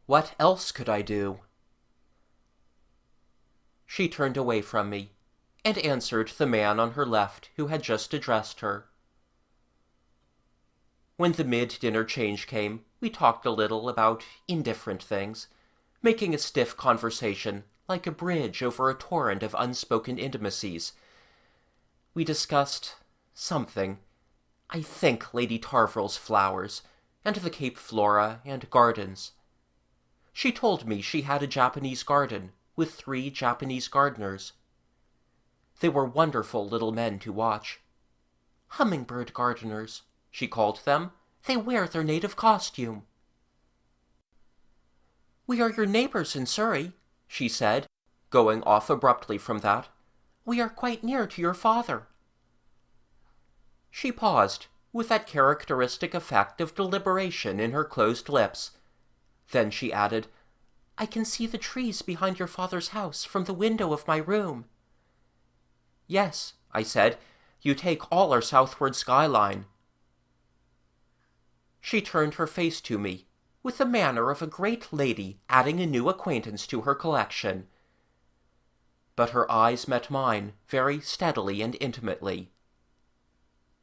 What else could I do? She turned away from me, and answered the man on her left who had just addressed her. When the mid-dinner change came, we talked a little about indifferent things, making a stiff conversation like a bridge over a torrent of unspoken intimacies. We discussed something. I think Lady Tarvrille's flowers, and the Cape Flora and gardens. She told me she had a Japanese garden, with 3 Japanese gardeners. They were wonderful little men to watch. Hummingbird gardeners, she called them. They wear their native costume. "We are your neighbors in Surrey," she said, going off abruptly from that. "We are quite near to your father." She paused, with that characteristic effect of deliberation in her closed lips. Then she added, "I can see the trees behind your father's house from the window of my room." "Yes," I said, "you take all our southward skyline." She turned her face to me, with the manner of a great lady adding a new acquaintance to her collection. But her eyes met mine very steadily and intimately.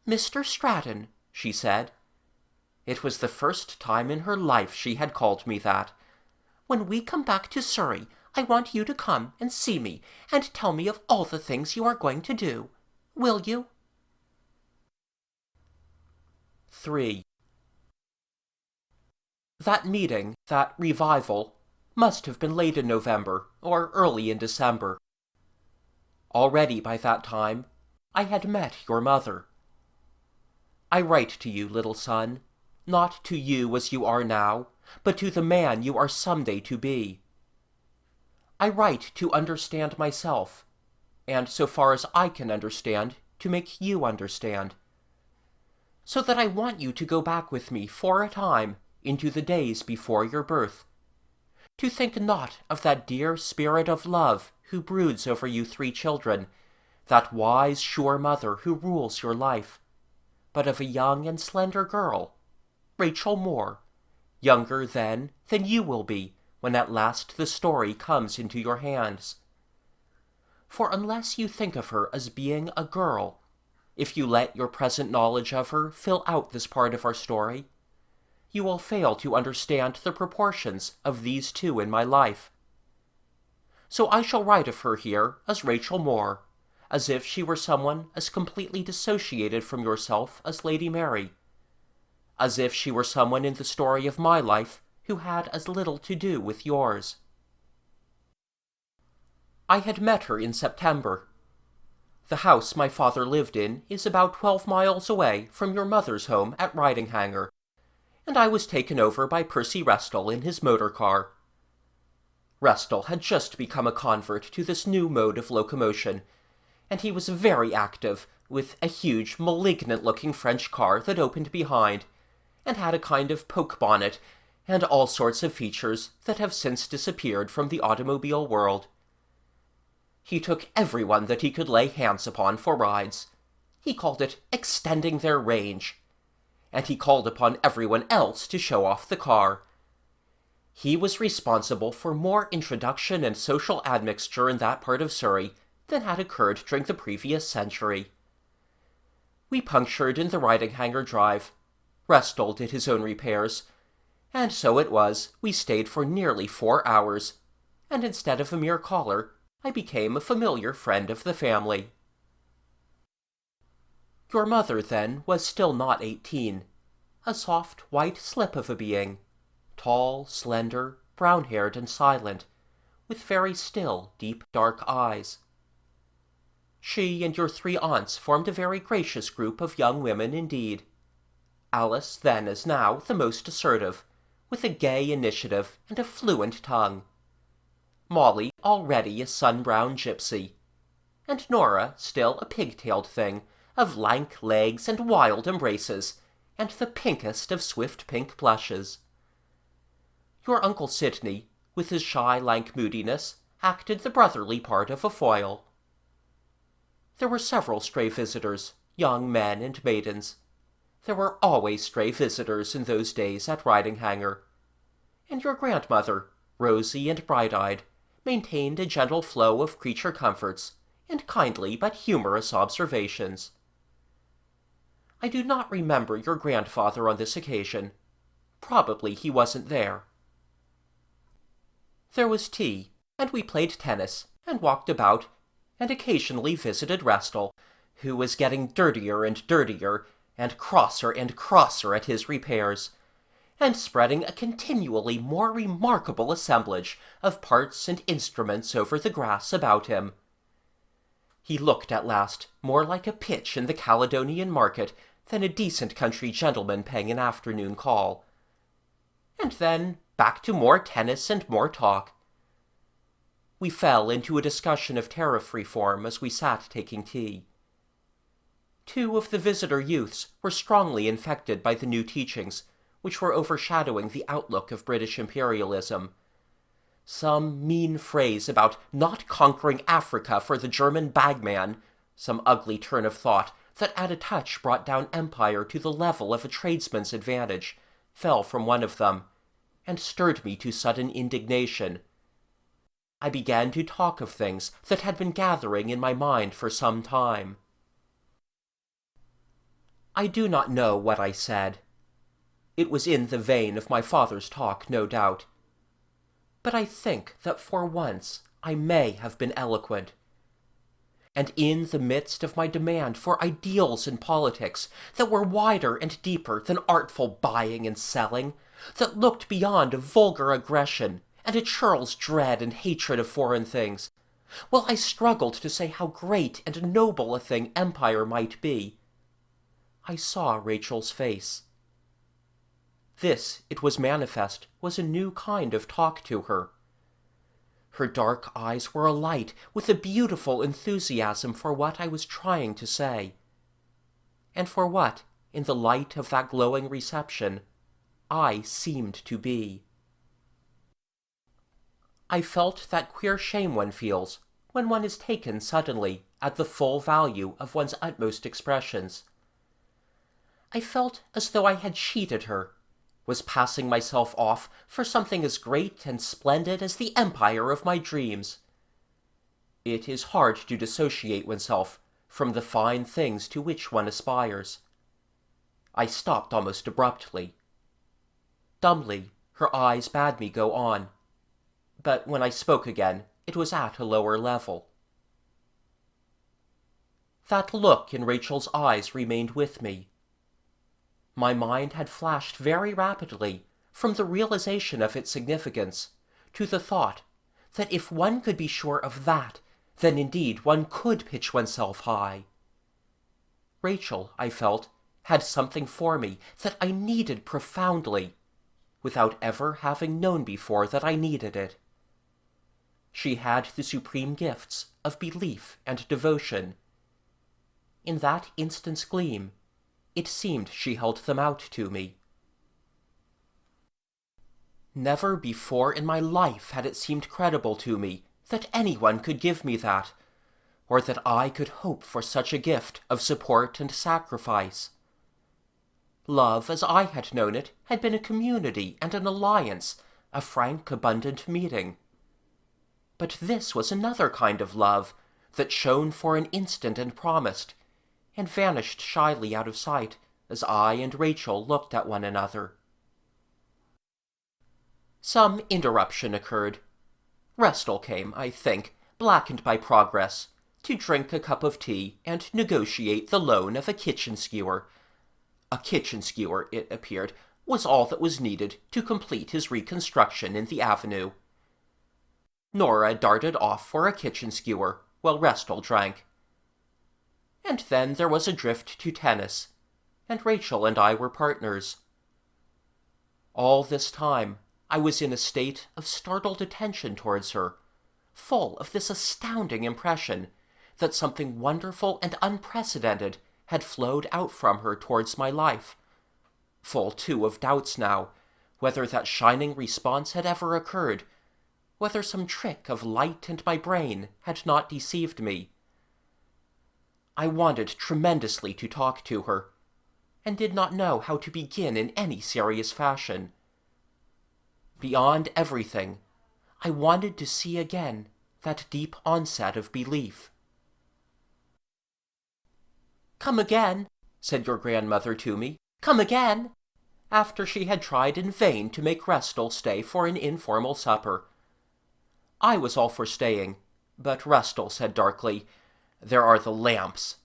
"Mr. Stratton," she said. It was the first time in her life she had called me that. "When we come back to Surrey, I want you to come and see me and tell me of all the things you are going to do. Will you?" 3. That meeting, that revival, must have been late in November or early in December. Already by that time, I had met your mother. I write to you, little son, not to you as you are now, but to the man you are someday to be. I write to understand myself, and so far as I can understand, to make you understand. So that I want you to go back with me for a time into the days before your birth, to think not of that dear spirit of love who broods over you 3 children, that wise, sure mother who rules your life, but of a young and slender girl, Rachel Moore, younger then than you will be when at last the story comes into your hands. For unless you think of her as being a girl, if you let your present knowledge of her fill out this part of our story, you will fail to understand the proportions of these 2 in my life. So I shall write of her here as Rachel Moore, as if she were someone as completely dissociated from yourself as Lady Mary, as if she were someone in the story of my life who had as little to do with yours. I had met her in September. The house my father lived in is about 12 miles away from your mother's home at Ridinghanger, and I was taken over by Percy Restal in his motor car. Restal had just become a convert to this new mode of locomotion, and he was very active, with a huge, malignant-looking French car that opened behind, and had a kind of poke-bonnet, and all sorts of features that have since disappeared from the automobile world. He took everyone that he could lay hands upon for rides. He called it extending their range. And he called upon everyone else to show off the car. He was responsible for more introduction and social admixture in that part of Surrey than had occurred during the previous century. We punctured in the Ridinghanger Drive. Restal did his own repairs, and so it was we stayed for nearly 4 hours, and instead of a mere caller, I became a familiar friend of the family. Your mother, then, was still not 18, a soft white slip of a being, tall, slender, brown-haired and silent, with very still, deep, dark eyes. She and your 3 aunts formed a very gracious group of young women indeed. Alice, then as now, the most assertive, with a gay initiative and a fluent tongue. Molly, already a sun-brown gypsy, and Nora, still a pig-tailed thing, of lank legs and wild embraces, and the pinkest of swift pink blushes. Your Uncle Sidney, with his shy, lank moodiness, acted the brotherly part of a foil. There were several stray visitors, young men and maidens. There were always stray visitors in those days at Ridinghanger. And your grandmother, rosy and bright-eyed, maintained a gentle flow of creature comforts and kindly but humorous observations. I do not remember your grandfather on this occasion. Probably he wasn't there. There was tea, and we played tennis, and walked about, and occasionally visited Restal, who was getting dirtier and dirtier, and crosser at his repairs, and spreading a continually more remarkable assemblage of parts and instruments over the grass about him. He looked at last more like a pitch in the Caledonian market than a decent country gentleman paying an afternoon call. And then back to more tennis and more talk. We fell into a discussion of tariff reform as we sat taking tea. Two of the visitor youths were strongly infected by the new teachings, which were overshadowing the outlook of British imperialism. Some mean phrase about not conquering Africa for the German bagman, some ugly turn of thought that at a touch brought down empire to the level of a tradesman's advantage, fell from one of them, and stirred me to sudden indignation. I began to talk of things that had been gathering in my mind for some time. I do not know what I said. It was in the vein of my father's talk, no doubt. But I think that for once I may have been eloquent. And in the midst of my demand for ideals in politics that were wider and deeper than artful buying and selling, that looked beyond a vulgar aggression and a churl's dread and hatred of foreign things, while I struggled to say how great and noble a thing empire might be, I saw Rachel's face. This, it was manifest, was a new kind of talk to her. Her dark eyes were alight with a beautiful enthusiasm for what I was trying to say, and for what, in the light of that glowing reception, I seemed to be. I felt that queer shame one feels when one is taken suddenly at the full value of one's utmost expressions. I felt as though I had cheated her, was passing myself off for something as great and splendid as the empire of my dreams. It is hard to dissociate oneself from the fine things to which one aspires. I stopped almost abruptly. Dumbly, her eyes bade me go on, but when I spoke again, it was at a lower level. That look in Rachel's eyes remained with me. My mind had flashed very rapidly from the realization of its significance to the thought that if one could be sure of that, then indeed one could pitch oneself high. Rachel, I felt, had something for me that I needed profoundly, without ever having known before that I needed it. She had the supreme gifts of belief and devotion. In that instant's gleam, it seemed she held them out to me. Never before in my life had it seemed credible to me that anyone could give me that, or that I could hope for such a gift of support and sacrifice. Love, as I had known it, had been a community and an alliance, a frank, abundant meeting. But this was another kind of love, that shone for an instant and promised, and vanished shyly out of sight as I and Rachel looked at one another. Some interruption occurred. Restal came, I think, blackened by progress, to drink a cup of tea and negotiate the loan of a kitchen skewer. A kitchen skewer, it appeared, was all that was needed to complete his reconstruction in the avenue. Nora darted off for a kitchen skewer, while Restal drank. And then there was a drift to tennis, and Rachel and I were partners. All this time I was in a state of startled attention towards her, full of this astounding impression that something wonderful and unprecedented had flowed out from her towards my life, full too of doubts now, whether that shining response had ever occurred, whether some trick of light and my brain had not deceived me. I wanted tremendously to talk to her, and did not know how to begin in any serious fashion. Beyond everything, I wanted to see again that deep onset of belief. "Come again," said your grandmother to me. "Come again," after she had tried in vain to make Restal stay for an informal supper. I was all for staying, but Restal said darkly, "There are the lamps."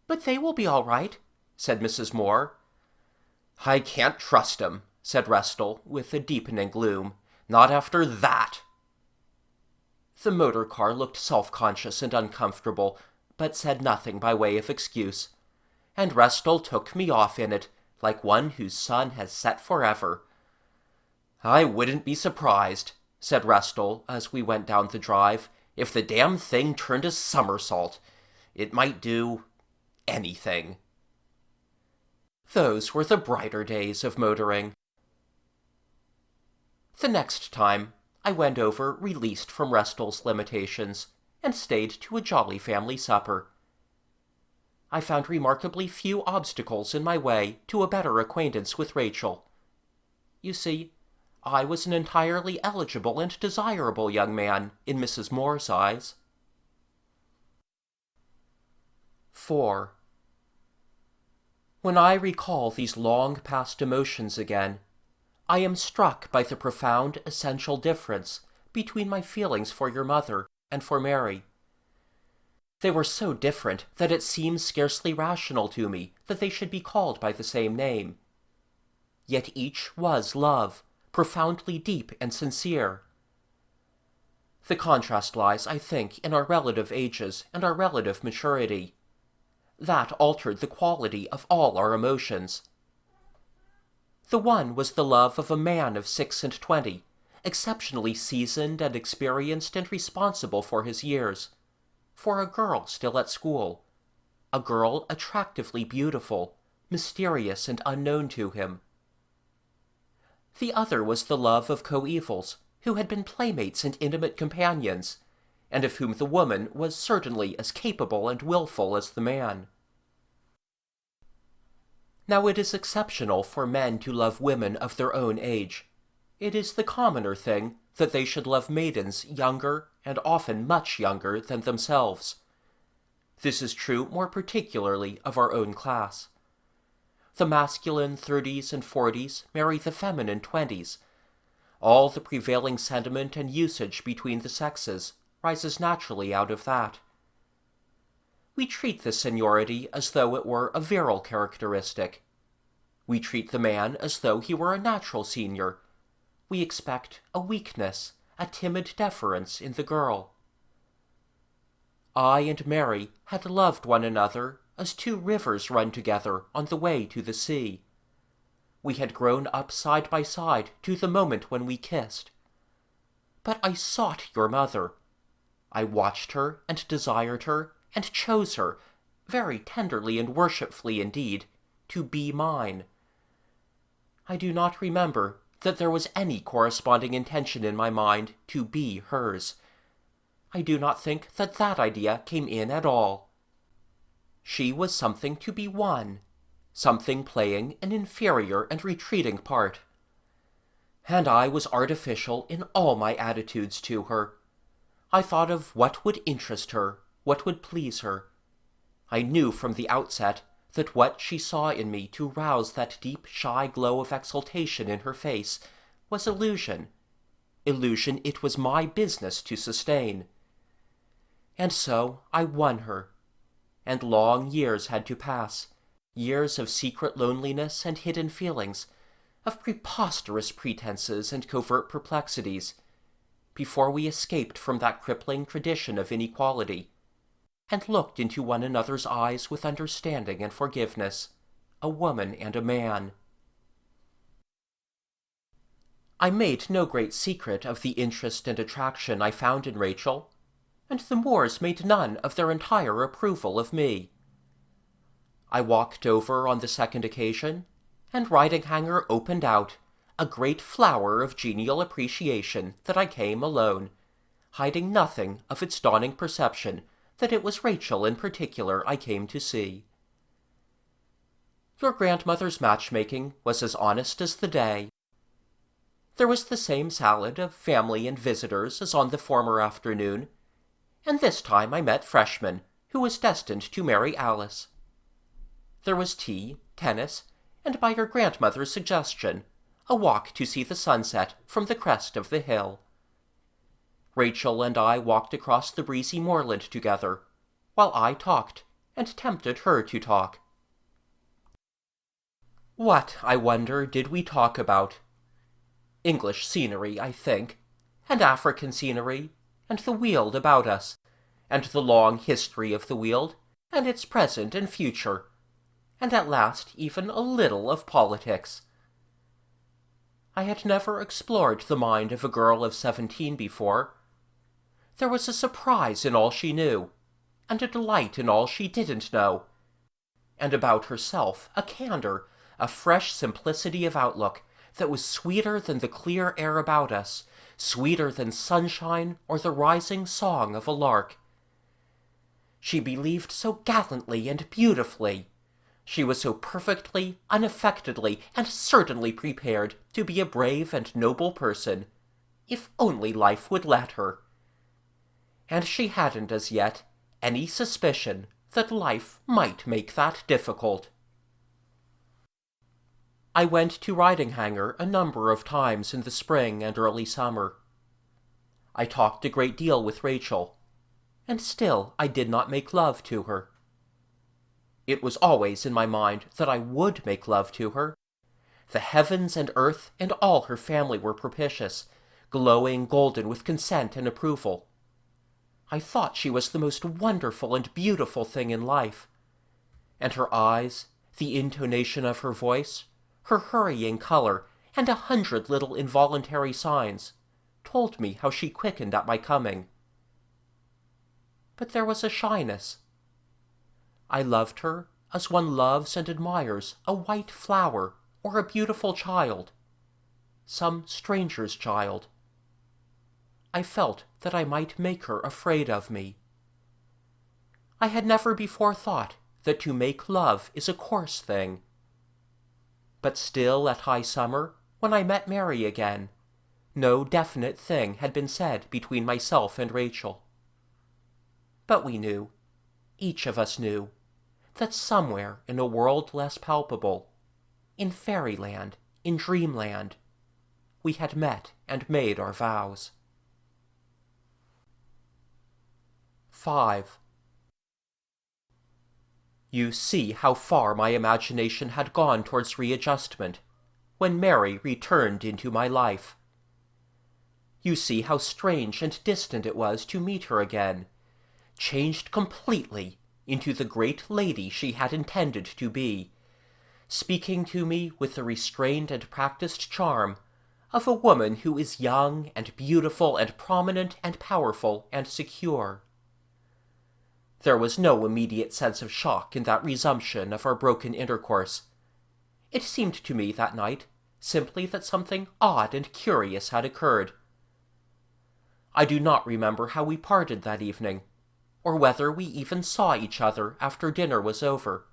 "But they will be all right," said Mrs. Moore. "I can't trust 'em," said Restal, with a deepening gloom. "Not after that." The motor car looked self-conscious and uncomfortable, but said nothing by way of excuse, and Restal took me off in it, like one whose sun has set forever. "I wouldn't be surprised," said Restal, as we went down the drive, "if the damn thing turned a somersault. It might do anything." Those were the brighter days of motoring. The next time, I went over released from Restal's limitations, and stayed to a jolly family supper. I found remarkably few obstacles in my way to a better acquaintance with Rachel. You see, I was an entirely eligible and desirable young man in Mrs. Moore's eyes. 4. When I recall these long-past emotions again, I am struck by the profound essential difference between my feelings for your mother and for Mary. They were so different that it seems scarcely rational to me that they should be called by the same name. Yet each was love, profoundly deep and sincere. The contrast lies, I think, in our relative ages and our relative maturity. That altered the quality of all our emotions. The one was the love of a man of 26, exceptionally seasoned and experienced and responsible for his years, for a girl still at school, a girl attractively beautiful, mysterious and unknown to him. The other was the love of coevals, who had been playmates and intimate companions, and of whom the woman was certainly as capable and willful as the man. Now it is exceptional for men to love women of their own age. It is the commoner thing that they should love maidens younger, and often much younger, than themselves. This is true more particularly of our own class. The masculine 30s and 40s marry the feminine 20s. All the prevailing sentiment and usage between the sexes rises naturally out of that. We treat the seniority as though it were a virile characteristic. We treat the man as though he were a natural senior. We expect a weakness, a timid deference in the girl. I and Mary had loved one another as two rivers run together on the way to the sea. We had grown up side by side to the moment when we kissed. But I sought your mother. I watched her and desired her and chose her, very tenderly and worshipfully indeed, to be mine. I do not remember that there was any corresponding intention in my mind to be hers. I do not think that that idea came in at all. She was something to be won, something playing an inferior and retreating part. And I was artificial in all my attitudes to her. I thought of what would interest her, what would please her. I knew from the outset that what she saw in me to rouse that deep, shy glow of exultation in her face was illusion it was my business to sustain. And so I won her, and long years had to pass, years of secret loneliness and hidden feelings, of preposterous pretenses and covert perplexities, before we escaped from that crippling tradition of inequality, and looked into one another's eyes with understanding and forgiveness, a woman and a man. I made no great secret of the interest and attraction I found in Rachel, and the Moores made none of their entire approval of me. I walked over on the second occasion, and Riding-Hanger opened out, a great flower of genial appreciation that I came alone, hiding nothing of its dawning perception that it was Rachel in particular I came to see. Your grandmother's matchmaking was as honest as the day. There was the same salad of family and visitors as on the former afternoon, and this time I met Freshman, who was destined to marry Alice. There was tea, tennis, and by your grandmother's suggestion, a walk to see the sunset from the crest of the hill. Rachel and I walked across the breezy moorland together, while I talked, and tempted her to talk. What, I wonder, did we talk about? English scenery, I think, and African scenery, and the Weald about us, and the long history of the Weald, and its present and future, and at last even a little of politics. I had never explored the mind of a girl of 17 before. There was a surprise in all she knew, and a delight in all she didn't know, and about herself a candor, a fresh simplicity of outlook that was sweeter than the clear air about us, sweeter than sunshine or the rising song of a lark. She believed so gallantly and beautifully. She was so perfectly, unaffectedly, and certainly prepared to be a brave and noble person, if only life would let her. And she hadn't as yet any suspicion that life might make that difficult. I went to Ridinghanger a number of times in the spring and early summer. I talked a great deal with Rachel, and still I did not make love to her. It was always in my mind that I would make love to her. The heavens and earth and all her family were propitious, glowing golden with consent and approval. I thought she was the most wonderful and beautiful thing in life. And her eyes, the intonation of her voice, her hurrying color, and 100 little involuntary signs, told me how she quickened at my coming. But there was a shyness. I loved her as one loves and admires a white flower or a beautiful child, some stranger's child. I felt that I might make her afraid of me. I had never before thought that to make love is a coarse thing. But still at high summer, when I met Mary again, no definite thing had been said between myself and Rachel. But we knew, each of us knew, that somewhere in a world less palpable, in fairyland, in dreamland, we had met and made our vows. 5. You see how far my imagination had gone towards readjustment, when Mary returned into my life. You see how strange and distant it was to meet her again, changed completely into the great lady she had intended to be, speaking to me with the restrained and practiced charm of a woman who is young and beautiful and prominent and powerful and secure. There was no immediate sense of shock in that resumption of our broken intercourse. It seemed to me that night simply that something odd and curious had occurred. I do not remember how we parted that evening, or whether we even saw each other after dinner was over.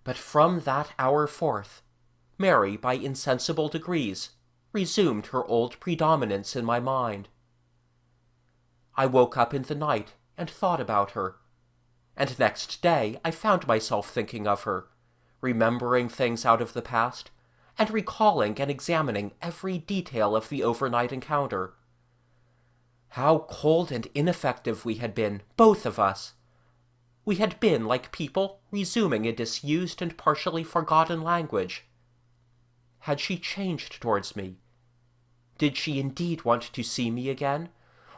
But from that hour forth, Mary by insensible degrees resumed her old predominance in my mind. I woke up in the night and thought about her, and next day I found myself thinking of her, remembering things out of the past, and recalling and examining every detail of the overnight encounter. How cold and ineffective we had been, both of us! We had been like people resuming a disused and partially forgotten language. Had she changed towards me? Did she indeed want to see me again,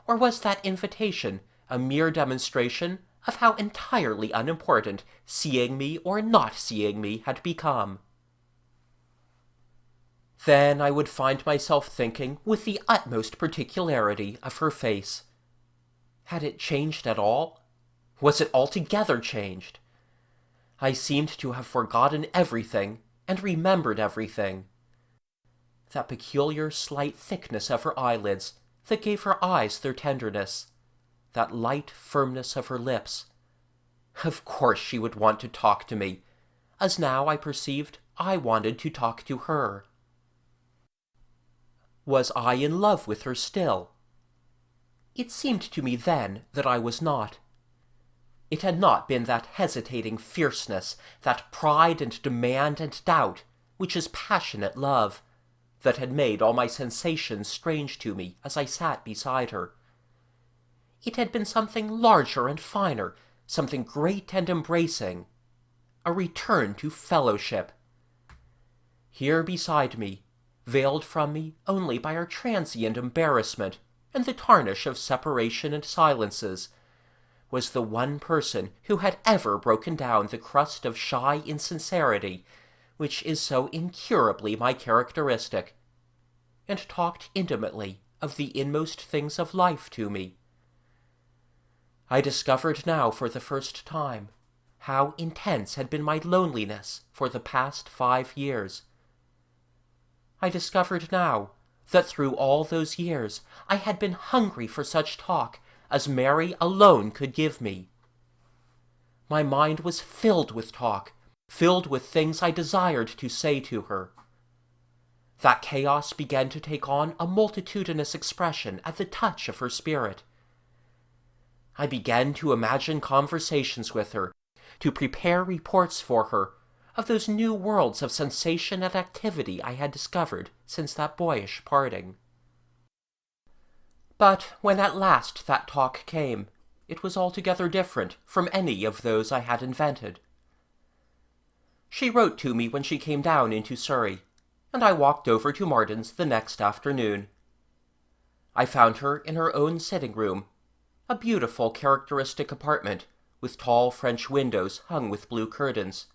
or was that invitation a mere demonstration of how entirely unimportant seeing me or not seeing me had become? Then I would find myself thinking with the utmost particularity of her face. Had it changed at all? Was it altogether changed? I seemed to have forgotten everything and remembered everything. that peculiar slight thickness of her eyelids that gave her eyes their tenderness, that light firmness of her lips. Of course she would want to talk to me, as now I perceived I wanted to talk to her. Was I in love with her still? It seemed to me then that I was not. It had not been that hesitating fierceness, that pride and demand and doubt, which is passionate love, that had made all my sensations strange to me as I sat beside her. It had been something larger and finer, something great and embracing, a return to fellowship. Here beside me, veiled from me only by our transient embarrassment and the tarnish of separation and silences, was the one person who had ever broken down the crust of shy insincerity which is so incurably my characteristic, and talked intimately of the inmost things of life to me. I discovered now for the first time how intense had been my loneliness for the past 5 years. I discovered now that through all those years I had been hungry for such talk as Mary alone could give me. My mind was filled with talk, filled with things I desired to say to her. That chaos began to take on a multitudinous expression at the touch of her spirit. I began to imagine conversations with her, to prepare reports for her of those new worlds of sensation and activity I had discovered since that boyish parting. But when at last that talk came, it was altogether different from any of those I had invented. She wrote to me when she came down into Surrey, and I walked over to Martin's the next afternoon. I found her in her own sitting-room, a beautiful characteristic apartment, with tall French windows hung with blue curtains,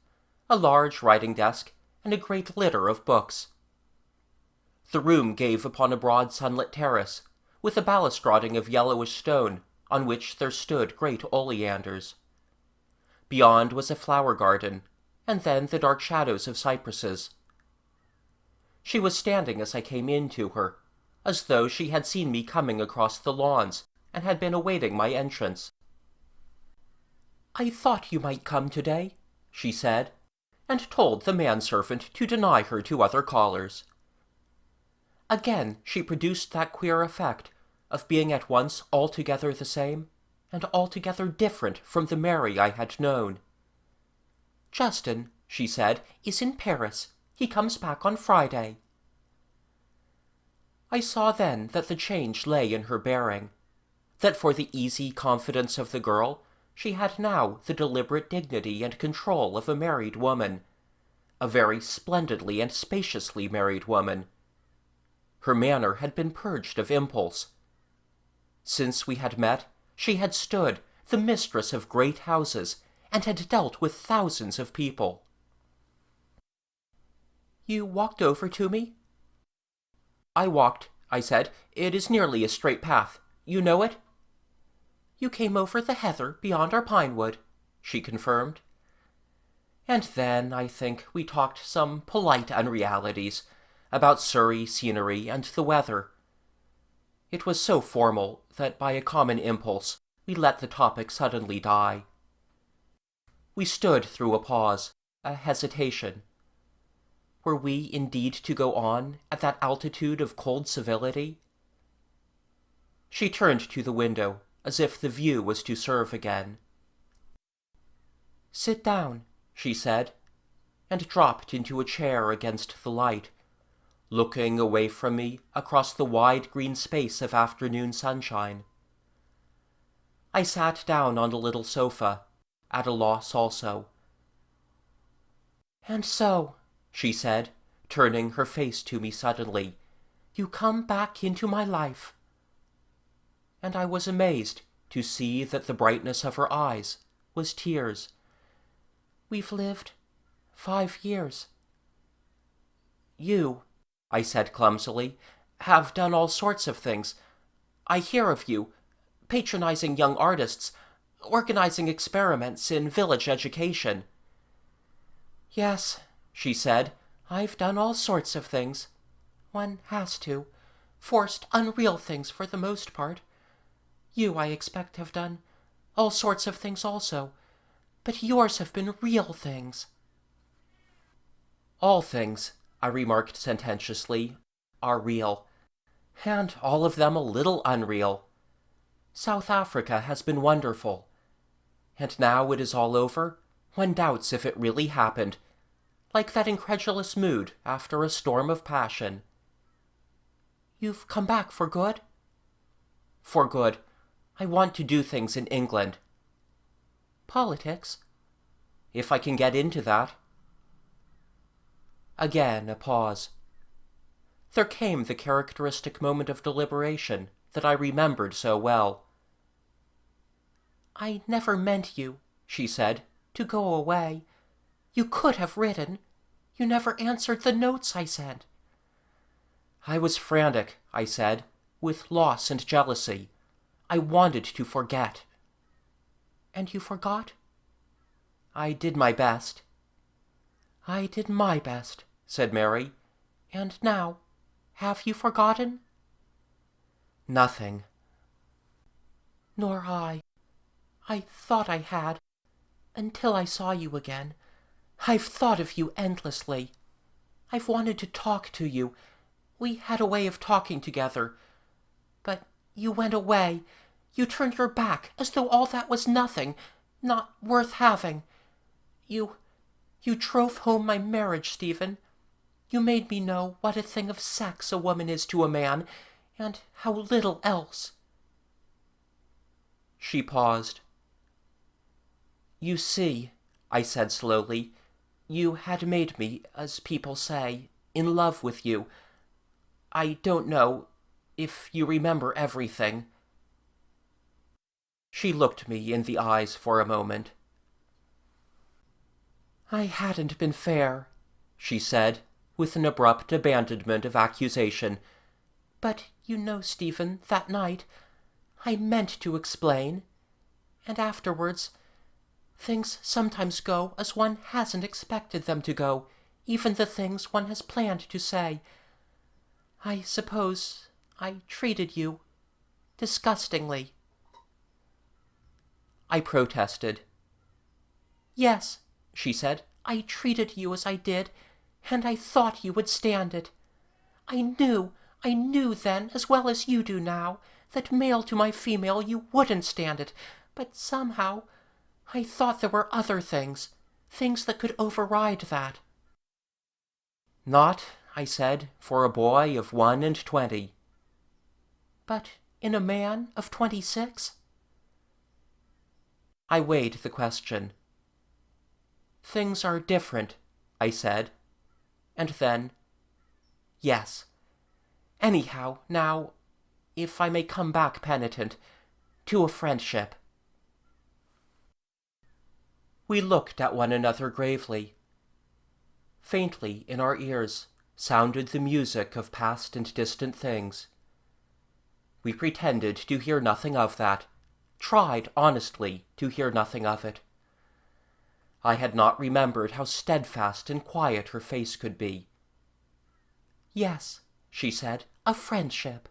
a large writing-desk, and a great litter of books. The room gave upon a broad sunlit terrace, with a balustrading of yellowish stone, on which there stood great oleanders. Beyond was a flower garden, and then the dark shadows of cypresses. She was standing as I came in to her, as though she had seen me coming across the lawns, and had been awaiting my entrance. "I thought you might come today," she said, and told the manservant to deny her to other callers. Again she produced that queer effect of being at once altogether the same and altogether different from the Mary I had known. "Justin," she said, "is in Paris. He comes back on Friday." I saw then that the change lay in her bearing, that for the easy confidence of the girl she had now the deliberate dignity and control of a married woman, a very splendidly and spaciously married woman. Her manner had been purged of impulse. Since we had met, she had stood, the mistress of great houses, and had dealt with thousands of people. "You walked over to me?" "I walked," I said. "It is nearly a straight path. You know it?" "You came over the heather beyond our pine wood," she confirmed. And then, I think, we talked some polite unrealities about Surrey scenery and the weather. It was so formal that by a common impulse we let the topic suddenly die. We stood through a pause, a hesitation. Were we indeed to go on at that altitude of cold civility? She turned to the window, as if the view was to serve again. "Sit down," she said, and dropped into a chair against the light, looking away from me across the wide green space of afternoon sunshine. I sat down on the little sofa, at a loss also. "And so," she said, turning her face to me suddenly, "you come back into my life." And I was amazed to see that the brightness of her eyes was tears. "We've lived 5 years. You," I said clumsily, "have done all sorts of things. I hear of you, patronizing young artists, organizing experiments in village education." "Yes," she said, "I've done all sorts of things. One has to. Forced unreal things for the most part. You, I expect, have done all sorts of things also, but yours have been real things. All things, I remarked sententiously, are real, and all of them a little unreal. South Africa has been wonderful. And now it is all over, one doubts if it really happened, like that incredulous mood after a storm of passion. You've come back for good? For good. I want to do things in England. Politics? If I can get into that. Again a pause. There came the characteristic moment of deliberation that I remembered so well. I never meant you, she said, to go away. You could have written. You never answered the notes I sent. I was frantic, I said, with loss and jealousy. I wanted to forget. And you forgot? I did my best. I did my best, said Mary. And now, have you forgotten? Nothing. Nor I. I thought I had, until I saw you again. I've thought of you endlessly. I've wanted to talk to you. We had a way of talking together. But you went away. You turned your back as though all that was nothing, not worth having. You drove home my marriage, Stephen. You made me know what a thing of sex a woman is to a man, and how little else. She paused. You see, I said slowly, you had made me, as people say, in love with you. I don't know if you remember everything. She looked me in the eyes for a moment. I hadn't been fair, she said, with an abrupt abandonment of accusation. But you know, Stephen, that night, I meant to explain. And afterwards, things sometimes go as one hasn't expected them to go, even the things one has planned to say. I suppose I treated you disgustingly. I protested. Yes, she said, I treated you as I did, and I thought you would stand it. I knew then, as well as you do now, that male to my female you wouldn't stand it, but somehow I thought there were other things that could override that. Not, I said, for a boy of 21. But in a man of 26? I weighed the question. Things are different, I said. And then, yes. Anyhow, now, if I may come back penitent, to a friendship. We looked at one another gravely. Faintly in our ears sounded the music of past and distant things. We pretended to hear nothing of that, tried honestly to hear nothing of it. I had not remembered how steadfast and quiet her face could be. Yes, she said, a friendship.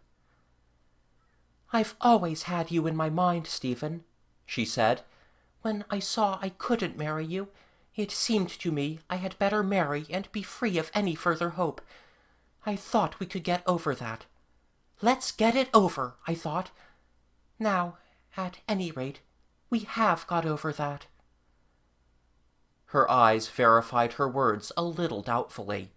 I've always had you in my mind, Stephen, she said. When I saw I couldn't marry you, it seemed to me I had better marry and be free of any further hope. I thought we could get over that. Let's get it over, I thought. Now, at any rate, we have got over that. Her eyes verified her words a little doubtfully.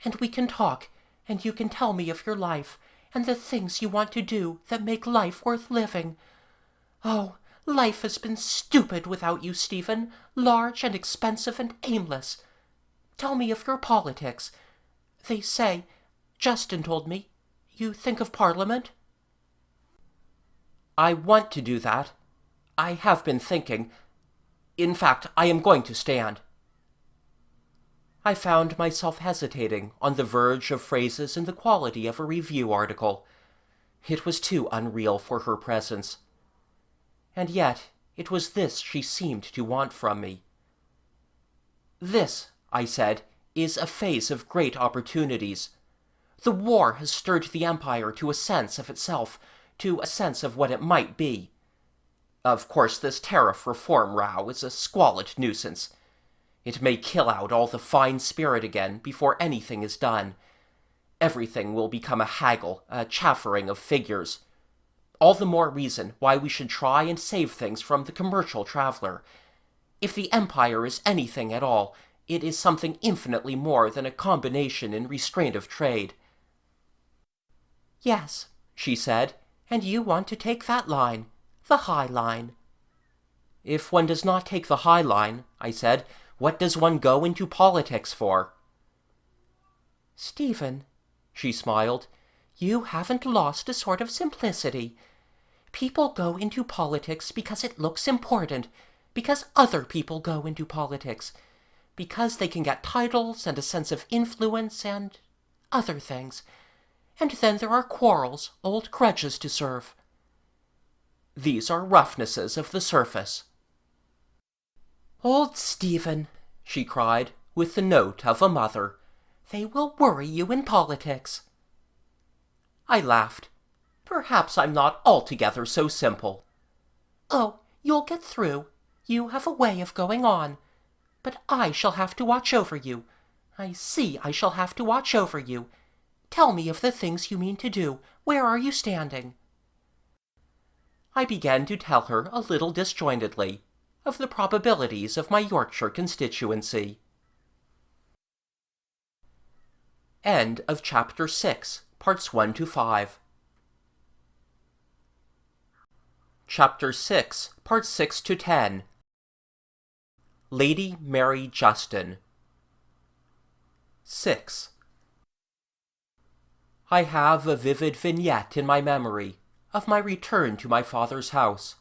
And we can talk, and you can tell me of your life, and the things you want to do that make life worth living. Oh, life has been stupid without you, Stephen, large and expensive and aimless. Tell me of your politics. They say, Justin told me, you think of Parliament? I want to do that. I have been thinking. In fact, I am going to stand. I found myself hesitating on the verge of phrases in the quality of a review article. It was too unreal for her presence. And yet it was this she seemed to want from me. This, I said, is a phase of great opportunities. The war has stirred the Empire to a sense of itself, to a sense of what it might be. Of course, this tariff reform row is a squalid nuisance. It may kill out all the fine spirit again before anything is done. Everything will become a haggle, a chaffering of figures. All the more reason why we should try and save things from the commercial traveler. If the Empire is anything at all, it is something infinitely more than a combination and restraint of trade. Yes, she said, and you want to take that line, the high line. If one does not take the high line, I said, what does one go into politics for? Stephen, she smiled, you haven't lost a sort of simplicity. People go into politics because it looks important, because other people go into politics, because they can get titles and a sense of influence and other things. And then there are quarrels, old grudges to serve. These are roughnesses of the surface. Old Stephen, she cried, with the note of a mother, they will worry you in politics. I laughed. Perhaps I'm not altogether so simple. Oh, you'll get through. You have a way of going on. But I shall have to watch over you. I see I shall have to watch over you. Tell me of the things you mean to do. Where are you standing? I began to tell her a little disjointedly of the probabilities of my Yorkshire constituency. End of Chapter 6, Parts 1 to 5. Chapter 6, Parts 6 to 10. Lady Mary Justin. 6. I have a vivid vignette in my memory of my return to my father's house,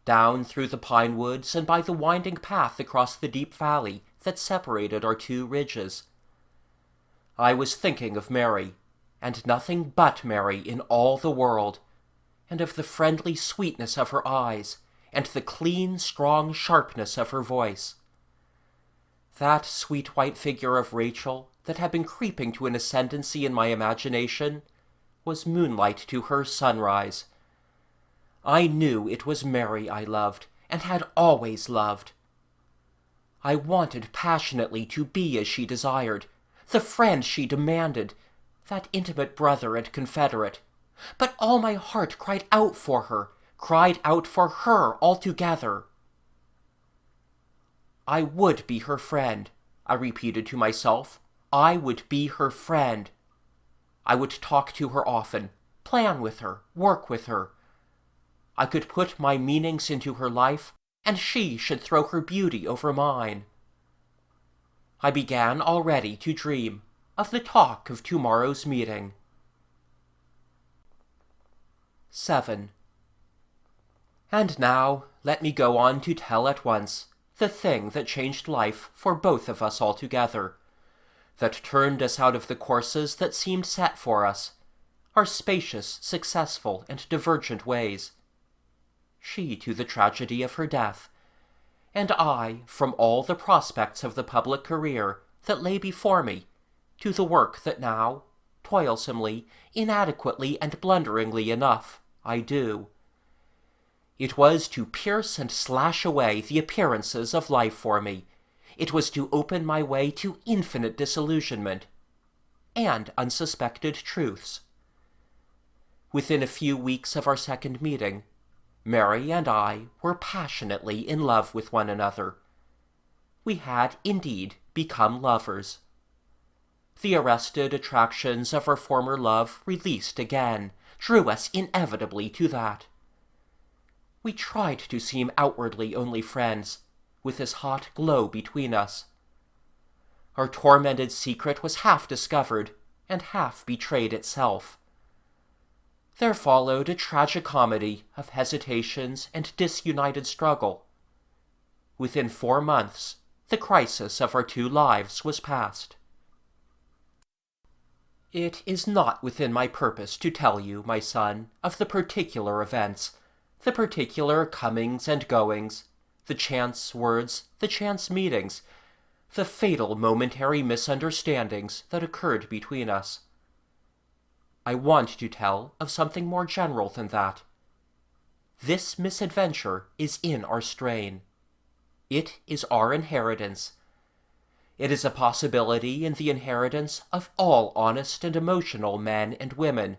down through the pine woods and by the winding path across the deep valley that separated our two ridges. I was thinking of Mary, and nothing but Mary in all the world, and of the friendly sweetness of her eyes, and the clean, strong sharpness of her voice. That sweet white figure of Rachel that had been creeping to an ascendancy in my imagination was moonlight to her sunrise. I knew it was Mary I loved, and had always loved. I wanted passionately to be as she desired, the friend she demanded, that intimate brother and confederate, but all my heart cried out for her altogether. I would be her friend, I repeated to myself. I would be her friend. I would talk to her often, plan with her, work with her. I could put my meanings into her life, and she should throw her beauty over mine. I began already to dream of the talk of tomorrow's meeting. 7. And now let me go on to tell at once the thing that changed life for both of us altogether, that turned us out of the courses that seemed set for us, our spacious, successful, and divergent ways. She to the tragedy of her death, and I from all the prospects of the public career that lay before me, to the work that now, toilsomely, inadequately, and blunderingly enough, I do. It was to pierce and slash away the appearances of life for me. It was to open my way to infinite disillusionment and unsuspected truths. Within a few weeks of our second meeting, Mary and I were passionately in love with one another. We had indeed become lovers. The arrested attractions of our former love released again, drew us inevitably to that. We tried to seem outwardly only friends, with this hot glow between us. Our tormented secret was half discovered, and half betrayed itself. There followed a tragicomedy of hesitations and disunited struggle. Within 4 months, the crisis of our two lives was past. It is not within my purpose to tell you, my son, of the particular events, the particular comings and goings, the chance words, the chance meetings, the fatal momentary misunderstandings that occurred between us. I want to tell of something more general than that. This misadventure is in our strain. It is our inheritance. It is a possibility in the inheritance of all honest and emotional men and women.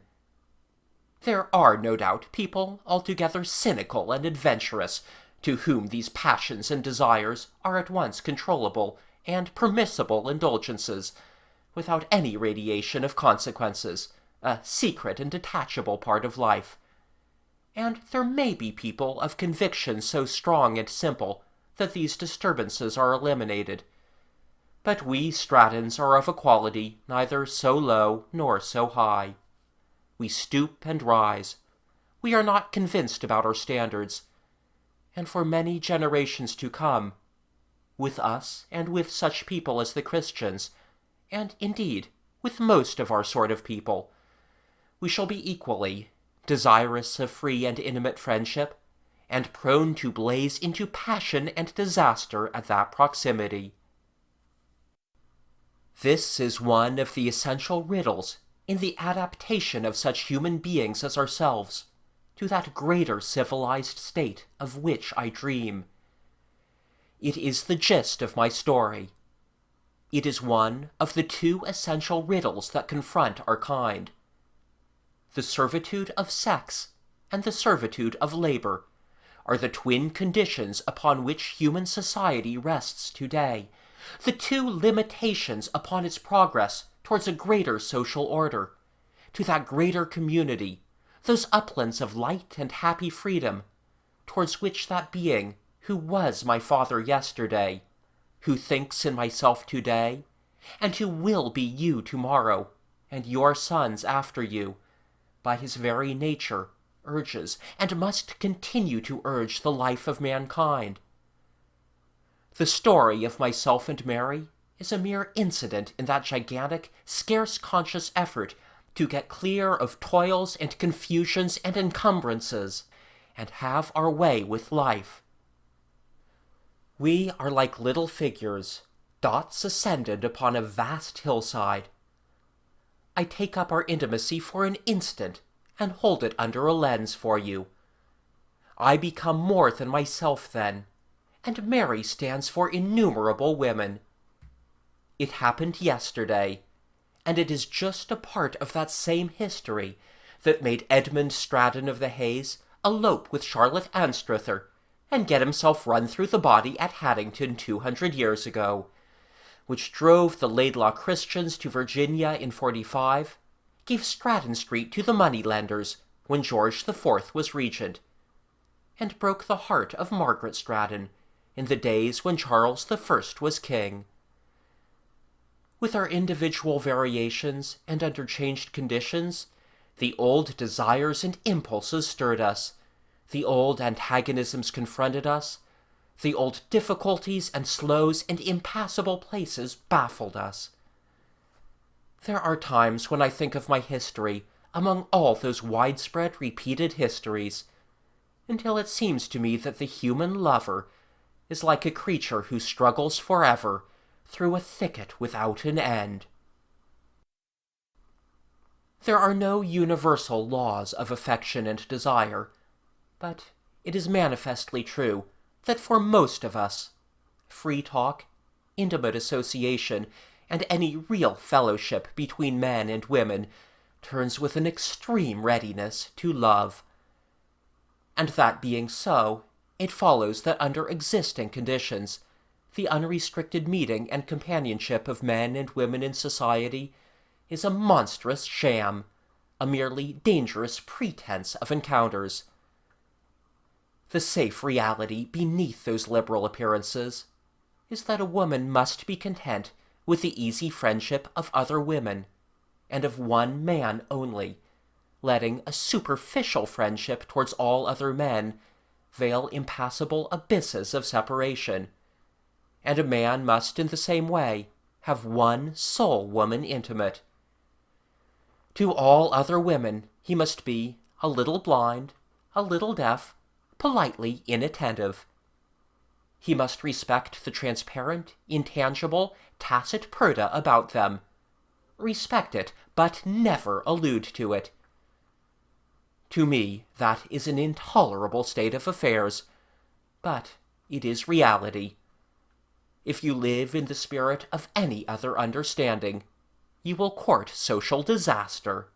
There are, no doubt, people altogether cynical and adventurous, to whom these passions and desires are at once controllable and permissible indulgences, without any radiation of consequences, a secret and detachable part of life. And there may be people of conviction so strong and simple that these disturbances are eliminated. But we Stratons are of a quality neither so low nor so high. We stoop and rise. We are not convinced about our standards. And for many generations to come, with us and with such people as the Christians, and indeed with most of our sort of people, we shall be equally desirous of free and intimate friendship, and prone to blaze into passion and disaster at that proximity. This is one of the essential riddles in the adaptation of such human beings as ourselves to that greater civilized state of which I dream. It is the gist of my story. It is one of the two essential riddles that confront our kind. The servitude of sex and the servitude of labor are the twin conditions upon which human society rests today, the two limitations upon its progress towards a greater social order, to that greater community, those uplands of light and happy freedom, towards which that being who was my father yesterday, who thinks in myself today, and who will be you tomorrow, and your sons after you, by his very nature, urges and must continue to urge the life of mankind. The story of myself and Mary is a mere incident in that gigantic, scarce conscious effort to get clear of toils and confusions and encumbrances, and have our way with life. We are like little figures, dots ascended upon a vast hillside. I take up our intimacy for an instant and hold it under a lens for you. I become more than myself then, and Mary stands for innumerable women. It happened yesterday, and it is just a part of that same history that made Edmund Stratton of the Hayes elope with Charlotte Anstruther and get himself run through the body at Haddington 200 years ago, which drove the Laidlaw Christians to Virginia in 45, gave Stratton Street to the moneylenders when George IV was regent, and broke the heart of Margaret Stratton in the days when Charles I was king. With our individual variations and under changed conditions, the old desires and impulses stirred us, the old antagonisms confronted us, the old difficulties and slows and impassable places baffled us. There are times when I think of my history among all those widespread repeated histories, until it seems to me that the human lover is like a creature who struggles forever through a thicket without an end. There are no universal laws of affection and desire, but it is manifestly true that for most of us, free talk, intimate association, and any real fellowship between men and women turns with an extreme readiness to love. And that being so, it follows that under existing conditions, the unrestricted meeting and companionship of men and women in society is a monstrous sham, a merely dangerous pretense of encounters. The safe reality beneath those liberal appearances is that a woman must be content with the easy friendship of other women, and of one man only, letting a superficial friendship towards all other men veil impassable abysses of separation, and a man must in the same way have one sole woman intimate. To all other women he must be a little blind, a little deaf, politely inattentive. He must respect the transparent, intangible, tacit purdah about them, respect it, but never allude to it. To me, that is an intolerable state of affairs, but it is reality. If you live in the spirit of any other understanding, you will court social disaster.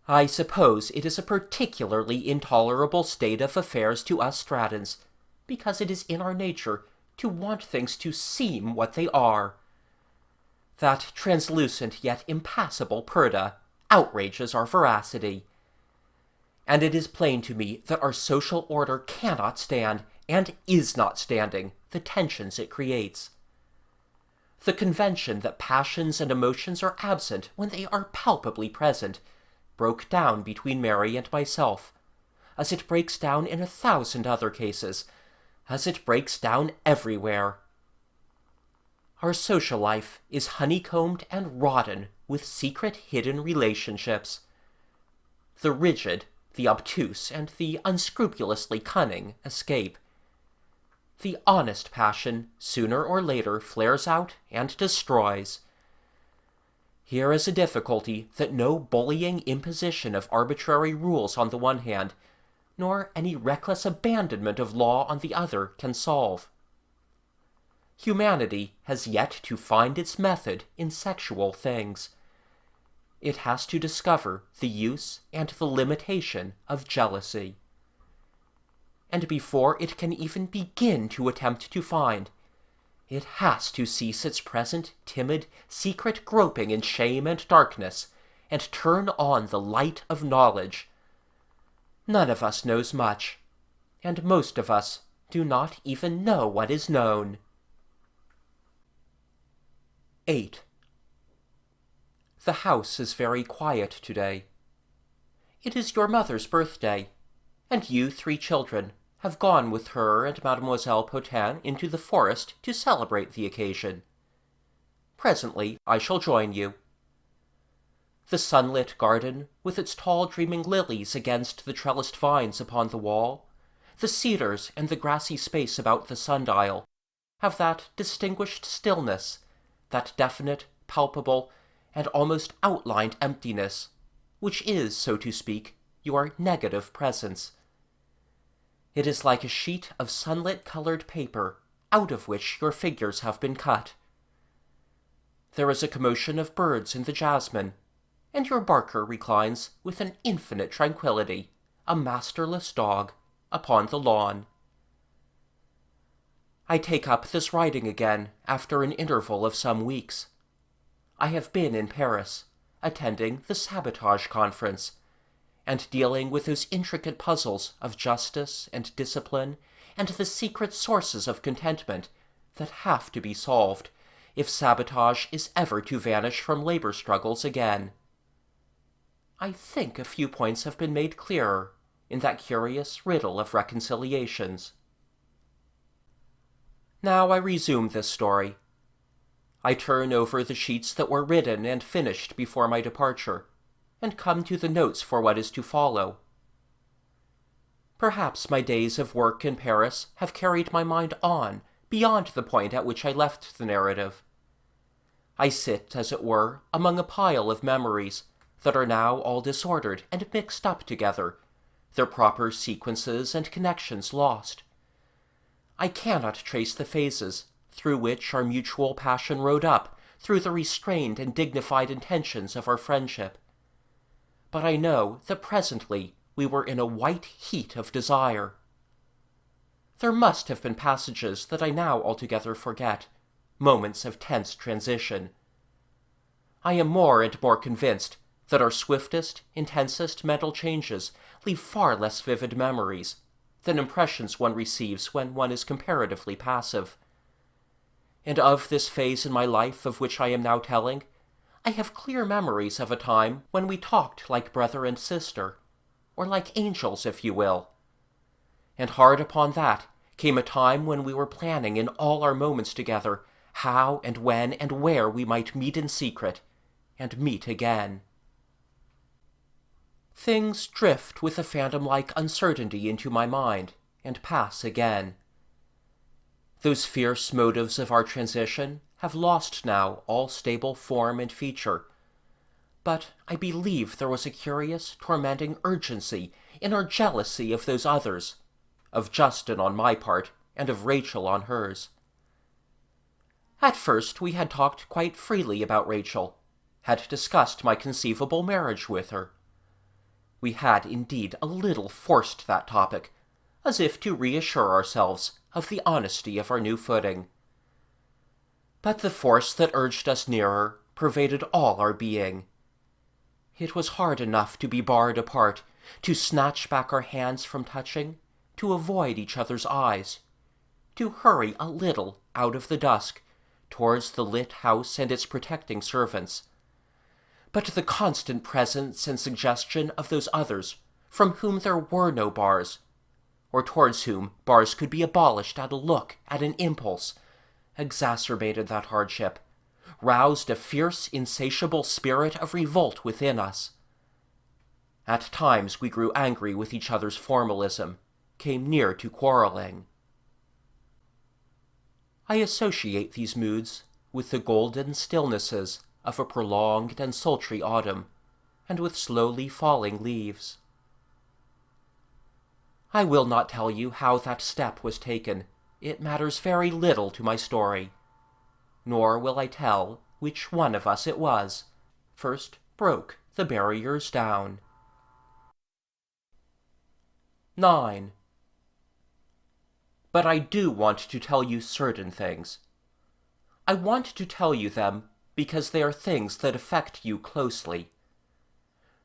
I suppose it is a particularly intolerable state of affairs to us Stratons, because it is in our nature to want things to seem what they are. That translucent yet impassible purdah outrages our veracity. And it is plain to me that our social order cannot stand, and is not standing, the tensions it creates. The convention that passions and emotions are absent when they are palpably present broke down between Mary and myself, as it breaks down in 1,000 other cases, as it breaks down everywhere. Our social life is honeycombed and rodden with secret hidden relationships. The rigid, the obtuse, and the unscrupulously cunning escape. The honest passion, sooner or later, flares out and destroys. Here is a difficulty that no bullying imposition of arbitrary rules on the one hand, nor any reckless abandonment of law on the other, can solve. Humanity has yet to find its method in sexual things. It has to discover the use and the limitation of jealousy. And before it can even begin to attempt to find, it has to cease its present timid, secret groping in shame and darkness, and turn on the light of knowledge. None of us knows much, and most of us do not even know what is known. 8. The house is very quiet today. It is your mother's birthday, and you 3 children have gone with her and Mademoiselle Potin into the forest to celebrate the occasion. Presently I shall join you. The sunlit garden, with its tall dreaming lilies against the trellised vines upon the wall, the cedars and the grassy space about the sundial, have that distinguished stillness, that definite, palpable, and almost outlined emptiness, which is, so to speak, your negative presence. It is like a sheet of sunlit-colored paper, out of which your figures have been cut. There is a commotion of birds in the jasmine, and your Barker reclines with an infinite tranquillity, a masterless dog, upon the lawn. I take up this writing again after an interval of some weeks. I have been in Paris, attending the Sabotage Conference, and dealing with those intricate puzzles of justice and discipline and the secret sources of contentment that have to be solved if sabotage is ever to vanish from labor struggles again. I think a few points have been made clearer in that curious riddle of reconciliations. Now I resume this story. I turn over the sheets that were written and finished before my departure, and come to the notes for what is to follow. Perhaps my days of work in Paris have carried my mind on beyond the point at which I left the narrative. I sit, as it were, among a pile of memories that are now all disordered and mixed up together, their proper sequences and connections lost. I cannot trace the phases through which our mutual passion rode up through the restrained and dignified intentions of our friendship. But I know that presently we were in a white heat of desire. There must have been passages that I now altogether forget, moments of tense transition. I am more and more convinced that our swiftest, intensest mental changes leave far less vivid memories than impressions one receives when one is comparatively passive. And of this phase in my life of which I am now telling, I have clear memories of a time when we talked like brother and sister, or like angels, if you will. And hard upon that came a time when we were planning in all our moments together how and when and where we might meet in secret, and meet again. Things drift with a phantom-like uncertainty into my mind, and pass again. Those fierce motives of our transition have lost now all stable form and feature. But I believe there was a curious, tormenting urgency in our jealousy of those others, of Justin on my part, and of Rachel on hers. At first we had talked quite freely about Rachel, had discussed my conceivable marriage with her. We had indeed a little forced that topic, as if to reassure ourselves of the honesty of our new footing. But the force that urged us nearer pervaded all our being. It was hard enough to be barred apart, to snatch back our hands from touching, to avoid each other's eyes, to hurry a little out of the dusk towards the lit house and its protecting servants. But the constant presence and suggestion of those others from whom there were no bars, or towards whom bars could be abolished at a look, at an impulse, exacerbated that hardship, roused a fierce, insatiable spirit of revolt within us. At times we grew angry with each other's formalism, came near to quarreling. I associate these moods with the golden stillnesses of a prolonged and sultry autumn, and with slowly falling leaves. I will not tell you how that step was taken. It matters very little to my story. Nor will I tell which one of us it was first broke the barriers down. 9. But I do want to tell you certain things. I want to tell you them because they are things that affect you closely.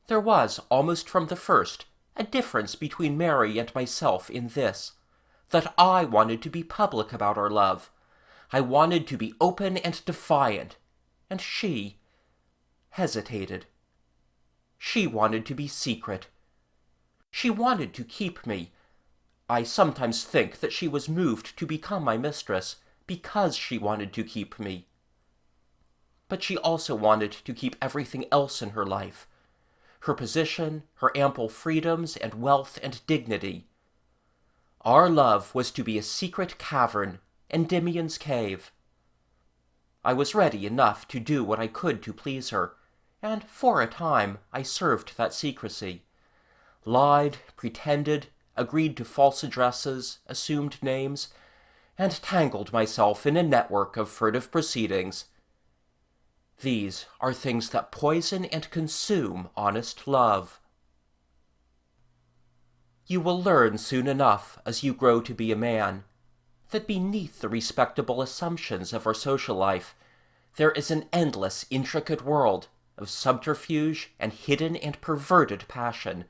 There was, almost from the first, a difference between Mary and myself in this, that I wanted to be public about our love. I wanted to be open and defiant, and she hesitated. She wanted to be secret. She wanted to keep me. I sometimes think that she was moved to become my mistress because she wanted to keep me. But she also wanted to keep everything else in her life, her position, her ample freedoms and wealth and dignity. Our love was to be a secret cavern, Endymion's cave. I was ready enough to do what I could to please her, and for a time I served that secrecy, lied, pretended, agreed to false addresses, assumed names, and tangled myself in a network of furtive proceedings. These are things that poison and consume honest love. You will learn soon enough, as you grow to be a man, that beneath the respectable assumptions of our social life, there is an endless, intricate world of subterfuge and hidden and perverted passion.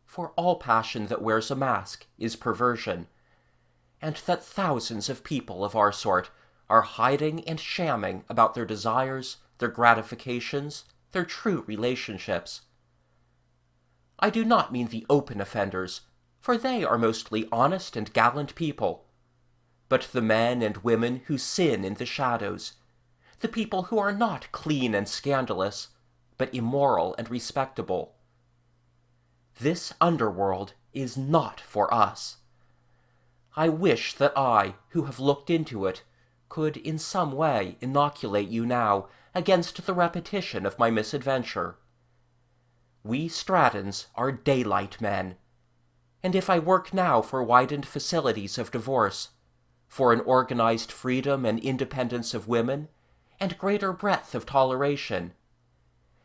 For all passion that wears a mask is perversion, and that thousands of people of our sort are hiding and shamming about their desires, their gratifications, their true relationships. I do not mean the open offenders, for they are mostly honest and gallant people, but the men and women who sin in the shadows, the people who are not clean and scandalous, but immoral and respectable. This underworld is not for us. I wish that I, who have looked into it, could in some way inoculate you now against the repetition of my misadventure. We Strattons are daylight men, and if I work now for widened facilities of divorce, for an organized freedom and independence of women, and greater breadth of toleration,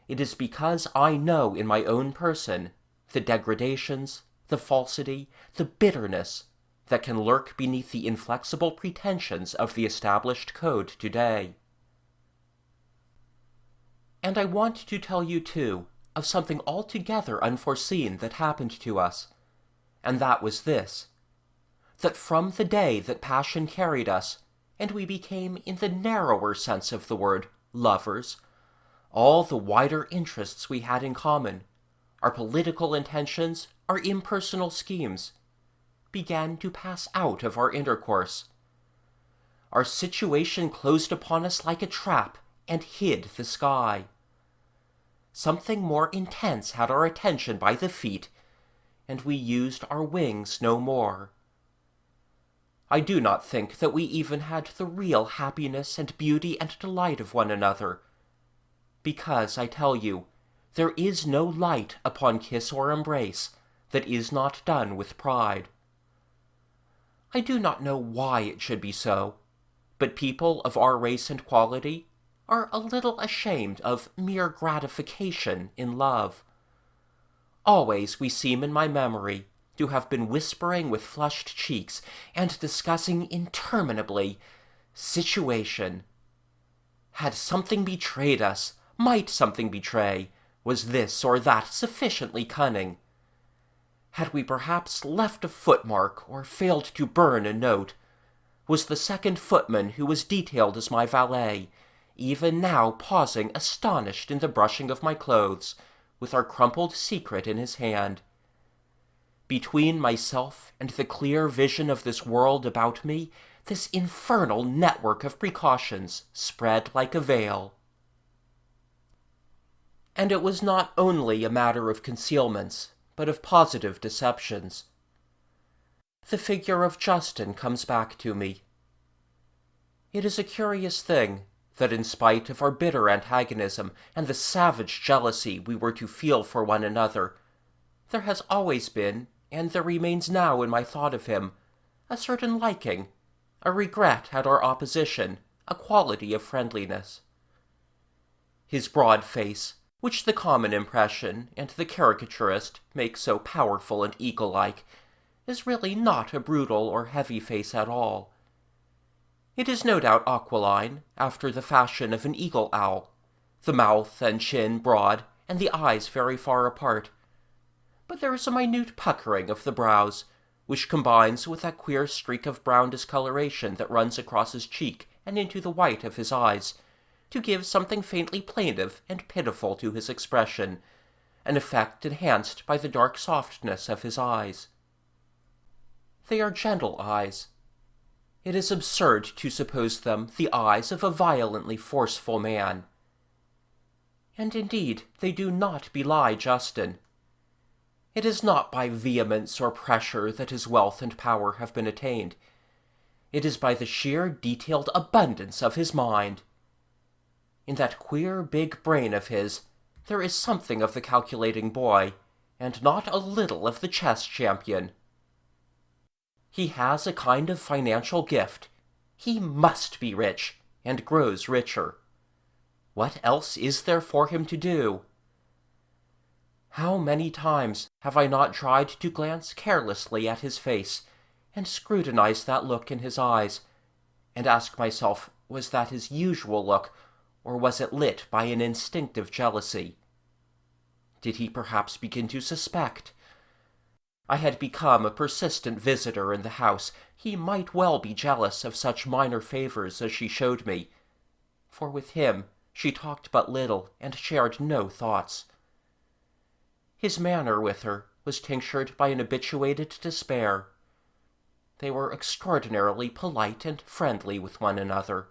it is because I know in my own person the degradations, the falsity, the bitterness that can lurk beneath the inflexible pretensions of the established code today. And I want to tell you, too, of something altogether unforeseen that happened to us, and that was this, that from the day that passion carried us, and we became, in the narrower sense of the word, lovers, all the wider interests we had in common, our political intentions, our impersonal schemes, began to pass out of our intercourse. Our situation closed upon us like a trap and hid the sky. Something more intense had our attention by the feet, and we used our wings no more. I do not think that we even had the real happiness and beauty and delight of one another. Because, I tell you, there is no light upon kiss or embrace that is not done with pride. I do not know why it should be so, but people of our race and quality are a little ashamed of mere gratification in love. Always we seem in my memory to have been whispering with flushed cheeks and discussing interminably situation. Had something betrayed us? Might something betray? Was this or that sufficiently cunning? Had we perhaps left a footmark or failed to burn a note? Was the second footman who was detailed as my valet even now pausing astonished in the brushing of my clothes, with our crumpled secret in his hand? Between myself and the clear vision of this world about me, this infernal network of precautions spread like a veil. And it was not only a matter of concealments, but of positive deceptions. The figure of Justin comes back to me. It is a curious thing that in spite of our bitter antagonism and the savage jealousy we were to feel for one another, there has always been, and there remains now in my thought of him, a certain liking, a regret at our opposition, a quality of friendliness. His broad face, which the common impression and the caricaturist make so powerful and eagle-like, is really not a brutal or heavy face at all. It is no doubt aquiline, after the fashion of an eagle-owl, the mouth and chin broad, and the eyes very far apart. But there is a minute puckering of the brows, which combines with that queer streak of brown discoloration that runs across his cheek and into the white of his eyes, to give something faintly plaintive and pitiful to his expression, an effect enhanced by the dark softness of his eyes. They are gentle eyes. It is absurd to suppose them the eyes of a violently forceful man. And indeed they do not belie Justin. It is not by vehemence or pressure that his wealth and power have been attained. It is by the sheer detailed abundance of his mind. In that queer big brain of his, there is something of the calculating boy, and not a little of the chess champion. He has a kind of financial gift. He must be rich, and grows richer. What else is there for him to do? How many times have I not tried to glance carelessly at his face, and scrutinize that look in his eyes, and ask myself, was that his usual look, or was it lit by an instinctive jealousy? Did he perhaps begin to suspect? I had become a persistent visitor in the house. He might well be jealous of such minor favors as she showed me, for with him she talked but little and shared no thoughts. His manner with her was tinctured by an habituated despair. They were extraordinarily polite and friendly with one another.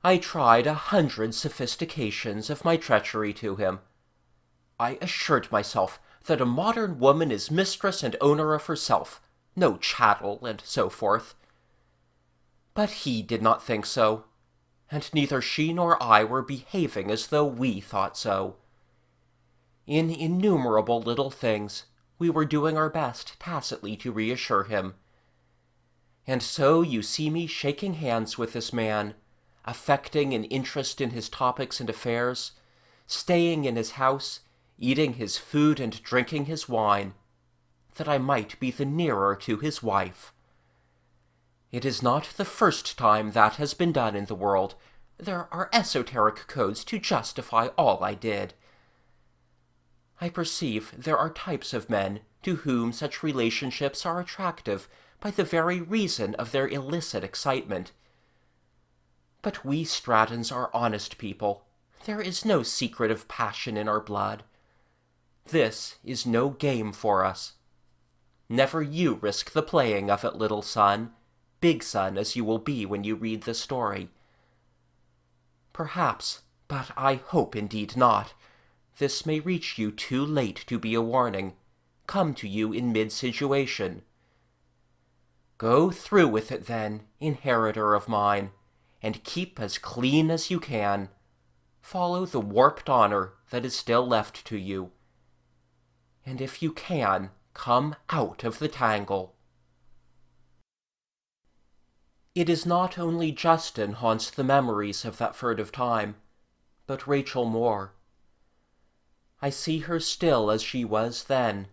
I tried 100 sophistications of my treachery to him. I assured myself that a modern woman is mistress and owner of herself, no chattel, and so forth. But he did not think so, and neither she nor I were behaving as though we thought so. In innumerable little things, we were doing our best tacitly to reassure him. And so you see me shaking hands with this man, affecting an interest in his topics and affairs, staying in his house, eating his food and drinking his wine, that I might be the nearer to his wife. It is not the first time that has been done in the world. There are esoteric codes to justify all I did. I perceive there are types of men to whom such relationships are attractive by the very reason of their illicit excitement. But we Strattons are honest people. There is no secret of passion in our blood. This is no game for us. Never you risk the playing of it, little son, big son as you will be when you read the story. Perhaps, but I hope indeed not, this may reach you too late to be a warning, come to you in mid-situation. Go through with it then, inheritor of mine, and keep as clean as you can. Follow the warped honor that is still left to you. And if you can, come out of the tangle. It is not only Justin haunts the memories of that furtive time, but Rachel Moore. I see her still as she was then,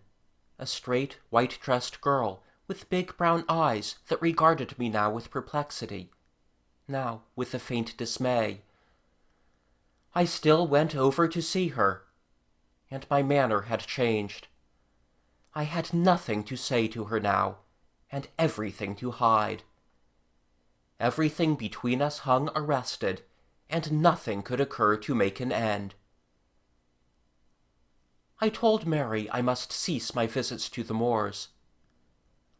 a straight, white-dressed girl with big brown eyes that regarded me now with perplexity, now with a faint dismay. I still went over to see her, and my manner had changed. I had nothing to say to her now, and everything to hide. Everything between us hung arrested, and nothing could occur to make an end. I told Mary I must cease my visits to the moors.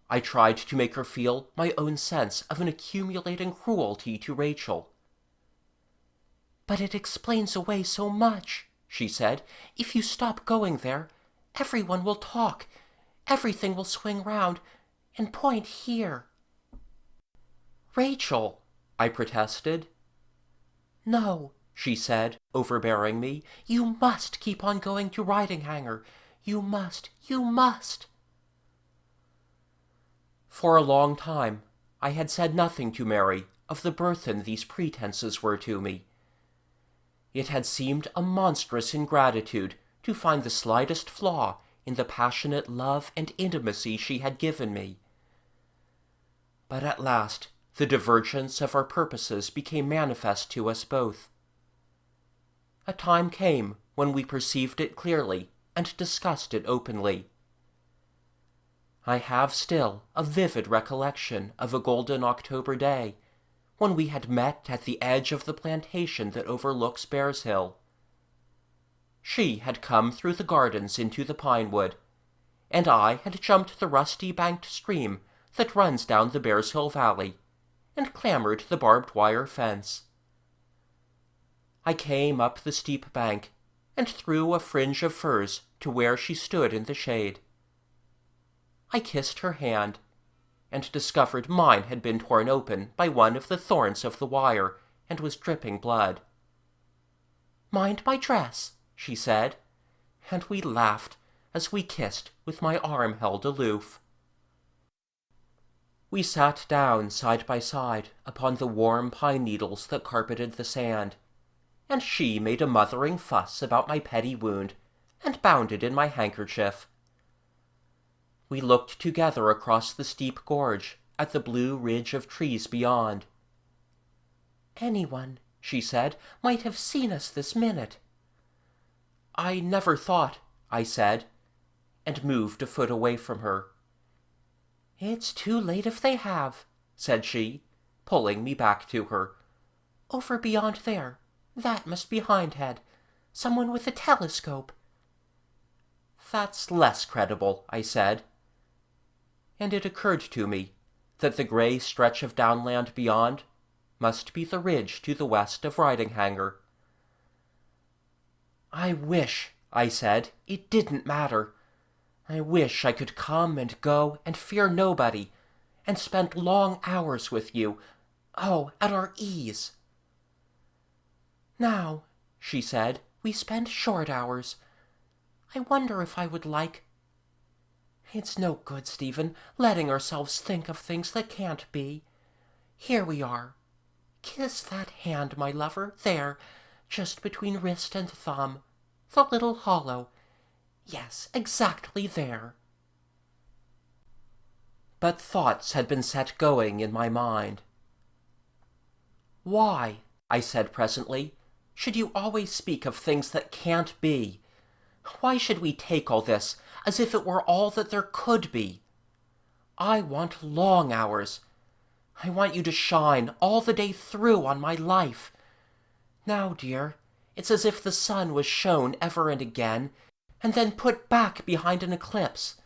I tried to make her feel my own sense of an accumulating cruelty to Rachel. "But it explains away so much," she said. "If you stop going there, everyone will talk. Everything will swing round and point here." "Rachel," I protested. "No," she said, overbearing me. "You must keep on going to Riding Hanger. You must, you must." For a long time I had said nothing to Mary of the burthen these pretenses were to me. It had seemed a monstrous ingratitude to find the slightest flaw in the passionate love and intimacy she had given me. But at last the divergence of our purposes became manifest to us both. A time came when we perceived it clearly and discussed it openly. I have still a vivid recollection of a golden October day, when we had met at the edge of the plantation that overlooks Bears Hill. She had come through the gardens into the pine wood, and I had jumped the rusty-banked stream that runs down the Bears Hill valley, and clambered the barbed wire fence. I came up the steep bank, and through a fringe of firs to where she stood in the shade. I kissed her hand, and discovered mine had been torn open by one of the thorns of the wire, and was dripping blood. "Mind my dress," she said, and we laughed as we kissed with my arm held aloof. We sat down side by side upon the warm pine needles that carpeted the sand, and she made a mothering fuss about my petty wound, and bound it in my handkerchief. We looked together across the steep gorge at the blue ridge of trees beyond. "Anyone," she said, "might have seen us this minute." "I never thought," I said, and moved a foot away from her. "It's too late if they have," said she, pulling me back to her. "Over beyond there. That must be Hindhead. Someone with a telescope." "That's less credible," I said. And it occurred to me that the grey stretch of downland beyond must be the ridge to the west of Riding Hanger. "I wish," I said, "it didn't matter. I wish I could come and go and fear nobody, and spend long hours with you, oh, at our ease." "Now," she said, "we spend short hours. I wonder if I would like— It's no good, Stephen, letting ourselves think of things that can't be. Here we are. Kiss that hand, my lover, there, just between wrist and thumb, the little hollow. Yes, exactly there." But thoughts had been set going in my mind. "Why," I said presently, "should you always speak of things that can't be? Why should we take all this as if it were all that there could be? I want long hours. I want you to shine all the day through on my life. Now, dear, it's as if the sun was shown ever and again, and then put back behind an eclipse.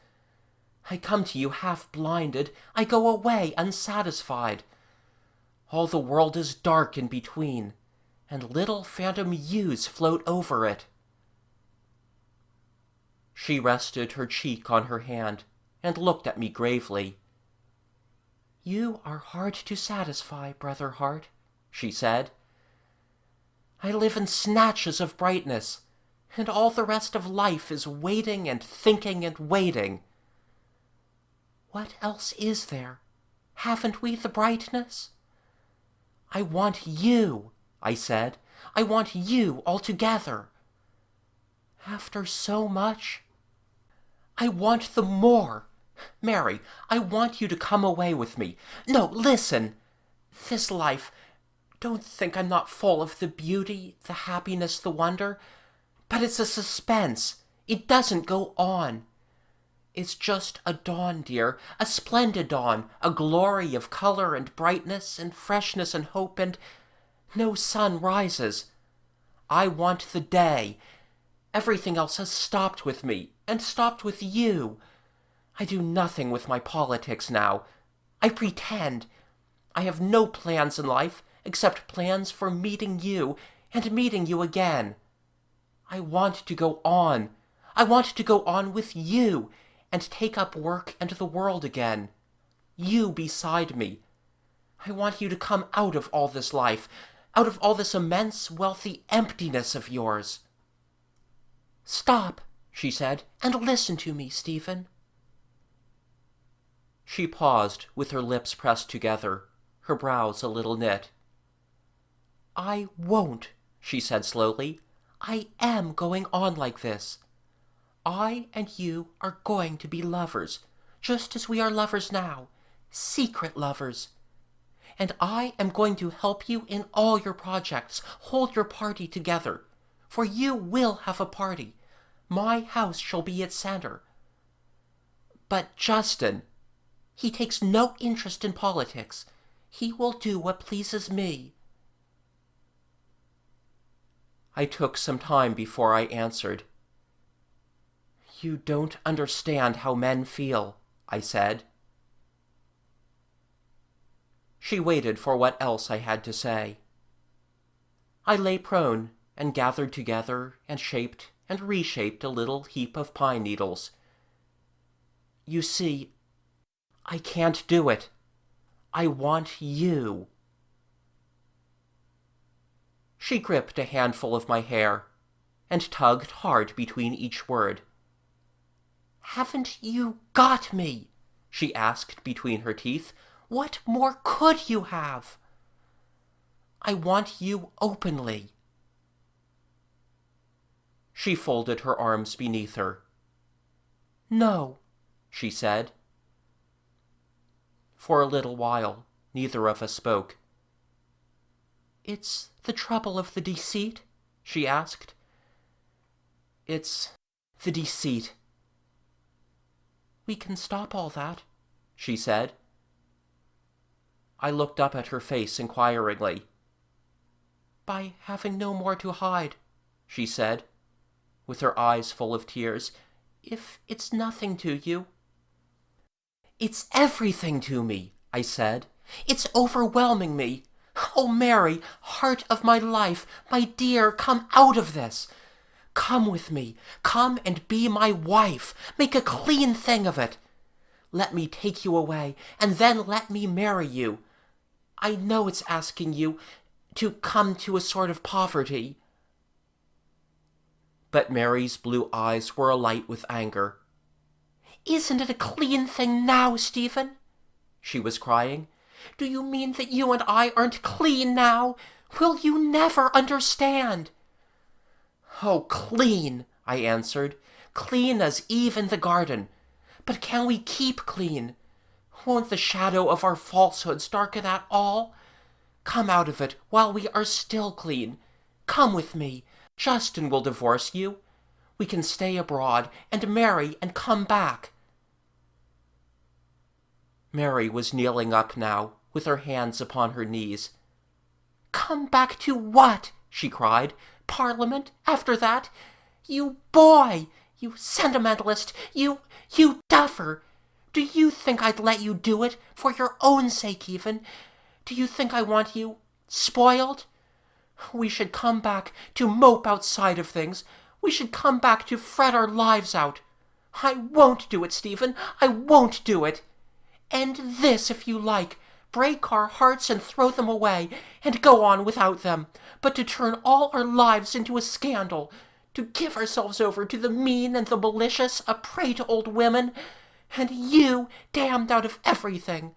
I come to you half-blinded, I go away unsatisfied. All the world is dark in between, and little phantom yous float over it." She rested her cheek on her hand and looked at me gravely. You are hard to satisfy, Brother Hart, she said. I live in snatches of brightness, and all the rest of life is waiting and thinking and waiting. What else is there? Haven't we the brightness? I want you, I said. I want you altogether. After so much? I want the more. Mary, I want you to come away with me. No, listen. This life, don't think I'm not full of the beauty, the happiness, the wonder, but it's a suspense. It doesn't go on. It's just a dawn, dear, a splendid dawn, a glory of color and brightness and freshness and hope, and no sun rises. I want the day. Everything else has stopped with me, and stopped with you. I do nothing with my politics now. I pretend. I have no plans in life, except plans for meeting you, and meeting you again. I want to go on. I want to go on with you, and take up work and the world again. You beside me. I want you to come out of all this life, out of all this immense, wealthy emptiness of yours. Stop, she said, and listen to me, Stephen. She paused, with her lips pressed together, her brows a little knit. I won't, she said slowly. I am going on like this. I and you are going to be lovers, just as we are lovers now, secret lovers. And I am going to help you in all your projects, hold your party together, for you will have a party. My house shall be its center. But Justin, he takes no interest in politics. He will do what pleases me. I took some time before I answered. You don't understand how men feel, I said. She waited for what else I had to say. I lay prone and gathered together and shaped and reshaped a little heap of pine needles. You see, I can't do it. I want you. She gripped a handful of my hair and tugged hard between each word. Haven't you got me? She asked between her teeth. What more could you have? I want you openly. She folded her arms beneath her. No, she said. For a little while, neither of us spoke. It's the trouble of the deceit? She asked. It's the deceit. We can stop all that, she said. I looked up at her face inquiringly. By having no more to hide, she said, with her eyes full of tears. If it's nothing to you. It's everything to me, I said. It's overwhelming me. Oh, Mary, heart of my life, my dear, come out of this. Come with me. Come and be my wife. Make a clean thing of it. Let me take you away, and then let me marry you. I know it's asking you to come to a sort of poverty. But Mary's blue eyes were alight with anger. Isn't it a clean thing now, Stephen? She was crying. Do you mean that you and I aren't clean now? Will you never understand? Oh, clean, I answered. Clean as Eve in the garden. But can we keep clean? Won't the shadow of our falsehoods darken that all? Come out of it while we are still clean. Come with me. Justin will divorce you. We can stay abroad and marry and come back. Mary was kneeling up now, with her hands upon her knees. Come back to what? She cried. Parliament, after that? You boy! You sentimentalist! You duffer! Do you think I'd let you do it, for your own sake even? Do you think I want you spoiled? We should come back to mope outside of things. We should come back to fret our lives out. I won't do it, Stephen. I won't do it. End this if you like. Break our hearts and throw them away, and go on without them. But to turn all our lives into a scandal, to give ourselves over to the mean and the malicious, a prey to old women, and you damned out of everything.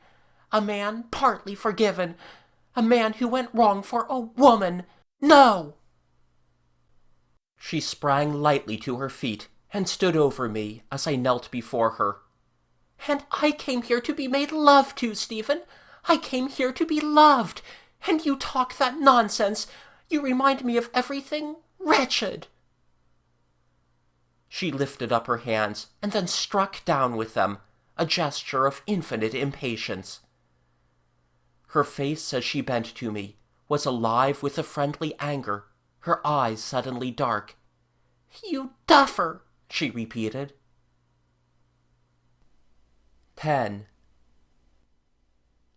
A man partly forgiven, a man who went wrong for a woman. No!" She sprang lightly to her feet and stood over me as I knelt before her. "And I came here to be made love to, Stephen. I came here to be loved. And you talk that nonsense. You remind me of everything wretched." She lifted up her hands and then struck down with them, a gesture of infinite impatience. Her face, as she bent to me, was alive with a friendly anger, her eyes suddenly dark. "You duffer," she repeated. 10.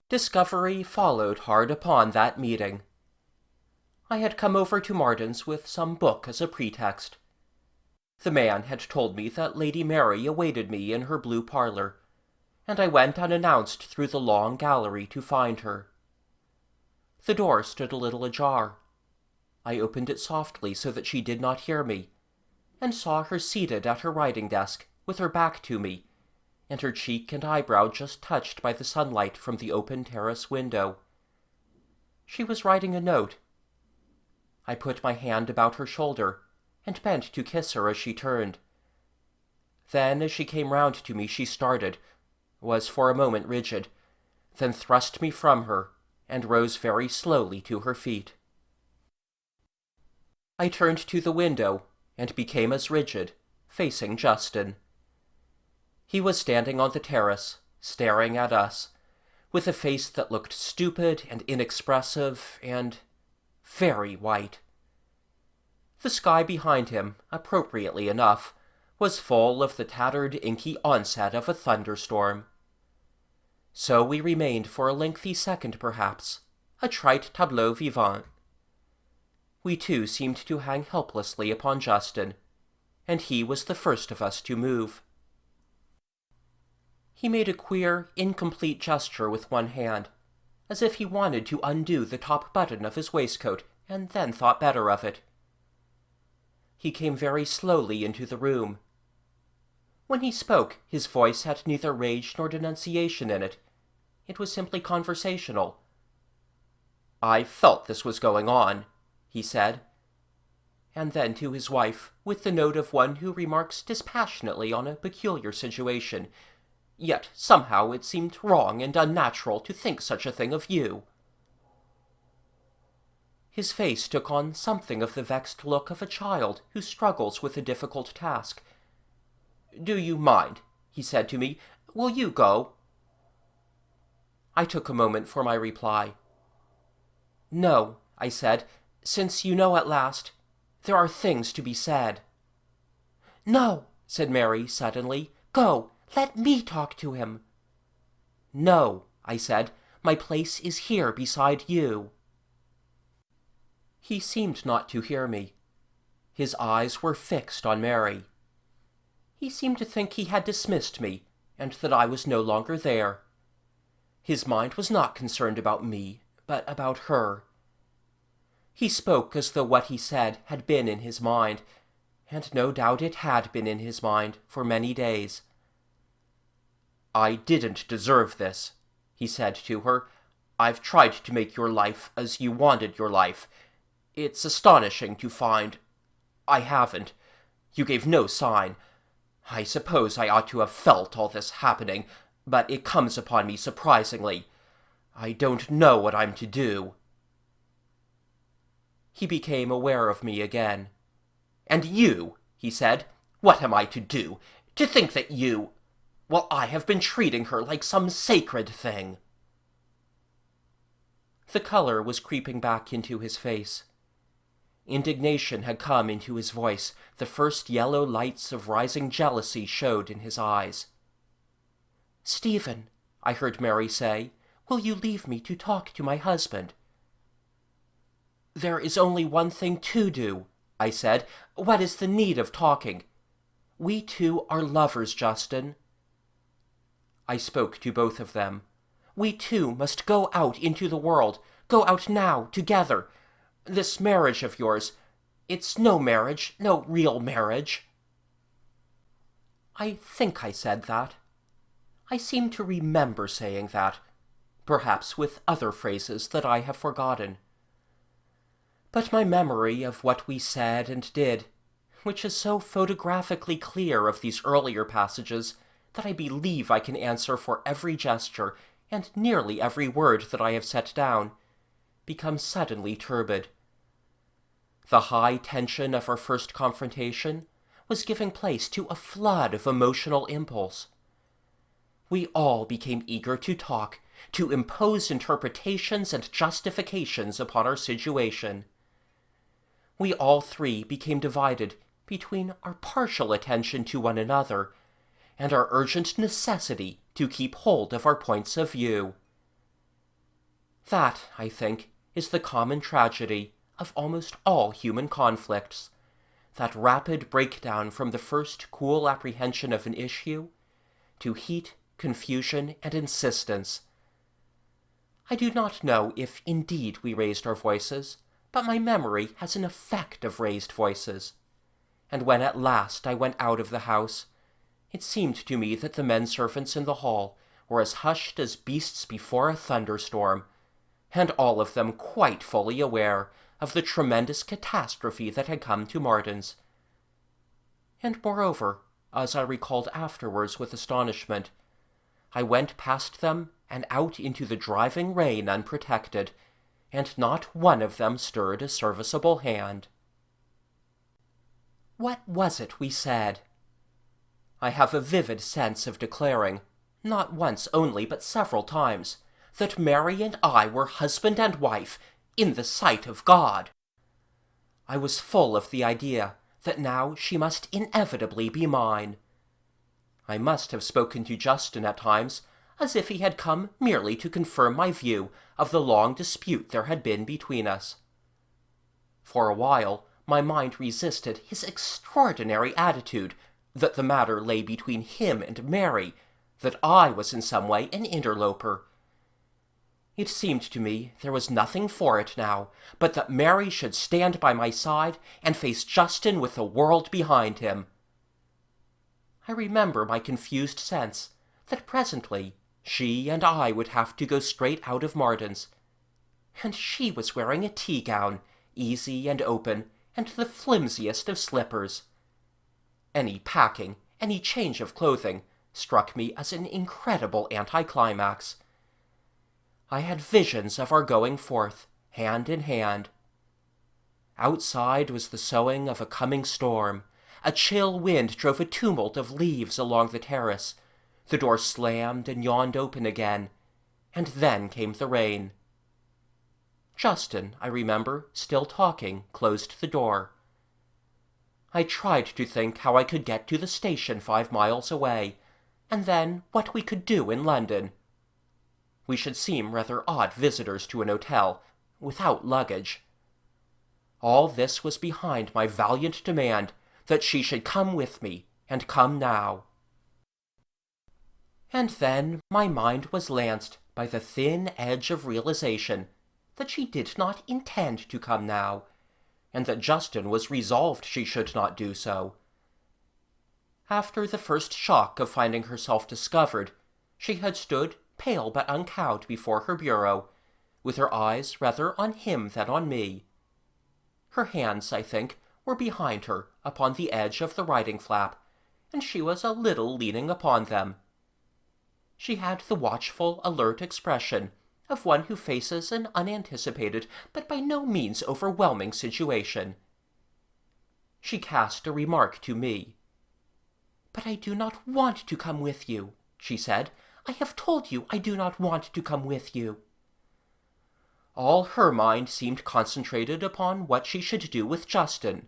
Discovery followed hard upon that meeting. I had come over to Marden's with some book as a pretext. The man had told me that Lady Mary awaited me in her blue parlour, and I went unannounced through the long gallery to find her. The door stood a little ajar. I opened it softly so that she did not hear me, and saw her seated at her writing-desk, with her back to me, and her cheek and eyebrow just touched by the sunlight from the open terrace window. She was writing a note. I put my hand about her shoulder, and bent to kiss her as she turned. Then, as she came round to me, she started, was for a moment rigid, then thrust me from her, and rose very slowly to her feet. I turned to the window, and became as rigid, facing Justin. He was standing on the terrace, staring at us, with a face that looked stupid and inexpressive and very white. The sky behind him, appropriately enough, was full of the tattered, inky onset of a thunderstorm. So we remained for a lengthy second, perhaps, a trite tableau vivant. We two seemed to hang helplessly upon Justin, and he was the first of us to move. He made a queer, incomplete gesture with one hand, as if he wanted to undo the top button of his waistcoat, and then thought better of it. He came very slowly into the room. When he spoke, his voice had neither rage nor denunciation in it. It was simply conversational. "I felt this was going on," he said. And then to his wife, with the note of one who remarks dispassionately on a peculiar situation, "Yet somehow it seemed wrong and unnatural to think such a thing of you." His face took on something of the vexed look of a child who struggles with a difficult task. "Do you mind?" he said to me. "Will you go?" I took a moment for my reply. "No," I said, "since you know at last, there are things to be said." "No," said Mary suddenly. "Go. Let me talk to him." "No," I said. "My place is here beside you." He seemed not to hear me. His eyes were fixed on Mary. He seemed to think he had dismissed me, and that I was no longer there. His mind was not concerned about me, but about her. He spoke as though what he said had been in his mind, and no doubt it had been in his mind for many days. "I didn't deserve this," he said to her. "I've tried to make your life as you wanted your life. It's astonishing to find I haven't. You gave no sign. I suppose I ought to have felt all this happening, but it comes upon me surprisingly. I don't know what I'm to do." He became aware of me again. "And you," he said, "what am I to do? To think that you... Well, I have been treating her like some sacred thing." The color was creeping back into his face. Indignation had come into his voice. The first yellow lights of rising jealousy showed in his eyes. "Stephen," I heard Mary say, "will you leave me to talk to my husband?" "There is only one thing to do," I said. "What is the need of talking? We two are lovers, Justin." I spoke to both of them. We too must go out into the world, go out now, together. This marriage of yours, it's no marriage, no real marriage. I think I said that. I seem to remember saying that, perhaps with other phrases that I have forgotten. But my memory of what we said and did, which is so photographically clear of these earlier passages that I believe I can answer for every gesture and nearly every word that I have set down, becomes suddenly turbid. The high tension of our first confrontation was giving place to a flood of emotional impulse. We all became eager to talk, to impose interpretations and justifications upon our situation. We all three became divided between our partial attention to one another and our urgent necessity to keep hold of our points of view. That, I think, is the common tragedy of almost all human conflicts, that rapid breakdown from the first cool apprehension of an issue to heat, confusion, and insistence. I do not know if indeed we raised our voices, but my memory has an effect of raised voices. And when at last I went out of the house, it seemed to me that the men servants in the hall were as hushed as beasts before a thunderstorm, and all of them quite fully aware of the tremendous catastrophe that had come to Marden's. And moreover, as I recalled afterwards with astonishment, I went past them and out into the driving rain unprotected, and not one of them stirred a serviceable hand. What was it we said? I have a vivid sense of declaring, not once only but several times, that Mary and I were husband and wife in the sight of God. I was full of the idea that now she must inevitably be mine. I must have spoken to Justin at times as if he had come merely to confirm my view of the long dispute there had been between us. For a while my mind resisted his extraordinary attitude that the matter lay between him and Mary, that I was in some way an interloper. It seemed to me there was nothing for it now but that Mary should stand by my side and face Justin with the world behind him. I remember my confused sense that presently she and I would have to go straight out of Marden's. And she was wearing a tea-gown, easy and open, and the flimsiest of slippers. Any packing, any change of clothing, struck me as an incredible anticlimax. I had visions of our going forth, hand in hand. Outside was the soughing of a coming storm. A chill wind drove a tumult of leaves along the terrace. The door slammed and yawned open again, and then came the rain. Justin, I remember, still talking, closed the door. I tried to think how I could get to the station 5 miles away, and then what we could do in London. We should seem rather odd visitors to an hotel, without luggage. All this was behind my valiant demand that she should come with me, and come now. And then my mind was lanced by the thin edge of realization that she did not intend to come now, and that Justin was resolved she should not do so. After the first shock of finding herself discovered, she had stood pale but uncowed before her bureau, with her eyes rather on him than on me. Her hands, I think, were behind her upon the edge of the writing flap, and she was a little leaning upon them. She had the watchful, alert expression of one who faces an unanticipated but by no means overwhelming situation. She cast a remark to me. "But I do not want to come with you," she said. "I have told you I do not want to come with you." All her mind seemed concentrated upon what she should do with Justin.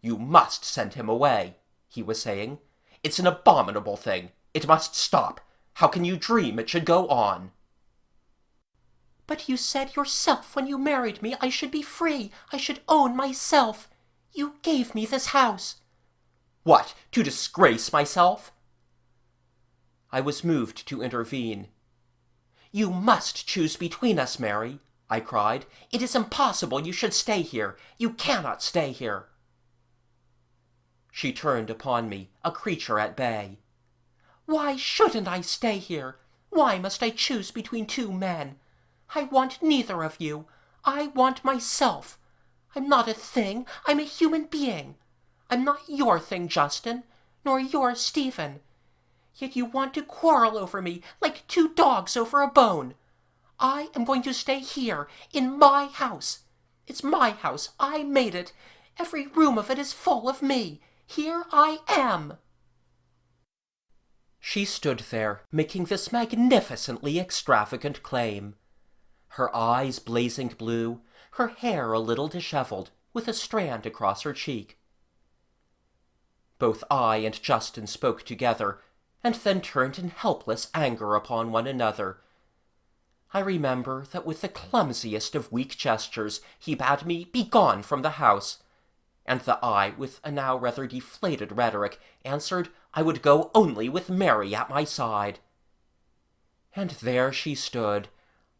"You must send him away," he was saying. "It's an abominable thing. It must stop. How can you dream it should go on?" "But you said yourself when you married me I should be free. I should own myself. You gave me this house." "What, to disgrace myself?" I was moved to intervene. "You must choose between us, Mary," I cried. "It is impossible you should stay here. You cannot stay here." She turned upon me, a creature at bay. "Why shouldn't I stay here? Why must I choose between two men? I want neither of you. I want myself. I'm not a thing. I'm a human being. I'm not your thing, Justin, nor yours, Stephen. Yet you want to quarrel over me like two dogs over a bone. I am going to stay here, in my house. It's my house. I made it. Every room of it is full of me. Here I am." She stood there, making this magnificently extravagant claim. Her eyes blazing blue, her hair a little disheveled, with a strand across her cheek. Both I and Justin spoke together, and then turned in helpless anger upon one another. I remember that with the clumsiest of weak gestures he bade me begone from the house, and that I, with a now rather deflated rhetoric, answered I would go only with Mary at my side. And there she stood,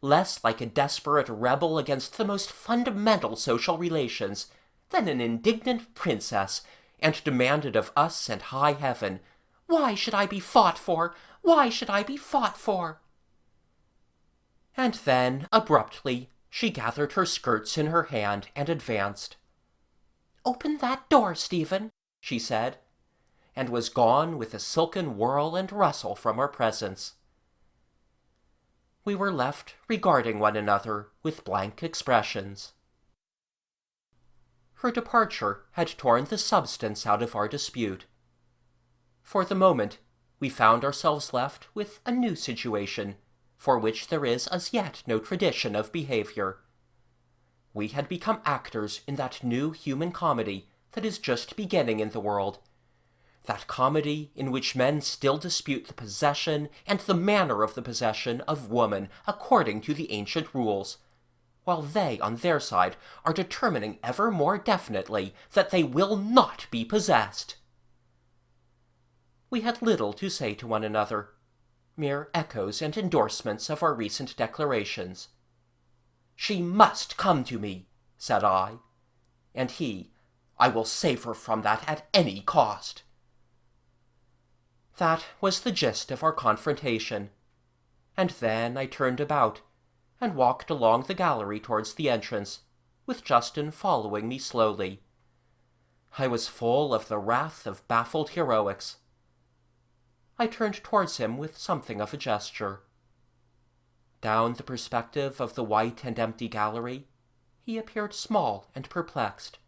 less like a desperate rebel against the most fundamental social relations than an indignant princess, and demanded of us and high heaven, "Why should I be fought for? Why should I be fought for?" And then, abruptly, she gathered her skirts in her hand and advanced. "Open that door, Stephen," she said, and was gone with a silken whirl and rustle from our presence. We were left regarding one another with blank expressions. Her departure had torn the substance out of our dispute. For the moment, we found ourselves left with a new situation, for which there is as yet no tradition of behavior. We had become actors in that new human comedy that is just beginning in the world, that comedy in which men still dispute the possession and the manner of the possession of woman according to the ancient rules, while they, on their side, are determining ever more definitely that they will not be possessed. We had little to say to one another, mere echoes and endorsements of our recent declarations. "She must come to me," said I, and he, "I will save her from that at any cost." That was the gist of our confrontation, and then I turned about and walked along the gallery towards the entrance, with Justin following me slowly. I was full of the wrath of baffled heroics. I turned towards him with something of a gesture. Down the perspective of the white and empty gallery, he appeared small and perplexed.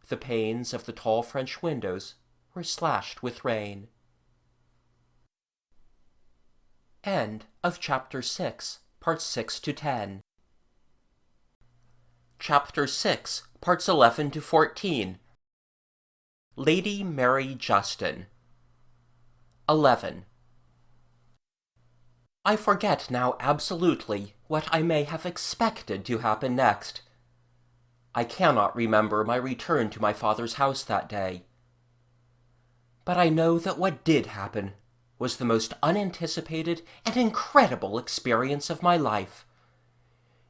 The panes of the tall French windows were slashed with rain. End of Chapter 6, Parts 6 to 10. Chapter 6, Parts 11 to 14. Lady Mary Justin. 11. I forget now absolutely what I may have expected to happen next. I cannot remember my return to my father's house that day. But I know that what did happen was the most unanticipated and incredible experience of my life.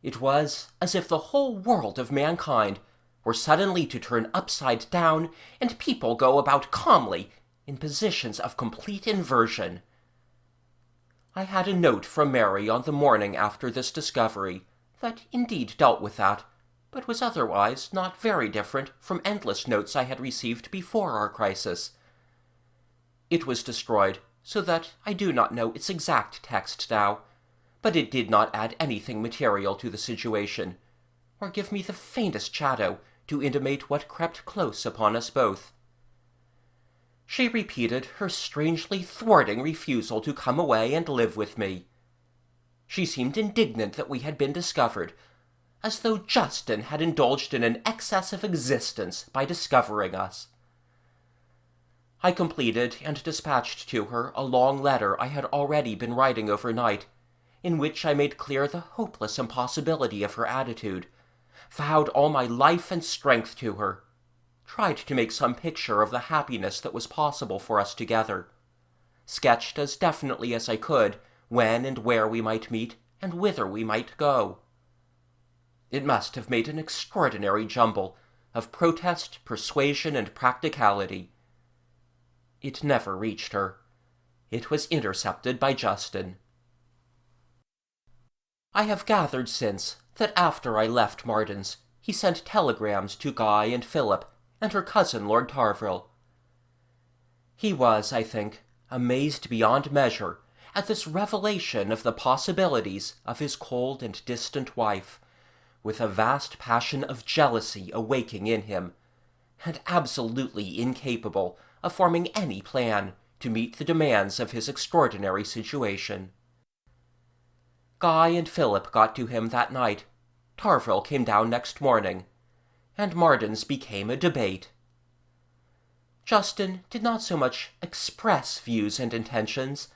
It was as if the whole world of mankind were suddenly to turn upside down and people go about calmly in positions of complete inversion. I had a note from Mary on the morning after this discovery that indeed dealt with that, but was otherwise not very different from endless notes I had received before our crisis. It was destroyed, so that I do not know its exact text now, but it did not add anything material to the situation, or give me the faintest shadow to intimate what crept close upon us both. She repeated her strangely thwarting refusal to come away and live with me. She seemed indignant that we had been discovered, as though Justin had indulged in an excess of existence by discovering us. I completed and dispatched to her a long letter I had already been writing overnight, in which I made clear the hopeless impossibility of her attitude, vowed all my life and strength to her, tried to make some picture of the happiness that was possible for us together, sketched as definitely as I could when and where we might meet and whither we might go. It must have made an extraordinary jumble of protest, persuasion, and practicality. It never reached her. It was intercepted by Justin. I have gathered since that after I left Marden's, he sent telegrams to Guy and Philip and her cousin Lord Tarvrille. He was, I think, amazed beyond measure at this revelation of the possibilities of his cold and distant wife, with a vast passion of jealousy awaking in him, and absolutely incapable of forming any plan to meet the demands of his extraordinary situation. Guy and Philip got to him that night. Tarvrille came down next morning, and Marden's became a debate. Justin did not so much express views and intentions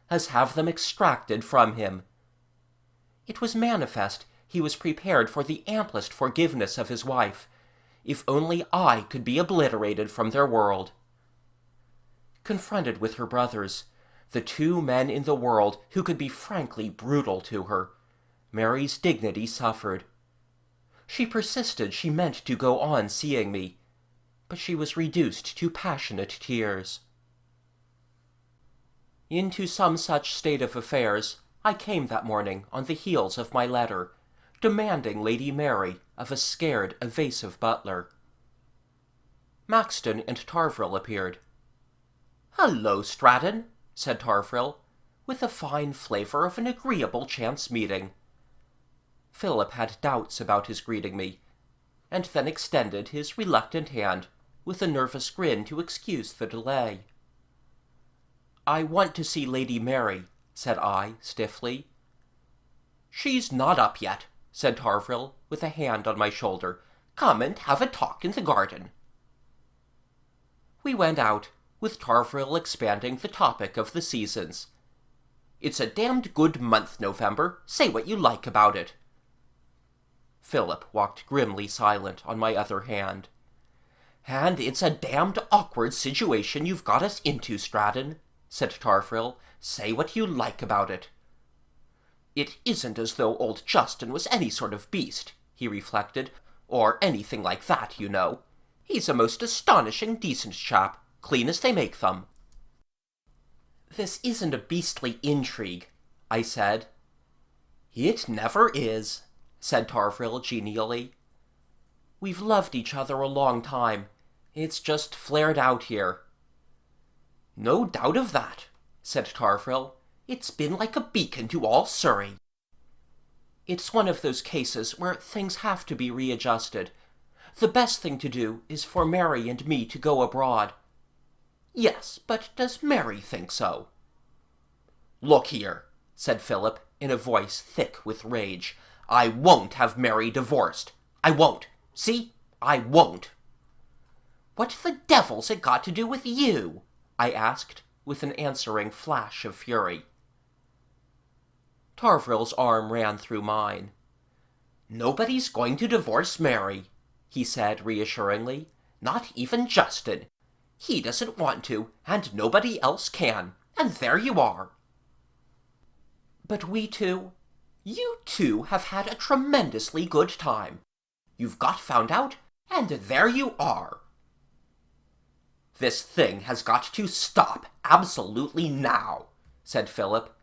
as have them extracted from him. It was manifest he was prepared for the amplest forgiveness of his wife, if only I could be obliterated from their world. Confronted with her brothers, the two men in the world who could be frankly brutal to her, Mary's dignity suffered. She persisted she meant to go on seeing me, but she was reduced to passionate tears. Into some such state of affairs I came that morning on the heels of my letter, demanding Lady Mary of a scared, evasive butler. Maxton and Tarvrille appeared. "Hullo, Stratton," said Tarvrille, with the fine flavour of an agreeable chance meeting. Philip had doubts about his greeting me, and then extended his reluctant hand with a nervous grin to excuse the delay. "I want to see Lady Mary," said I, stiffly. "She's not up yet," said Tarvrille, with a hand on my shoulder. "Come and have a talk in the garden." We went out, with Tarvrille expanding the topic of the seasons. "It's a damned good month, November. Say what you like about it." Philip walked grimly silent on my other hand. "And it's a damned awkward situation you've got us into, Stratton," said Tarvrille. "Say what you like about it." "It isn't as though old Justin was any sort of beast," he reflected, "or anything like that, you know. He's a most astonishing decent chap, clean as they make them." "This isn't a beastly intrigue," I said. "It never is," said Tarvrille genially. "We've loved each other a long time. It's just flared out here." "No doubt of that," said Tarvrille. "It's been like a beacon to all Surrey." "It's one of those cases where things have to be readjusted. The best thing to do is for Mary and me to go abroad." "Yes, but does Mary think so?" "Look here," said Philip, in a voice thick with rage. "I won't have Mary divorced. I won't. See? I won't." "What the devil's it got to do with you?" I asked, with an answering flash of fury. Tarvrille's arm ran through mine. "Nobody's going to divorce Mary," he said reassuringly. "Not even Justin. He doesn't want to, and nobody else can. And there you are." "But we two—" "You two have had a tremendously good time. You've got found out, and there you are." "This thing has got to stop absolutely now," said Philip,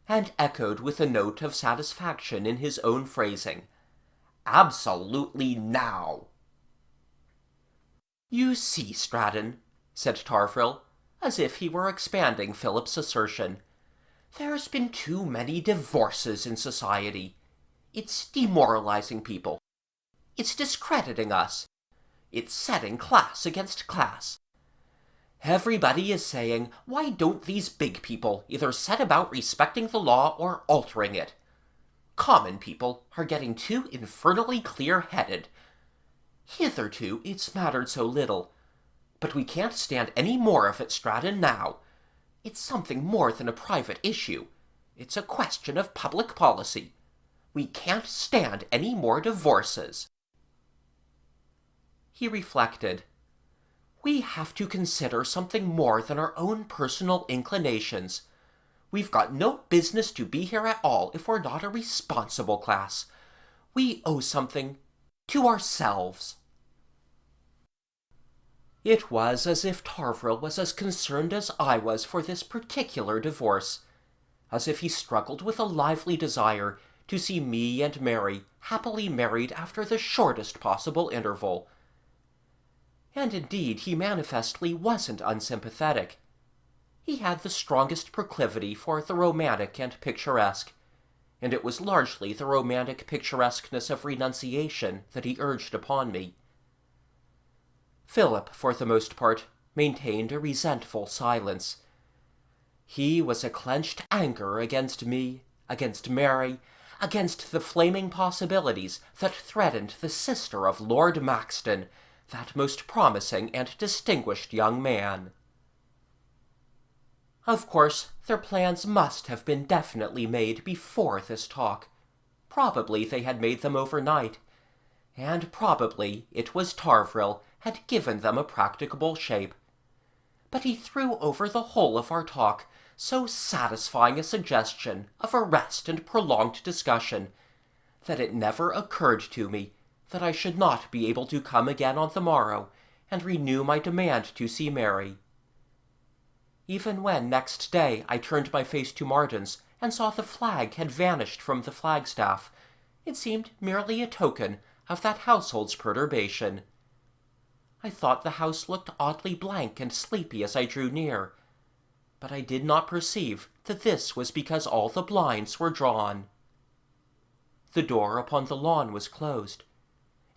and echoed with a note of satisfaction in his own phrasing. "Absolutely now." "You see, Stratton," said Tarvrille, as if he were expanding Philip's assertion, "there's been too many divorces in society. It's demoralizing people. It's discrediting us. It's setting class against class. Everybody is saying, why don't these big people either set about respecting the law or altering it? Common people are getting too infernally clear-headed. Hitherto it's mattered so little, but we can't stand any more of it, Stratton, now. It's something more than a private issue. It's a question of public policy. We can't stand any more divorces." He reflected. We have to consider something more than our own personal inclinations. We've got no business to be here at all if we're not a responsible class. We owe something to ourselves." It was as if Tarvrille was as concerned as I was for this particular divorce, as if he struggled with a lively desire to see me and Mary happily married after the shortest possible interval. And indeed he manifestly wasn't unsympathetic. He had the strongest proclivity for the romantic and picturesque, and it was largely the romantic picturesqueness of renunciation that he urged upon me. Philip, for the most part, maintained a resentful silence. He was a clenched anger against me, against Mary, against the flaming possibilities that threatened the sister of Lord Maxton, that most promising and distinguished young man. Of course, their plans must have been definitely made before this talk. Probably they had made them overnight, and probably it was Tarvrille had given them a practicable shape. But he threw over the whole of our talk so satisfying a suggestion of a rest and prolonged discussion, that it never occurred to me that I should not be able to come again on the morrow and renew my demand to see Mary. Even when next day I turned my face to Marden's and saw the flag had vanished from the flagstaff, it seemed merely a token of that household's perturbation. I thought the house looked oddly blank and sleepy as I drew near, but I did not perceive that this was because all the blinds were drawn. The door upon the lawn was closed,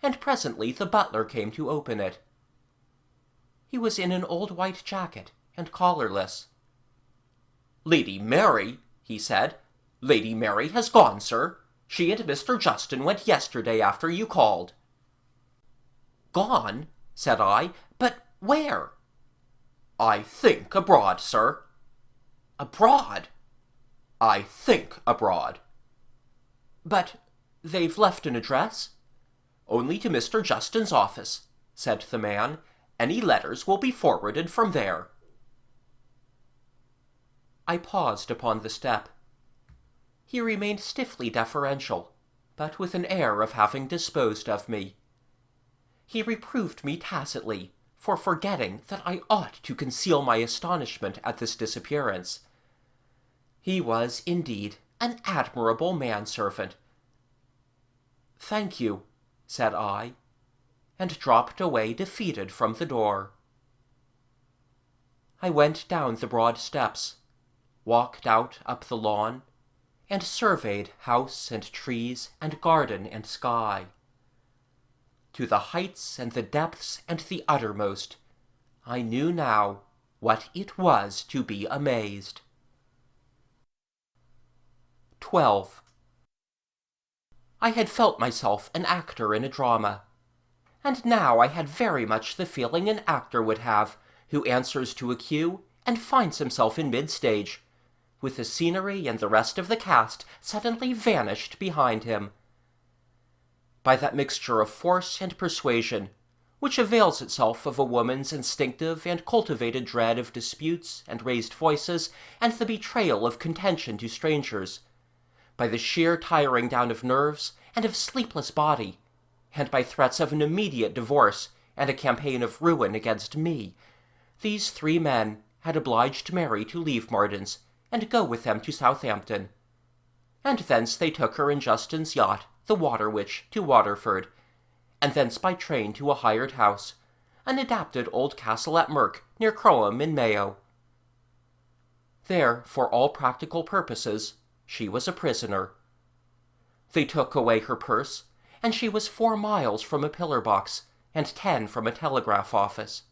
and presently the butler came to open it. He was in an old white jacket and collarless. "Lady Mary," he said. "Lady Mary has gone, sir. She and Mr. Justin went yesterday after you called." "Gone?" said I. "But where?" "I think abroad, sir." "Abroad?" "I think abroad." "But they've left an address?" "Only to Mr. Justin's office," said the man. "Any letters will be forwarded from there." I paused upon the step. He remained stiffly deferential, but with an air of having disposed of me. He reproved me tacitly for forgetting that I ought to conceal my astonishment at this disappearance. He was, indeed, an admirable manservant. "Thank you," said I, and dropped away defeated from the door. I went down the broad steps, walked out up the lawn, and surveyed house and trees and garden and sky. To the heights and the depths and the uttermost, I knew now what it was to be amazed. 12. I had felt myself an actor in a drama, and now I had very much the feeling an actor would have who answers to a cue and finds himself in mid-stage, with the scenery and the rest of the cast suddenly vanished behind him. By that mixture of force and persuasion, which avails itself of a woman's instinctive and cultivated dread of disputes and raised voices and the betrayal of contention to strangers, by the sheer tiring down of nerves and of sleepless body, and by threats of an immediate divorce and a campaign of ruin against me, these three men had obliged Mary to leave Marden's and go with them to Southampton. And thence they took her in Justin's yacht, the Water Witch, to Waterford, and thence by train to a hired house, an adapted old castle at Merk, near Crowham in Mayo. There, for all practical purposes, she was a prisoner. They took away her purse, and she was 4 miles from a pillar box, and 10 from a telegraph office.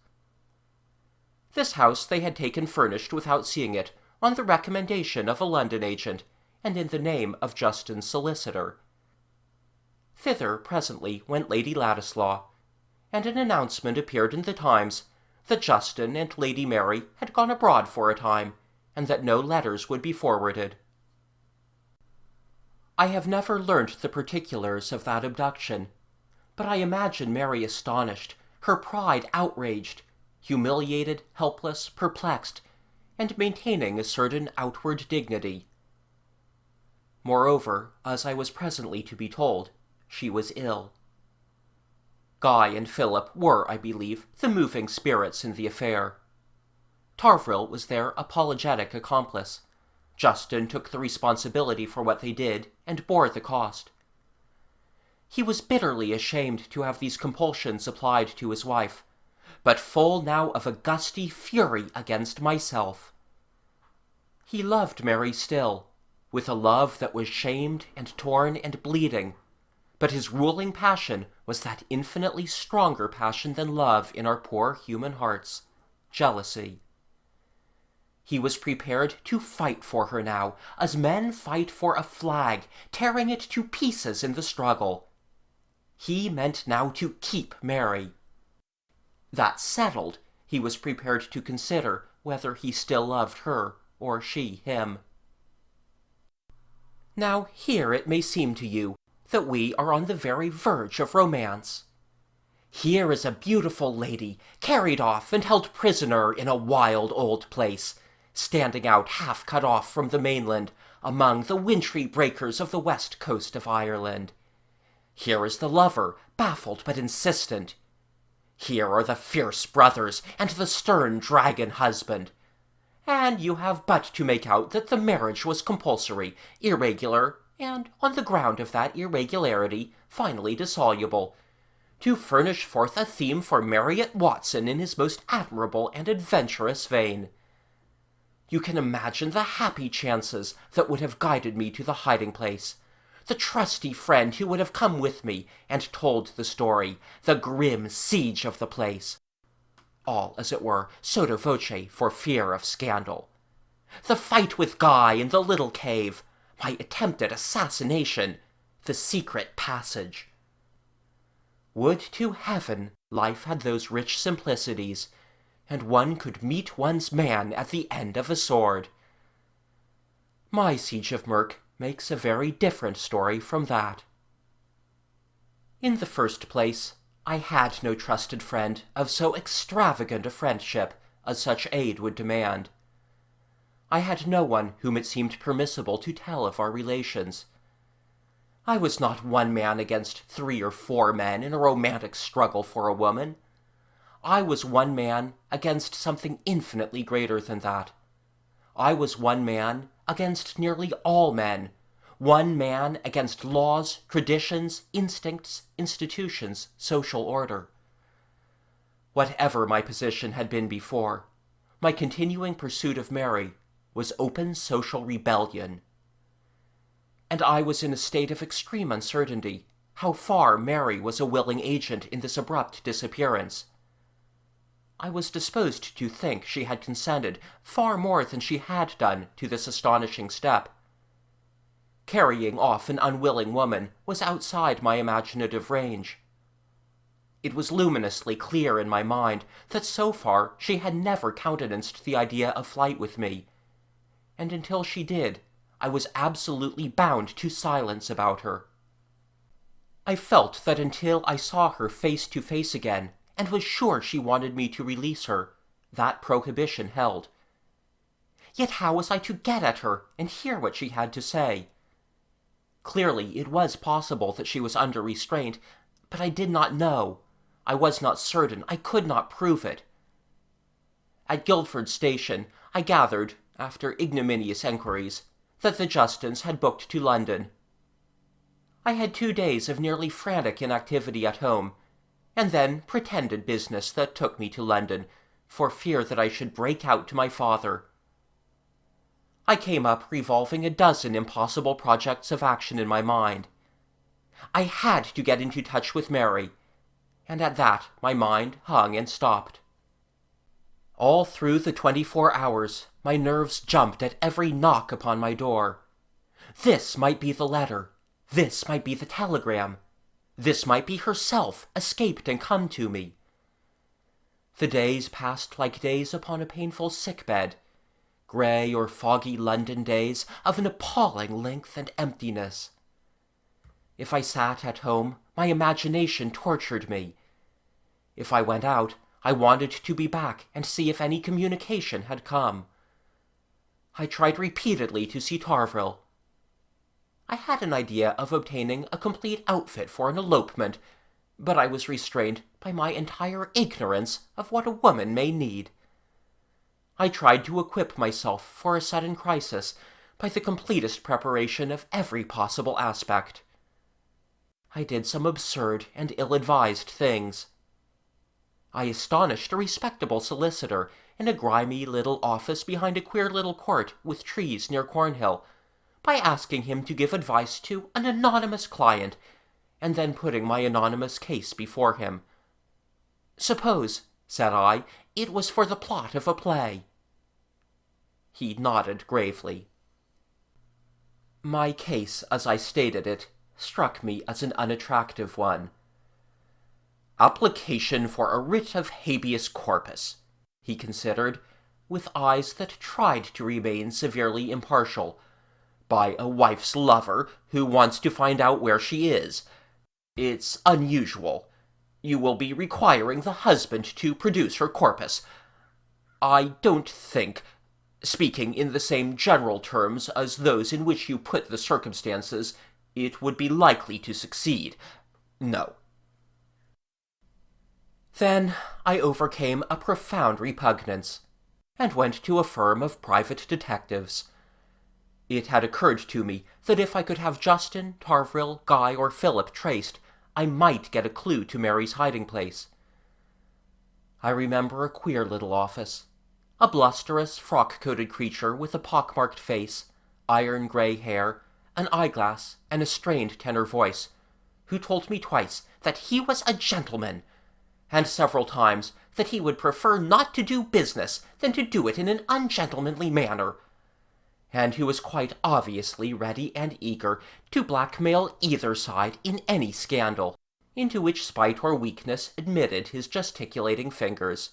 This house they had taken furnished without seeing it, on the recommendation of a London agent, and in the name of Justin's solicitor. Thither presently went Lady Ladislaw, and an announcement appeared in the Times that Justin and Lady Mary had gone abroad for a time, and that no letters would be forwarded. I have never learnt the particulars of that abduction, but I imagine Mary astonished, her pride outraged, humiliated, helpless, perplexed, and maintaining a certain outward dignity. Moreover, as I was presently to be told, she was ill. Guy and Philip were, I believe, the moving spirits in the affair. Tarvrille was their apologetic accomplice. Justin took the responsibility for what they did and bore the cost. He was bitterly ashamed to have these compulsions applied to his wife, but full now of a gusty fury against myself. He loved Mary still, with a love that was shamed and torn and bleeding, but his ruling passion was that infinitely stronger passion than love in our poor human hearts, jealousy. He was prepared to fight for her now, as men fight for a flag, tearing it to pieces in the struggle. He meant now to keep Mary. That settled, he was prepared to consider whether he still loved her or she him. Now here it may seem to you that we are on the very verge of romance. Here is a beautiful lady carried off and held prisoner in a wild old place, standing out half cut off from the mainland among the wintry breakers of the west coast of Ireland. Here is the lover, baffled but insistent. Here are the fierce brothers and the stern dragon husband. And you have but to make out that the marriage was compulsory, irregular, and, on the ground of that irregularity, finally dissoluble, to furnish forth a theme for Marriott Watson in his most admirable and adventurous vein. You can imagine the happy chances that would have guided me to the hiding-place, the trusty friend who would have come with me and told the story, the grim siege of the place. All, as it were, sotto voce for fear of scandal. The fight with Guy in the little cave, my attempted assassination, the secret passage. Would to heaven life had those rich simplicities, and one could meet one's man at the end of a sword. My siege of Murk makes a very different story from that. In the first place, I had no trusted friend of so extravagant a friendship as such aid would demand. I had no one whom it seemed permissible to tell of our relations. I was not one man against 3 or 4 men in a romantic struggle for a woman. I was one man against something infinitely greater than that. I was one man against nearly all men, one man against laws, traditions, instincts, institutions, social order. Whatever my position had been before, my continuing pursuit of Mary was open social rebellion. And I was in a state of extreme uncertainty how far Mary was a willing agent in this abrupt disappearance. I was disposed to think she had consented far more than she had done to this astonishing step. Carrying off an unwilling woman was outside my imaginative range. It was luminously clear in my mind that so far she had never countenanced the idea of flight with me, and until she did, I was absolutely bound to silence about her. I felt that until I saw her face to face again, and was sure she wanted me to release her, that prohibition held. Yet how was I to get at her and hear what she had to say? Clearly it was possible that she was under restraint, but I did not know. I was not certain. I could not prove it. At Guildford Station, I gathered, after ignominious enquiries, that the Justins had booked to London. I had 2 days of nearly frantic inactivity at home, and then pretended business that took me to London, for fear that I should break out to my father. I came up revolving a dozen impossible projects of action in my mind. I had to get into touch with Mary, and at that my mind hung and stopped. All through the 24 hours, my nerves jumped at every knock upon my door. This might be the letter. This might be the telegram. This might be herself, escaped and come to me. The days passed like days upon a painful sick-bed, grey or foggy London days of an appalling length and emptiness. If I sat at home, my imagination tortured me. If I went out, I wanted to be back and see if any communication had come. I tried repeatedly to see Tarvrille. I had an idea of obtaining a complete outfit for an elopement, but I was restrained by my entire ignorance of what a woman may need. I tried to equip myself for a sudden crisis by the completest preparation of every possible aspect. I did some absurd and ill-advised things. I astonished a respectable solicitor in a grimy little office behind a queer little court with trees near Cornhill, by asking him to give advice to an anonymous client, and then putting my anonymous case before him. "Suppose," said I, "it was for the plot of a play." He nodded gravely. My case, as I stated it, struck me as an unattractive one. "Application for a writ of habeas corpus," he considered, with eyes that tried to remain severely impartial, "by a wife's lover who wants to find out where she is. It's unusual. You will be requiring the husband to produce her corpus. I don't think, speaking in the same general terms as those in which you put the circumstances, it would be likely to succeed. No." Then I overcame a profound repugnance, and went to a firm of private detectives. It had occurred to me that if I could have Justin, Tarvrille, Guy, or Philip traced, I might get a clue to Mary's hiding-place. I remember a queer little office. A blusterous, frock-coated creature with a pock-marked face, iron-grey hair, an eyeglass, and a strained tenor voice, who told me twice that he was a gentleman, and several times that he would prefer not to do business than to do it in an ungentlemanly manner, and who was quite obviously ready and eager to blackmail either side in any scandal, into which spite or weakness admitted his gesticulating fingers.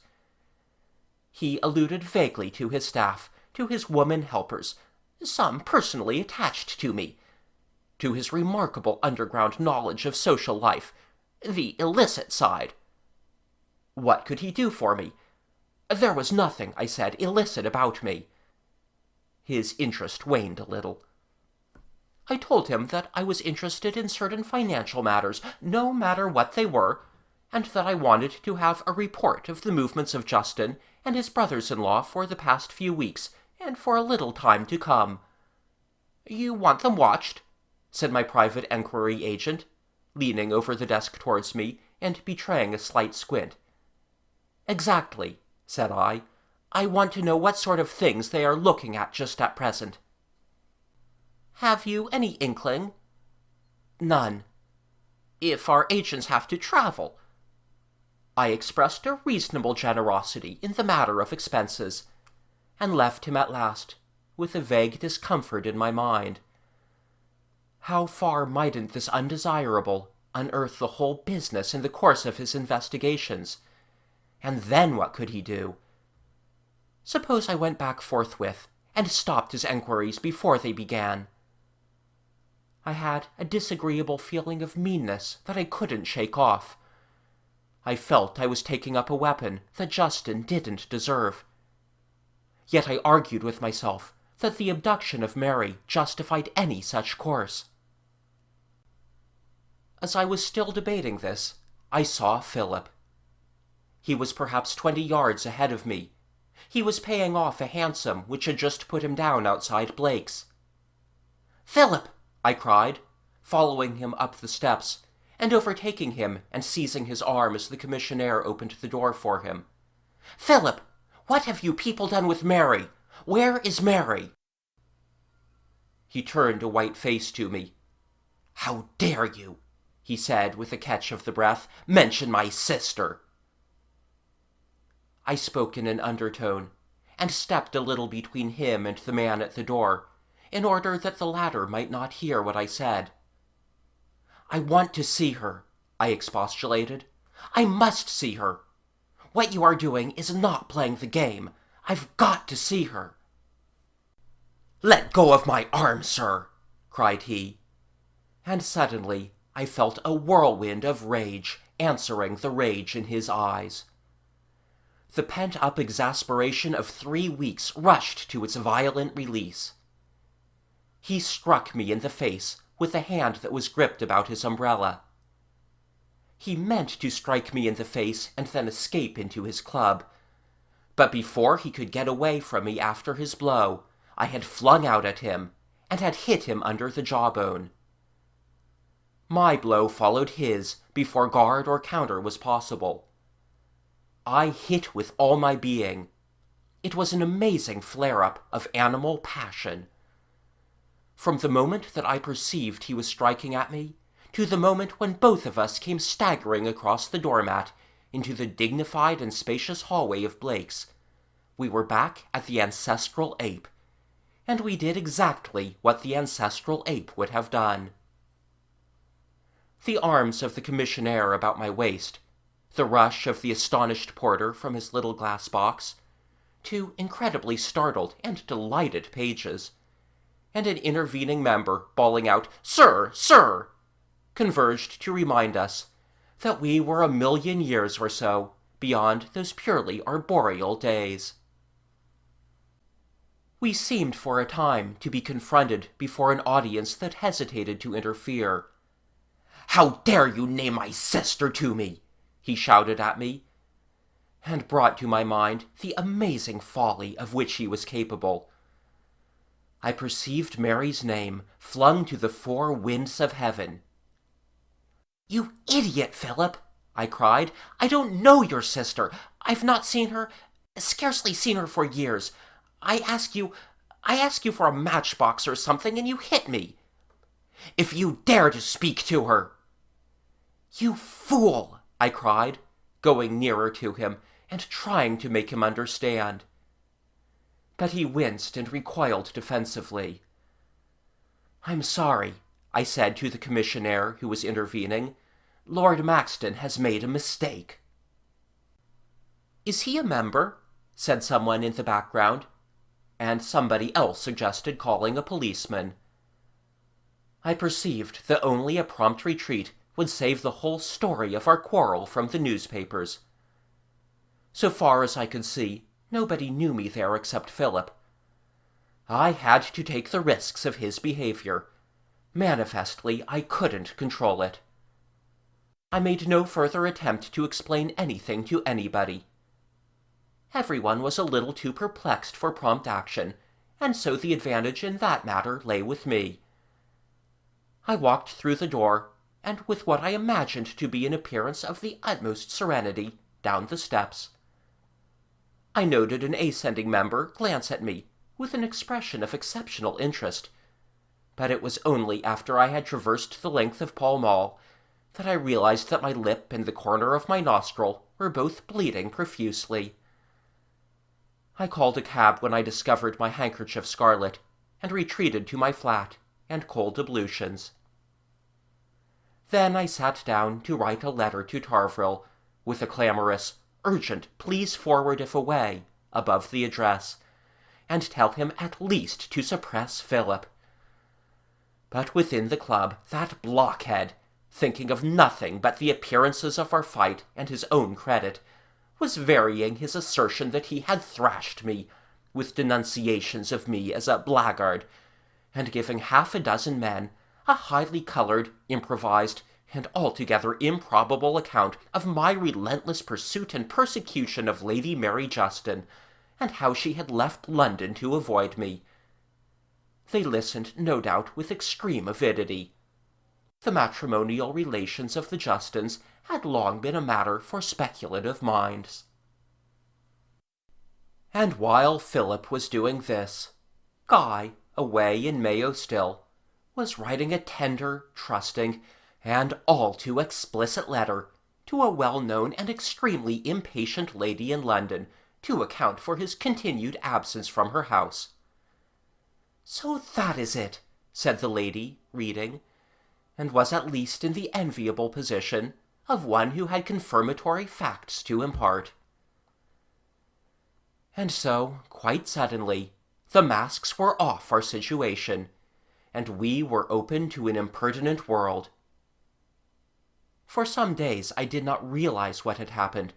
He alluded vaguely to his staff, to his woman helpers, some personally attached to me, to his remarkable underground knowledge of social life, the illicit side. What could he do for me? There was nothing, I said, illicit about me. His interest waned a little. I told him that I was interested in certain financial matters, no matter what they were, and that I wanted to have a report of the movements of Justin and his brothers-in-law for the past few weeks, and for a little time to come. "You want them watched?" said my private enquiry agent, leaning over the desk towards me, and betraying a slight squint. "Exactly," said I. "I want to know what sort of things they are looking at just at present." "Have you any inkling?" "None." "If our agents have to travel?" I expressed a reasonable generosity in the matter of expenses, and left him at last, with a vague discomfort in my mind. How far mightn't this undesirable unearth the whole business in the course of his investigations? And then what could he do? Suppose I went back forthwith, and stopped his enquiries before they began. I had a disagreeable feeling of meanness that I couldn't shake off. I felt I was taking up a weapon that Justin didn't deserve. Yet I argued with myself that the abduction of Mary justified any such course. As I was still debating this, I saw Philip. He was perhaps 20 yards ahead of me. He was paying off a hansom which had just put him down outside Blake's. "Philip!" I cried, following him up the steps, and overtaking him and seizing his arm as the commissionaire opened the door for him. "Philip! What have you people done with Mary? Where is Mary?" He turned a white face to me. "How dare you," he said with a catch of the breath, "mention my sister?" I spoke in an undertone, and stepped a little between him and the man at the door, in order that the latter might not hear what I said. "I want to see her," I expostulated. "I must see her. What you are doing is not playing the game. I've got to see her." "Let go of my arm, sir," cried he. And suddenly I felt a whirlwind of rage answering the rage in his eyes. The pent-up exasperation of 3 weeks rushed to its violent release. He struck me in the face with the hand that was gripped about his umbrella. He meant to strike me in the face and then escape into his club. But before he could get away from me after his blow, I had flung out at him and had hit him under the jawbone. My blow followed his before guard or counter was possible. I hit with all my being. It was an amazing flare-up of animal passion. From the moment that I perceived he was striking at me, to the moment when both of us came staggering across the doormat into the dignified and spacious hallway of Blake's, we were back at the ancestral ape, and we did exactly what the ancestral ape would have done. The arms of the commissionaire about my waist, the rush of the astonished porter from his little glass box, 2 incredibly startled and delighted pages, and an intervening member bawling out, "Sir, sir!" converged to remind us that we were 1,000,000 years or so beyond those purely arboreal days. We seemed for a time to be confronted before an audience that hesitated to interfere. "How dare you name my sister to me?" he shouted at me, and brought to my mind the amazing folly of which he was capable. I perceived Mary's name flung to the 4 winds of heaven. "You idiot, Philip!" I cried. "I don't know your sister. I've not seen her, scarcely seen her for years. I ask you for a matchbox or something, and you hit me. If you dare to speak to her—" "You fool!" I cried, going nearer to him and trying to make him understand. But he winced and recoiled defensively. "I'm sorry," I said to the commissionaire who was intervening. "Lord Maxton has made a mistake." "Is he a member?" said someone in the background, and somebody else suggested calling a policeman. I perceived that only a prompt retreat would save the whole story of our quarrel from the newspapers. So far as I could see, nobody knew me there except Philip. I had to take the risks of his behavior. Manifestly, I couldn't control it. I made no further attempt to explain anything to anybody. Everyone was a little too perplexed for prompt action, and so the advantage in that matter lay with me. I walked through the door, and with what I imagined to be an appearance of the utmost serenity, down the steps. I noted an ascending member glance at me with an expression of exceptional interest, but it was only after I had traversed the length of Pall Mall that I realized that my lip and the corner of my nostril were both bleeding profusely. I called a cab when I discovered my handkerchief scarlet, and retreated to my flat and cold ablutions. Then I sat down to write a letter to Tarvrille, with a clamorous, urgent, please forward if away, above the address, and tell him at least to suppress Philip. But within the club, that blockhead, thinking of nothing but the appearances of our fight and his own credit, was varying his assertion that he had thrashed me, with denunciations of me as a blackguard, and giving 6 men a highly coloured, improvised, and altogether improbable account of my relentless pursuit and persecution of Lady Mary Justin, and how she had left London to avoid me. They listened, no doubt, with extreme avidity. The matrimonial relations of the Justins had long been a matter for speculative minds. And while Philip was doing this, Guy, away in Mayo still, was writing a tender, trusting, and all too explicit letter to a well-known and extremely impatient lady in London to account for his continued absence from her house. "So that is it," said the lady, reading, and was at least in the enviable position of one who had confirmatory facts to impart. And so, quite suddenly, the masks were off our situation, and we were open to an impertinent world. For some days I did not realize what had happened,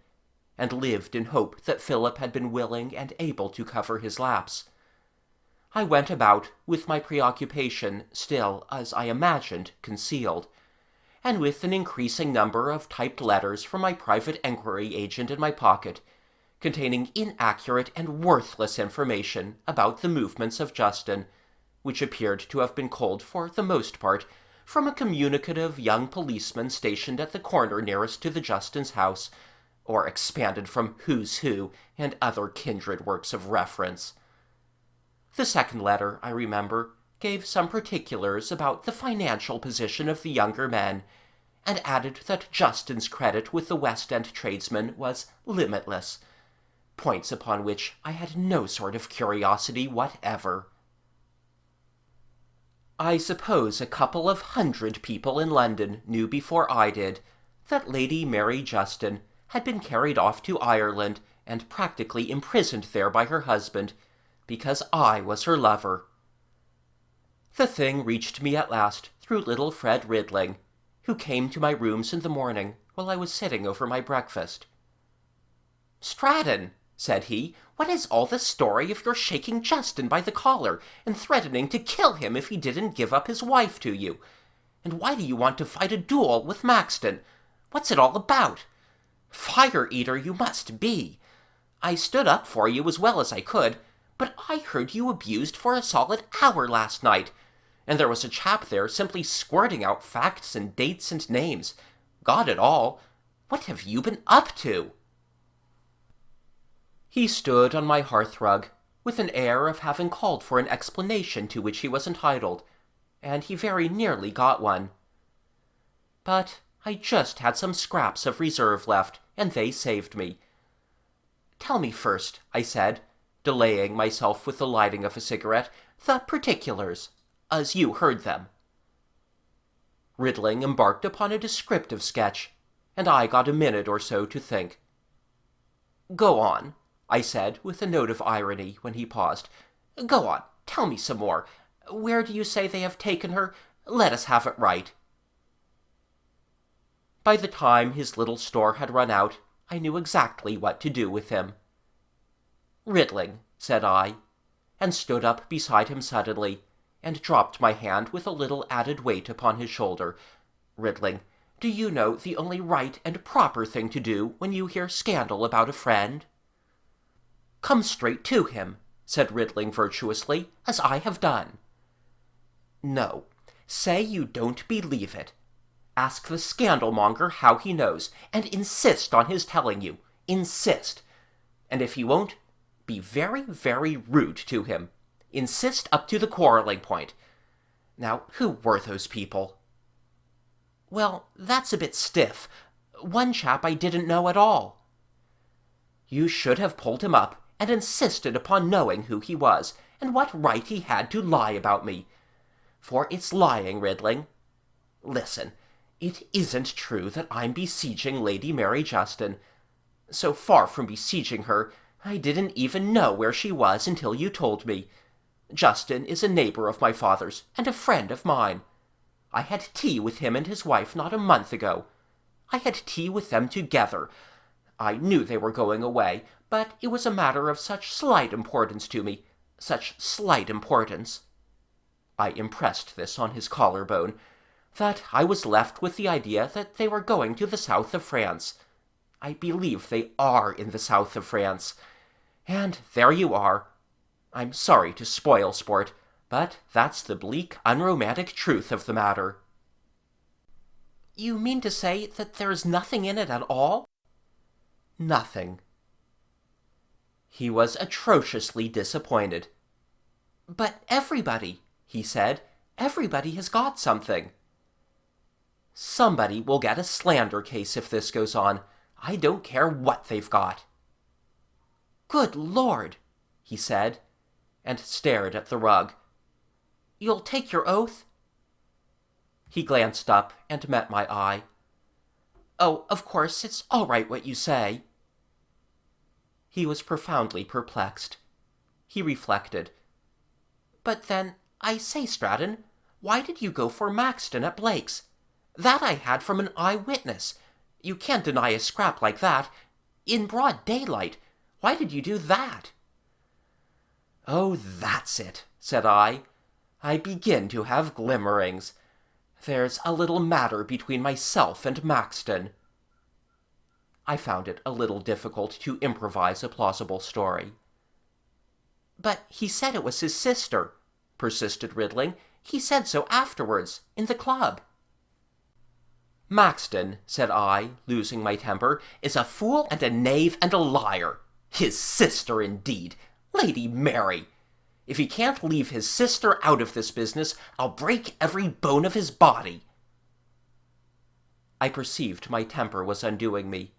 and lived in hope that Philip had been willing and able to cover his lapse. I went about with my preoccupation still, as I imagined, concealed, and with an increasing number of typed letters from my private enquiry agent in my pocket, containing inaccurate and worthless information about the movements of Justin, which appeared to have been culled for the most part from a communicative young policeman stationed at the corner nearest to the Justin's house, or expanded from Who's Who and other kindred works of reference. The second letter, I remember, gave some particulars about the financial position of the younger men, and added that Justin's credit with the West End tradesmen was limitless, points upon which I had no sort of curiosity whatever. I suppose a couple of 100 people in London knew before I did that Lady Mary Justin had been carried off to Ireland and practically imprisoned there by her husband, because I was her lover. The thing reached me at last through little Fred Ridling, who came to my rooms in the morning while I was sitting over my breakfast. "Stratton," said he, "what is all the story of your shaking Justin by the collar and threatening to kill him if he didn't give up his wife to you? And why do you want to fight a duel with Maxton? What's it all about? Fire-eater you must be. I stood up for you as well as I could, but I heard you abused for a solid hour last night, and there was a chap there simply squirting out facts and dates and names. Got it all. What have you been up to?" He stood on my hearthrug, with an air of having called for an explanation to which he was entitled, and he very nearly got one. But I just had some scraps of reserve left, and they saved me. "Tell me first," I said, delaying myself with the lighting of a cigarette, "the particulars, as you heard them." Ridling embarked upon a descriptive sketch, and I got a minute or so to think. "Go on," I said, with a note of irony, when he paused. "Go on, tell me some more. Where do you say they have taken her? Let us have it right." By the time his little store had run out, I knew exactly what to do with him. "Ridling," said I, and stood up beside him suddenly, and dropped my hand with a little added weight upon his shoulder. "Ridling, do you know the only right and proper thing to do when you hear scandal about a friend?" "Come straight to him," said Ridling virtuously, "as I have done." "No, say you don't believe it. Ask the scandalmonger how he knows, and insist on his telling you. Insist. And if he won't, be very, very rude to him. Insist up to the quarrelling point. Now, who were those people?" "Well, that's a bit stiff. One chap I didn't know at all." "You should have pulled him up and insisted upon knowing who he was, and what right he had to lie about me. For it's lying, Ridling. Listen, it isn't true that I'm besieging Lady Mary Justin. So far from besieging her, I didn't even know where she was until you told me. Justin is a neighbor of my father's, and a friend of mine. I had tea with him and his wife not a month ago. I had tea with them together. I knew they were going away, but it was a matter of such slight importance to me, such slight importance," I impressed this on his collarbone, "that I was left with the idea that they were going to the south of France. I believe they are in the south of France. And there you are. I'm sorry to spoil sport, but that's the bleak, unromantic truth of the matter." "You mean to say that there is nothing in it at all?" "Nothing." He was atrociously disappointed. "But everybody," he said, "everybody has got something." "Somebody will get a slander case if this goes on. I don't care what they've got." "Good Lord," he said, and stared at the rug. "You'll take your oath?" He glanced up and met my eye. "Oh, of course, it's all right what you say." He was profoundly perplexed. He reflected. "But then, I say, Stratton, why did you go for Maxton at Blake's? That I had from an eyewitness. You can't deny a scrap like that. In broad daylight. Why did you do that?" "Oh, that's it," said I. "I begin to have glimmerings. There's a little matter between myself and Maxton." I found it a little difficult to improvise a plausible story. "But he said it was his sister," persisted Ridling. "He said so afterwards, in the club." "Maxton," said I, losing my temper, "is a fool and a knave and a liar. His sister, indeed! Lady Mary! If he can't leave his sister out of this business, I'll break every bone of his body." I perceived my temper was undoing me.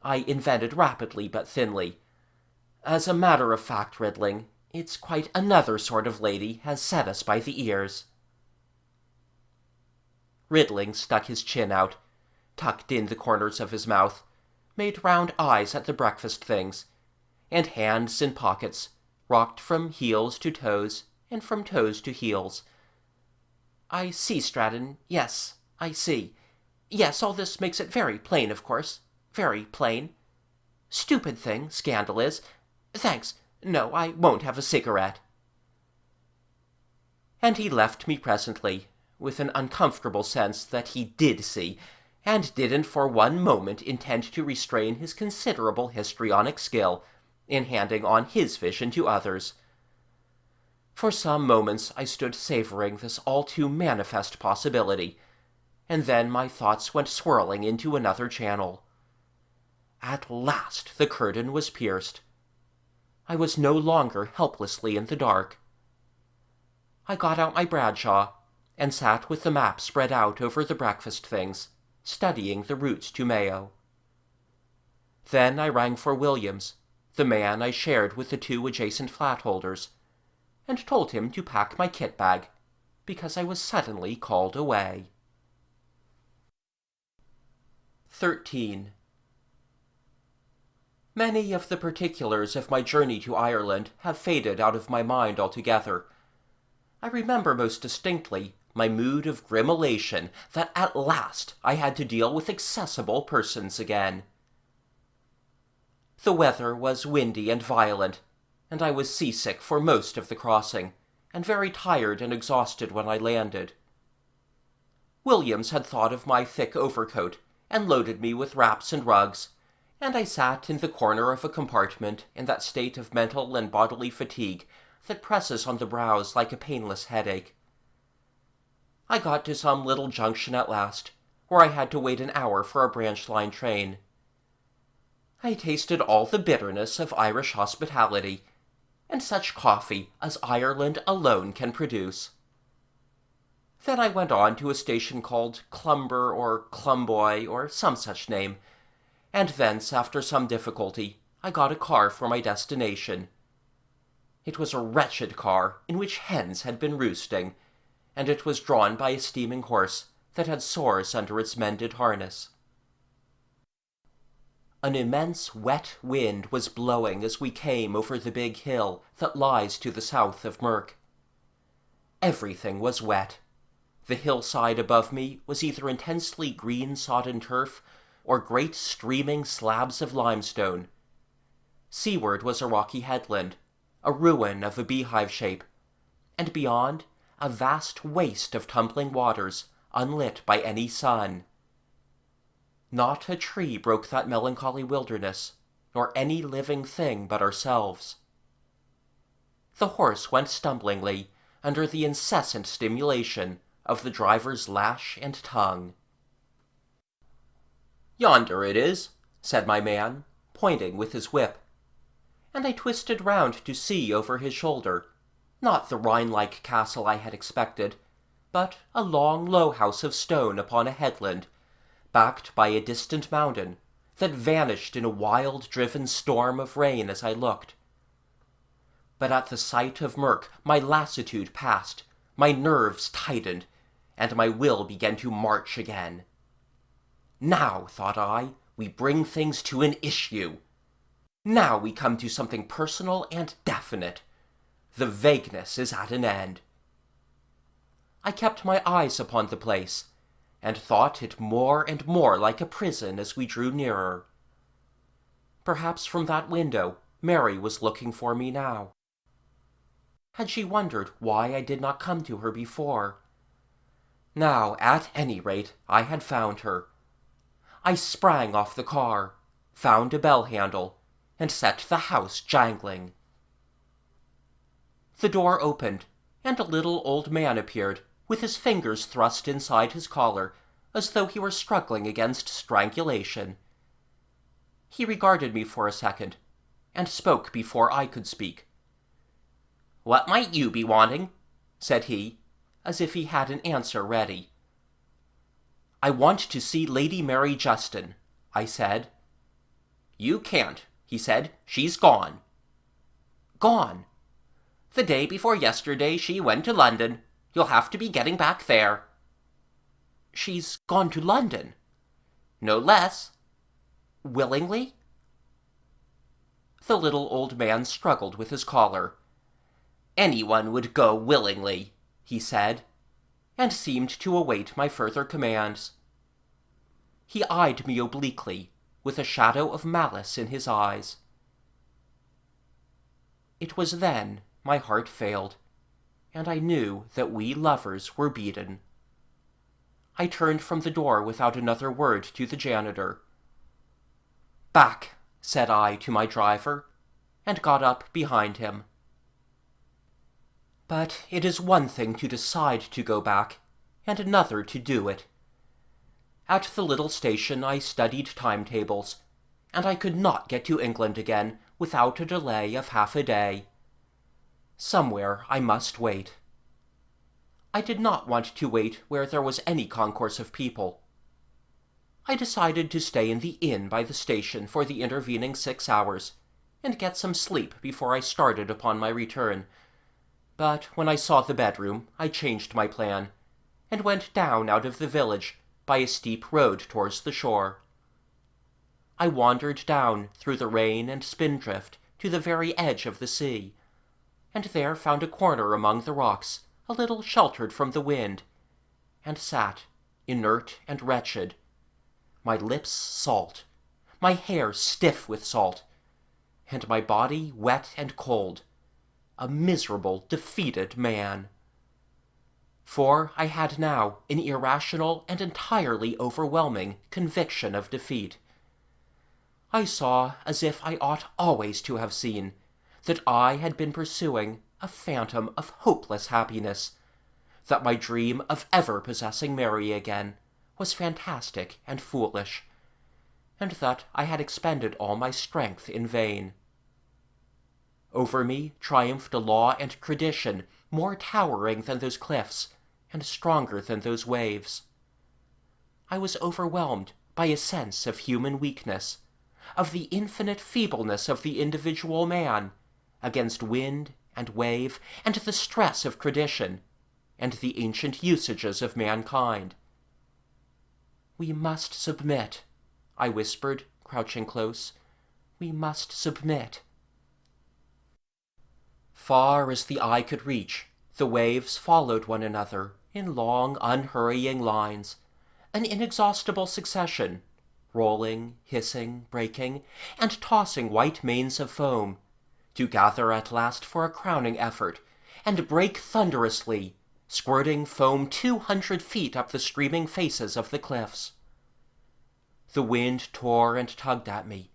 I invented rapidly but thinly. "As a matter of fact, Ridling, it's quite another sort of lady has set us by the ears." Ridling stuck his chin out, tucked in the corners of his mouth, made round eyes at the breakfast things, and hands in pockets, rocked from heels to toes, and from toes to heels. "I see, Stratton. Yes, I see. Yes, all this makes it very plain, of course. Very plain. Stupid thing, scandal is. Thanks. No, I won't have a cigarette." And he left me presently, with an uncomfortable sense that he did see, and didn't for one moment intend to restrain his considerable histrionic skill in handing on his vision to others. For some moments I stood savouring this all too manifest possibility, and then my thoughts went swirling into another channel. At last the curtain was pierced. I was no longer helplessly in the dark. I got out my Bradshaw, and sat with the map spread out over the breakfast things, studying the routes to Mayo. Then I rang for Williams, the man I shared with the 2 adjacent flat-holders, and told him to pack my kit-bag, because I was suddenly called away. 13. Many of the particulars of my journey to Ireland have faded out of my mind altogether. I remember most distinctly my mood of grim elation that at last I had to deal with accessible persons again. The weather was windy and violent, and I was seasick for most of the crossing, and very tired and exhausted when I landed. Williams had thought of my thick overcoat, and loaded me with wraps and rugs, and I sat in the corner of a compartment in that state of mental and bodily fatigue that presses on the brows like a painless headache. I got to some little junction at last, where I had to wait an hour for a branch-line train. I tasted all the bitterness of Irish hospitality, and such coffee as Ireland alone can produce. Then I went on to a station called Clumber or Clumboy or some such name, and thence, after some difficulty, I got a car for my destination. It was a wretched car in which hens had been roosting, and it was drawn by a steaming horse that had sores under its mended harness. An immense wet wind was blowing as we came over the big hill that lies to the south of Murk. Everything was wet. The hillside above me was either intensely green sodden turf or great streaming slabs of limestone. Seaward was a rocky headland, a ruin of a beehive shape, and beyond, a vast waste of tumbling waters, unlit by any sun. Not a tree broke that melancholy wilderness, nor any living thing but ourselves. The horse went stumblingly under the incessant stimulation of the driver's lash and tongue. "Yonder it is," said my man, pointing with his whip, and I twisted round to see over his shoulder, not the Rhine-like castle I had expected, but a long low house of stone upon a headland, backed by a distant mountain, that vanished in a wild-driven storm of rain as I looked. But at the sight of Murk my lassitude passed, my nerves tightened, and my will began to march again. Now, thought I, we bring things to an issue. Now we come to something personal and definite. The vagueness is at an end. I kept my eyes upon the place, and thought it more and more like a prison as we drew nearer. Perhaps from that window Mary was looking for me now. Had she wondered why I did not come to her before? Now, at any rate, I had found her. I sprang off the car, found a bell handle, and set the house jangling. The door opened, and a little old man appeared, with his fingers thrust inside his collar, as though he were struggling against strangulation. He regarded me for a second, and spoke before I could speak. "What might you be wanting?" said he, as if he had an answer ready. "I want to see Lady Mary Justin," I said. "You can't," he said. "She's gone." "Gone?" "The day before yesterday she went to London. You'll have to be getting back there." "She's gone to London?" "No less." "Willingly?" The little old man struggled with his collar. "Anyone would go willingly," he said, and seemed to await my further commands. He eyed me obliquely, with a shadow of malice in his eyes. It was then my heart failed, and I knew that we lovers were beaten. I turned from the door without another word to the janitor. "Back," said I to my driver, and got up behind him. But it is one thing to decide to go back, and another to do it. At the little station I studied timetables, and I could not get to England again without a delay of half a day. Somewhere I must wait. I did not want to wait where there was any concourse of people. I decided to stay in the inn by the station for the intervening 6 hours, and get some sleep before I started upon my return. But when I saw the bedroom, I changed my plan, and went down out of the village by a steep road towards the shore. I wandered down through the rain and spindrift to the very edge of the sea, and there found a corner among the rocks, a little sheltered from the wind, and sat, inert and wretched, my lips salt, my hair stiff with salt, and my body wet and cold, a miserable, defeated man. For I had now an irrational and entirely overwhelming conviction of defeat. I saw, as if I ought always to have seen, that I had been pursuing a phantom of hopeless happiness, that my dream of ever possessing Mary again was fantastic and foolish, and that I had expended all my strength in vain. Over me triumphed a law and tradition more towering than those cliffs, and stronger than those waves. I was overwhelmed by a sense of human weakness, of the infinite feebleness of the individual man, against wind and wave and the stress of tradition, and the ancient usages of mankind. "We must submit," I whispered, crouching close. "We must submit." Far as the eye could reach, the waves followed one another in long, unhurrying lines, an inexhaustible succession, rolling, hissing, breaking, and tossing white manes of foam, to gather at last for a crowning effort, and break thunderously, squirting foam 200 feet up the streaming faces of the cliffs. The wind tore and tugged at me,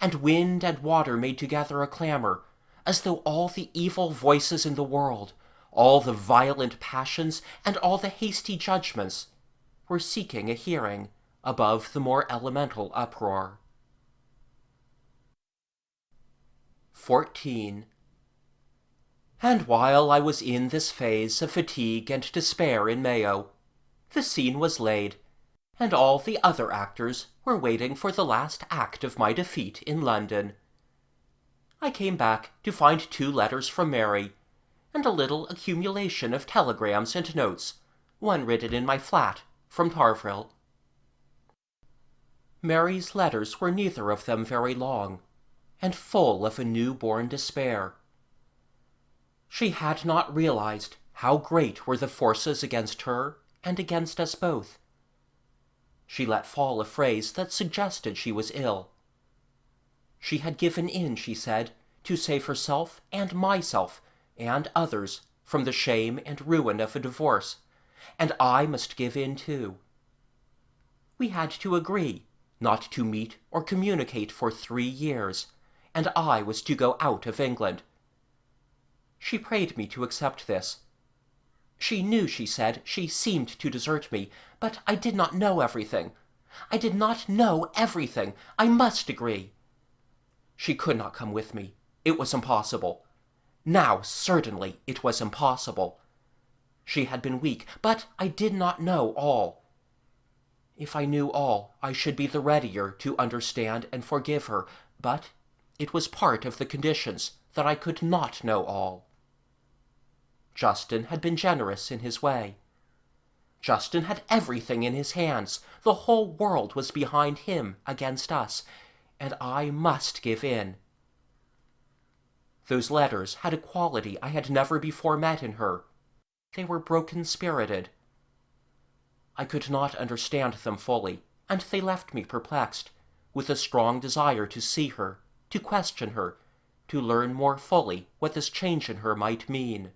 and wind and water made together a clamor, as though all the evil voices in the world, all the violent passions and all the hasty judgments, were seeking a hearing above the more elemental uproar. 14. And while I was in this phase of fatigue and despair in Mayo, the scene was laid, and all the other actors were waiting for the last act of my defeat in London. I came back to find 2 letters from Mary, and a little accumulation of telegrams and notes, one written in my flat, from Tarvrille. Mary's letters were neither of them very long, and full of a new-born despair. She had not realized how great were the forces against her and against us both. She let fall a phrase that suggested she was ill. She had given in, she said, to save herself and myself and others from the shame and ruin of a divorce, and I must give in too. We had to agree not to meet or communicate for 3 years, and I was to go out of England. She prayed me to accept this. She knew, she said, she seemed to desert me, but I did not know everything. I did not know everything. I must agree. She could not come with me. It was impossible. Now, certainly, it was impossible. She had been weak, but I did not know all. If I knew all, I should be the readier to understand and forgive her, but it was part of the conditions that I could not know all. Justin had been generous in his way. Justin had everything in his hands. The whole world was behind him against us, and I must give in. Those letters had a quality I had never before met in her. They were broken-spirited. I could not understand them fully, and they left me perplexed, with a strong desire to see her, to question her, to learn more fully what this change in her might mean.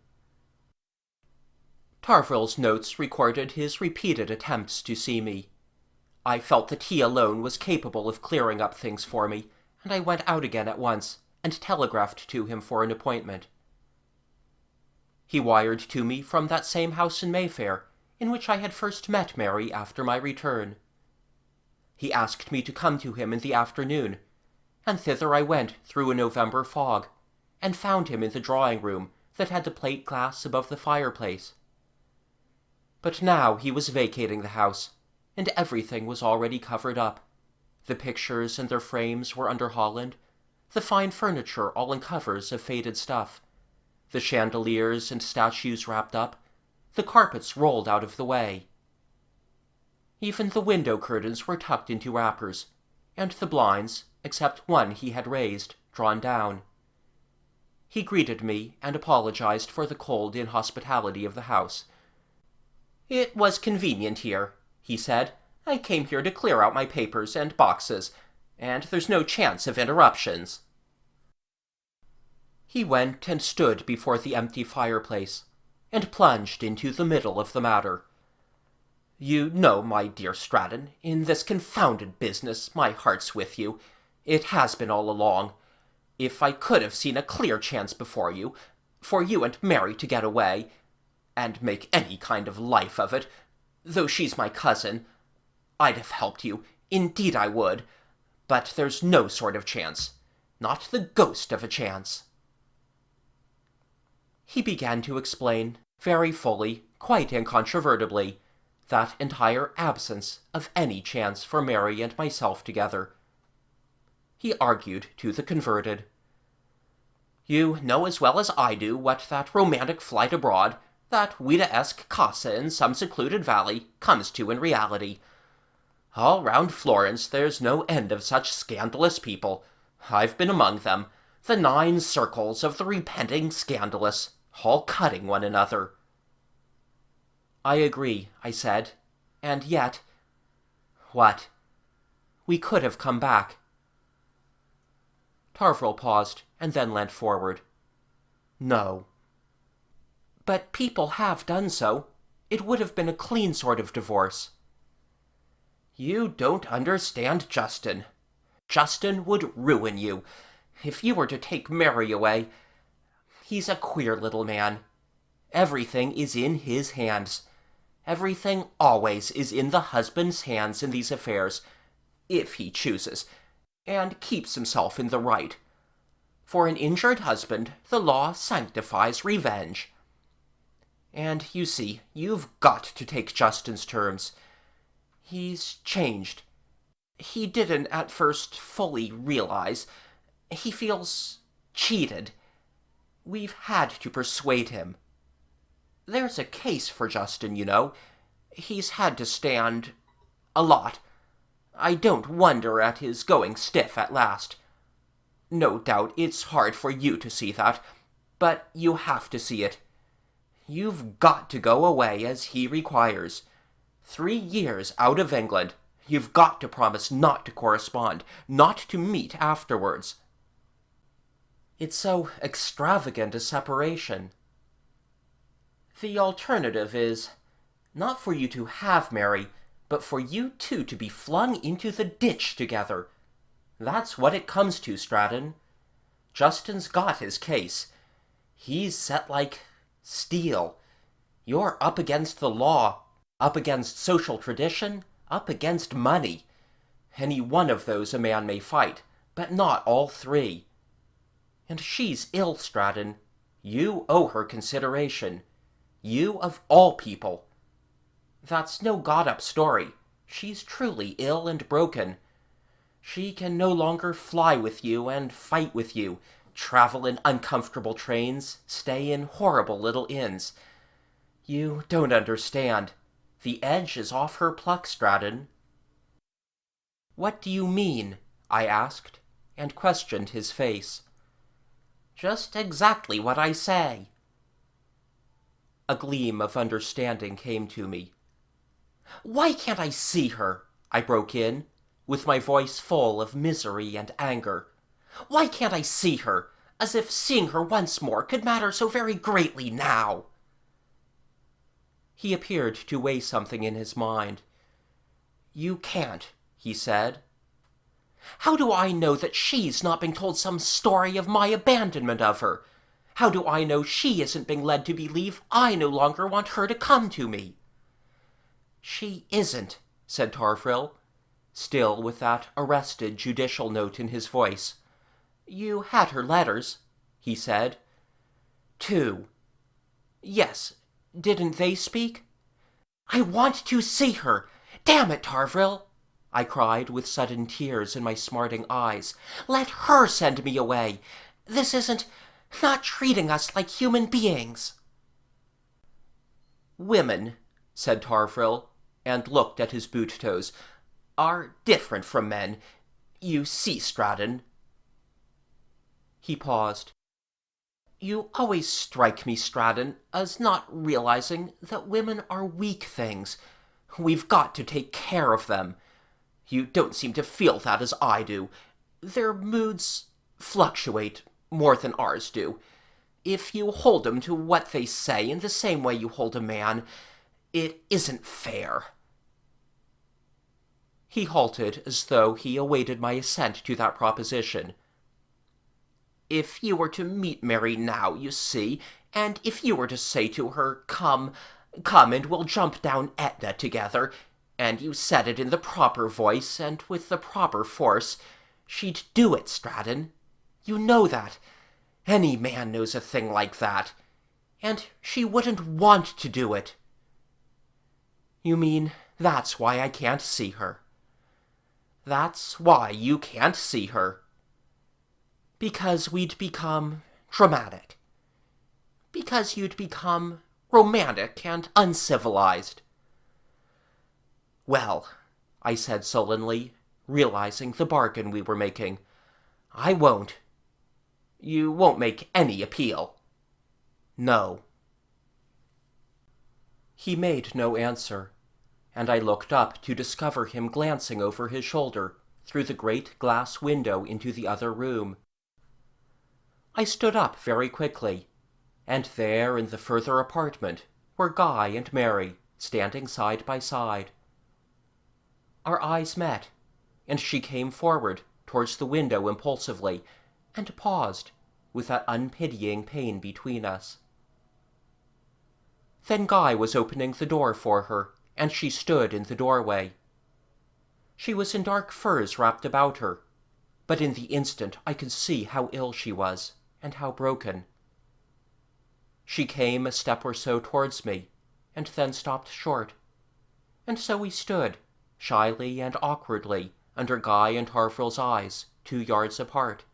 Tarville's notes recorded his repeated attempts to see me. I felt that he alone was capable of clearing up things for me, and I went out again at once and telegraphed to him for an appointment. He wired to me from that same house in Mayfair, in which I had first met Mary after my return. He asked me to come to him in the afternoon, and thither I went through a November fog, and found him in the drawing-room that had the plate glass above the fireplace. But now he was vacating the house, and everything was already covered up. The pictures and their frames were under Holland, the fine furniture all in covers of faded stuff, the chandeliers and statues wrapped up, the carpets rolled out of the way. Even the window curtains were tucked into wrappers, and the blinds, except one he had raised, drawn down. He greeted me and apologized for the cold inhospitality of the house. "It was convenient here," he said. "I came here to clear out my papers and boxes, and there's no chance of interruptions." He went and stood before the empty fireplace, and plunged into the middle of the matter. "You know, my dear Stratton, in this confounded business my heart's with you. It has been all along. If I could have seen a clear chance before you, for you and Mary to get away, and make any kind of life of it, though she's my cousin, I'd have helped you, indeed I would, but there's no sort of chance, not the ghost of a chance." He began to explain, very fully, quite incontrovertibly, that entire absence of any chance for Mary and myself together. He argued to the converted. "You know as well as I do what that romantic flight abroad, that Ouida-esque casa in some secluded valley, comes to in reality. All round Florence there's no end of such scandalous people. I've been among them, the 9 circles of the repenting scandalous, all cutting one another." "I agree," I said, "and yet—" "What?" "We could have come back." Tarville paused, and then leant forward. "No." "But people have done so. It would have been a clean sort of divorce." "You don't understand Justin. Justin would ruin you. If you were to take Mary away, he's a queer little man. Everything is in his hands. Everything always is in the husband's hands in these affairs, if he chooses, and keeps himself in the right. For an injured husband, the law sanctifies revenge. And, you see, you've got to take Justin's terms. He's changed. He didn't at first fully realize. He feels cheated. We've had to persuade him. There's a case for Justin, you know. He's had to stand a lot. I don't wonder at his going stiff at last. No doubt it's hard for you to see that, but you have to see it. You've got to go away as he requires. 3 years out of England. You've got to promise not to correspond, not to meet afterwards. It's so extravagant a separation. The alternative is not for you to have Mary, but for you two to be flung into the ditch together. That's what it comes to, Stratton. Justin's got his case. He's set like steel. You're up against the law, up against social tradition, up against money. Any one of those a man may fight, but not all three. And she's ill, Stratton. You owe her consideration. You of all people. That's no got-up story. She's truly ill and broken. She can no longer fly with you and fight with you, travel in uncomfortable trains, stay in horrible little inns. You don't understand. The edge is off her pluck, Stratton. What do you mean? I asked, and questioned his face. Just exactly what I say. A gleam of understanding came to me. Why can't I see her? I broke in, with my voice full of misery and anger. Why can't I see her, as if seeing her once more could matter so very greatly now? He appeared to weigh something in his mind. You can't, he said. How do I know that she's not being told some story of my abandonment of her? How do I know she isn't being led to believe I no longer want her to come to me? She isn't, said Tarfrill, still with that arrested judicial note in his voice. You had her letters, he said. 2. Yes, didn't they speak? I want to see her! Damn it, Tarfrill! I cried with sudden tears in my smarting eyes. Let her send me away! This isn't not treating us like human beings. Women, said Tarfrill, and looked at his boot toes, are different from men. You see, Stratton. He paused. You always strike me, Stratton, as not realizing that women are weak things. We've got to take care of them. You don't seem to feel that as I do. Their moods fluctuate more than ours do. If you hold 'em to what they say in the same way you hold a man, it isn't fair. He halted as though he awaited my assent to that proposition. If you were to meet Mary now, you see, and if you were to say to her, come and we'll jump down Etna together, and you said it in the proper voice and with the proper force, she'd do it, Stratton. You know that. Any man knows a thing like that. And she wouldn't want to do it. You mean that's why I can't see her? That's why you can't see her. Because we'd become dramatic. Because you'd become romantic and uncivilized. Well, I said sullenly, realizing the bargain we were making, I won't. You won't make any appeal. No. He made no answer, and I looked up to discover him glancing over his shoulder through the great glass window into the other room. I stood up very quickly, and there in the further apartment were Guy and Mary, standing side by side. Our eyes met, and she came forward towards the window impulsively, and paused, with that unpitying pain between us. Then Guy was opening the door for her, and she stood in the doorway. She was in dark furs wrapped about her, but in the instant I could see how ill she was, and how broken. She came a step or so towards me, and then stopped short, and so we stood, shyly and awkwardly, under Guy and Tarfrill's eyes, 2 yards apart.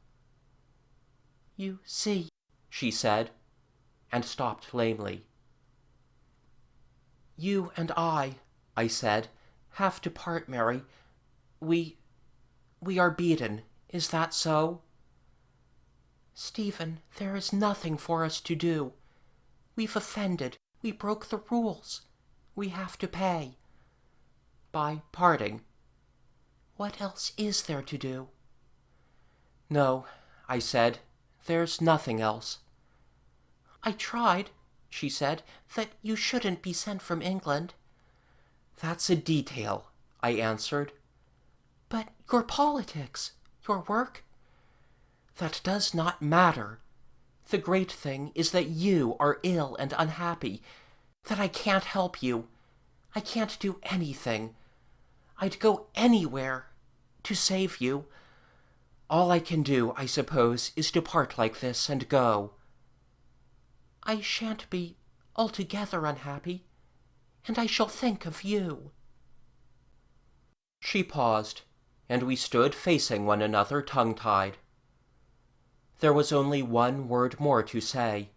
You see, she said, and stopped lamely. You and I said, have to part, Mary. We are beaten. Is that so? Stephen, there is nothing for us to do. We've offended. We broke the rules. We have to pay. By parting, What else is there to do?" "No," I said, "there's nothing else." "I tried," she said, "that you shouldn't be sent from England." "That's a detail," I answered. "But your politics, your work?" "That does not matter. The great thing is that you are ill and unhappy, that I can't help you. I can't do anything. I'd go anywhere to save you. All I can do, I suppose, is to part like this and go." "I shan't be altogether unhappy, and I shall think of you." She paused, and we stood facing one another tongue-tied. There was only one word more to say,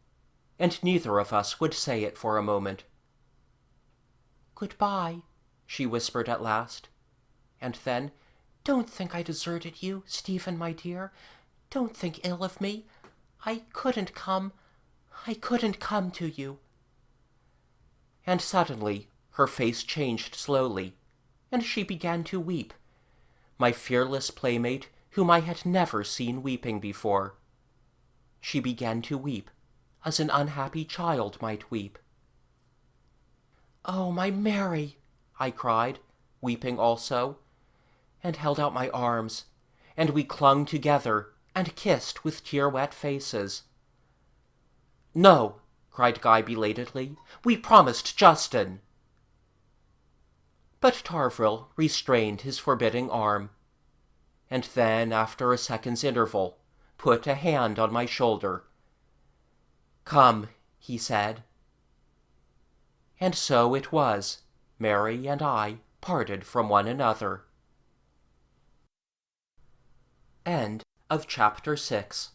and neither of us would say it for a moment. "Goodbye," she whispered at last, and then, "Don't think I deserted you, Stephen, my dear. Don't think ill of me. I couldn't come to you." And suddenly her face changed slowly, and she began to weep, my fearless playmate whom I had never seen weeping before. She began to weep, as an unhappy child might weep. "Oh, my Mary!" I cried, weeping also, and held out my arms, and we clung together and kissed with tear-wet faces. "No," cried Guy belatedly, "we promised Justin." But Tarvrille restrained his forbidding arm, and then, after a second's interval, put a hand on my shoulder. "Come," he said. And so it was, Mary and I parted from one another. End of chapter 6.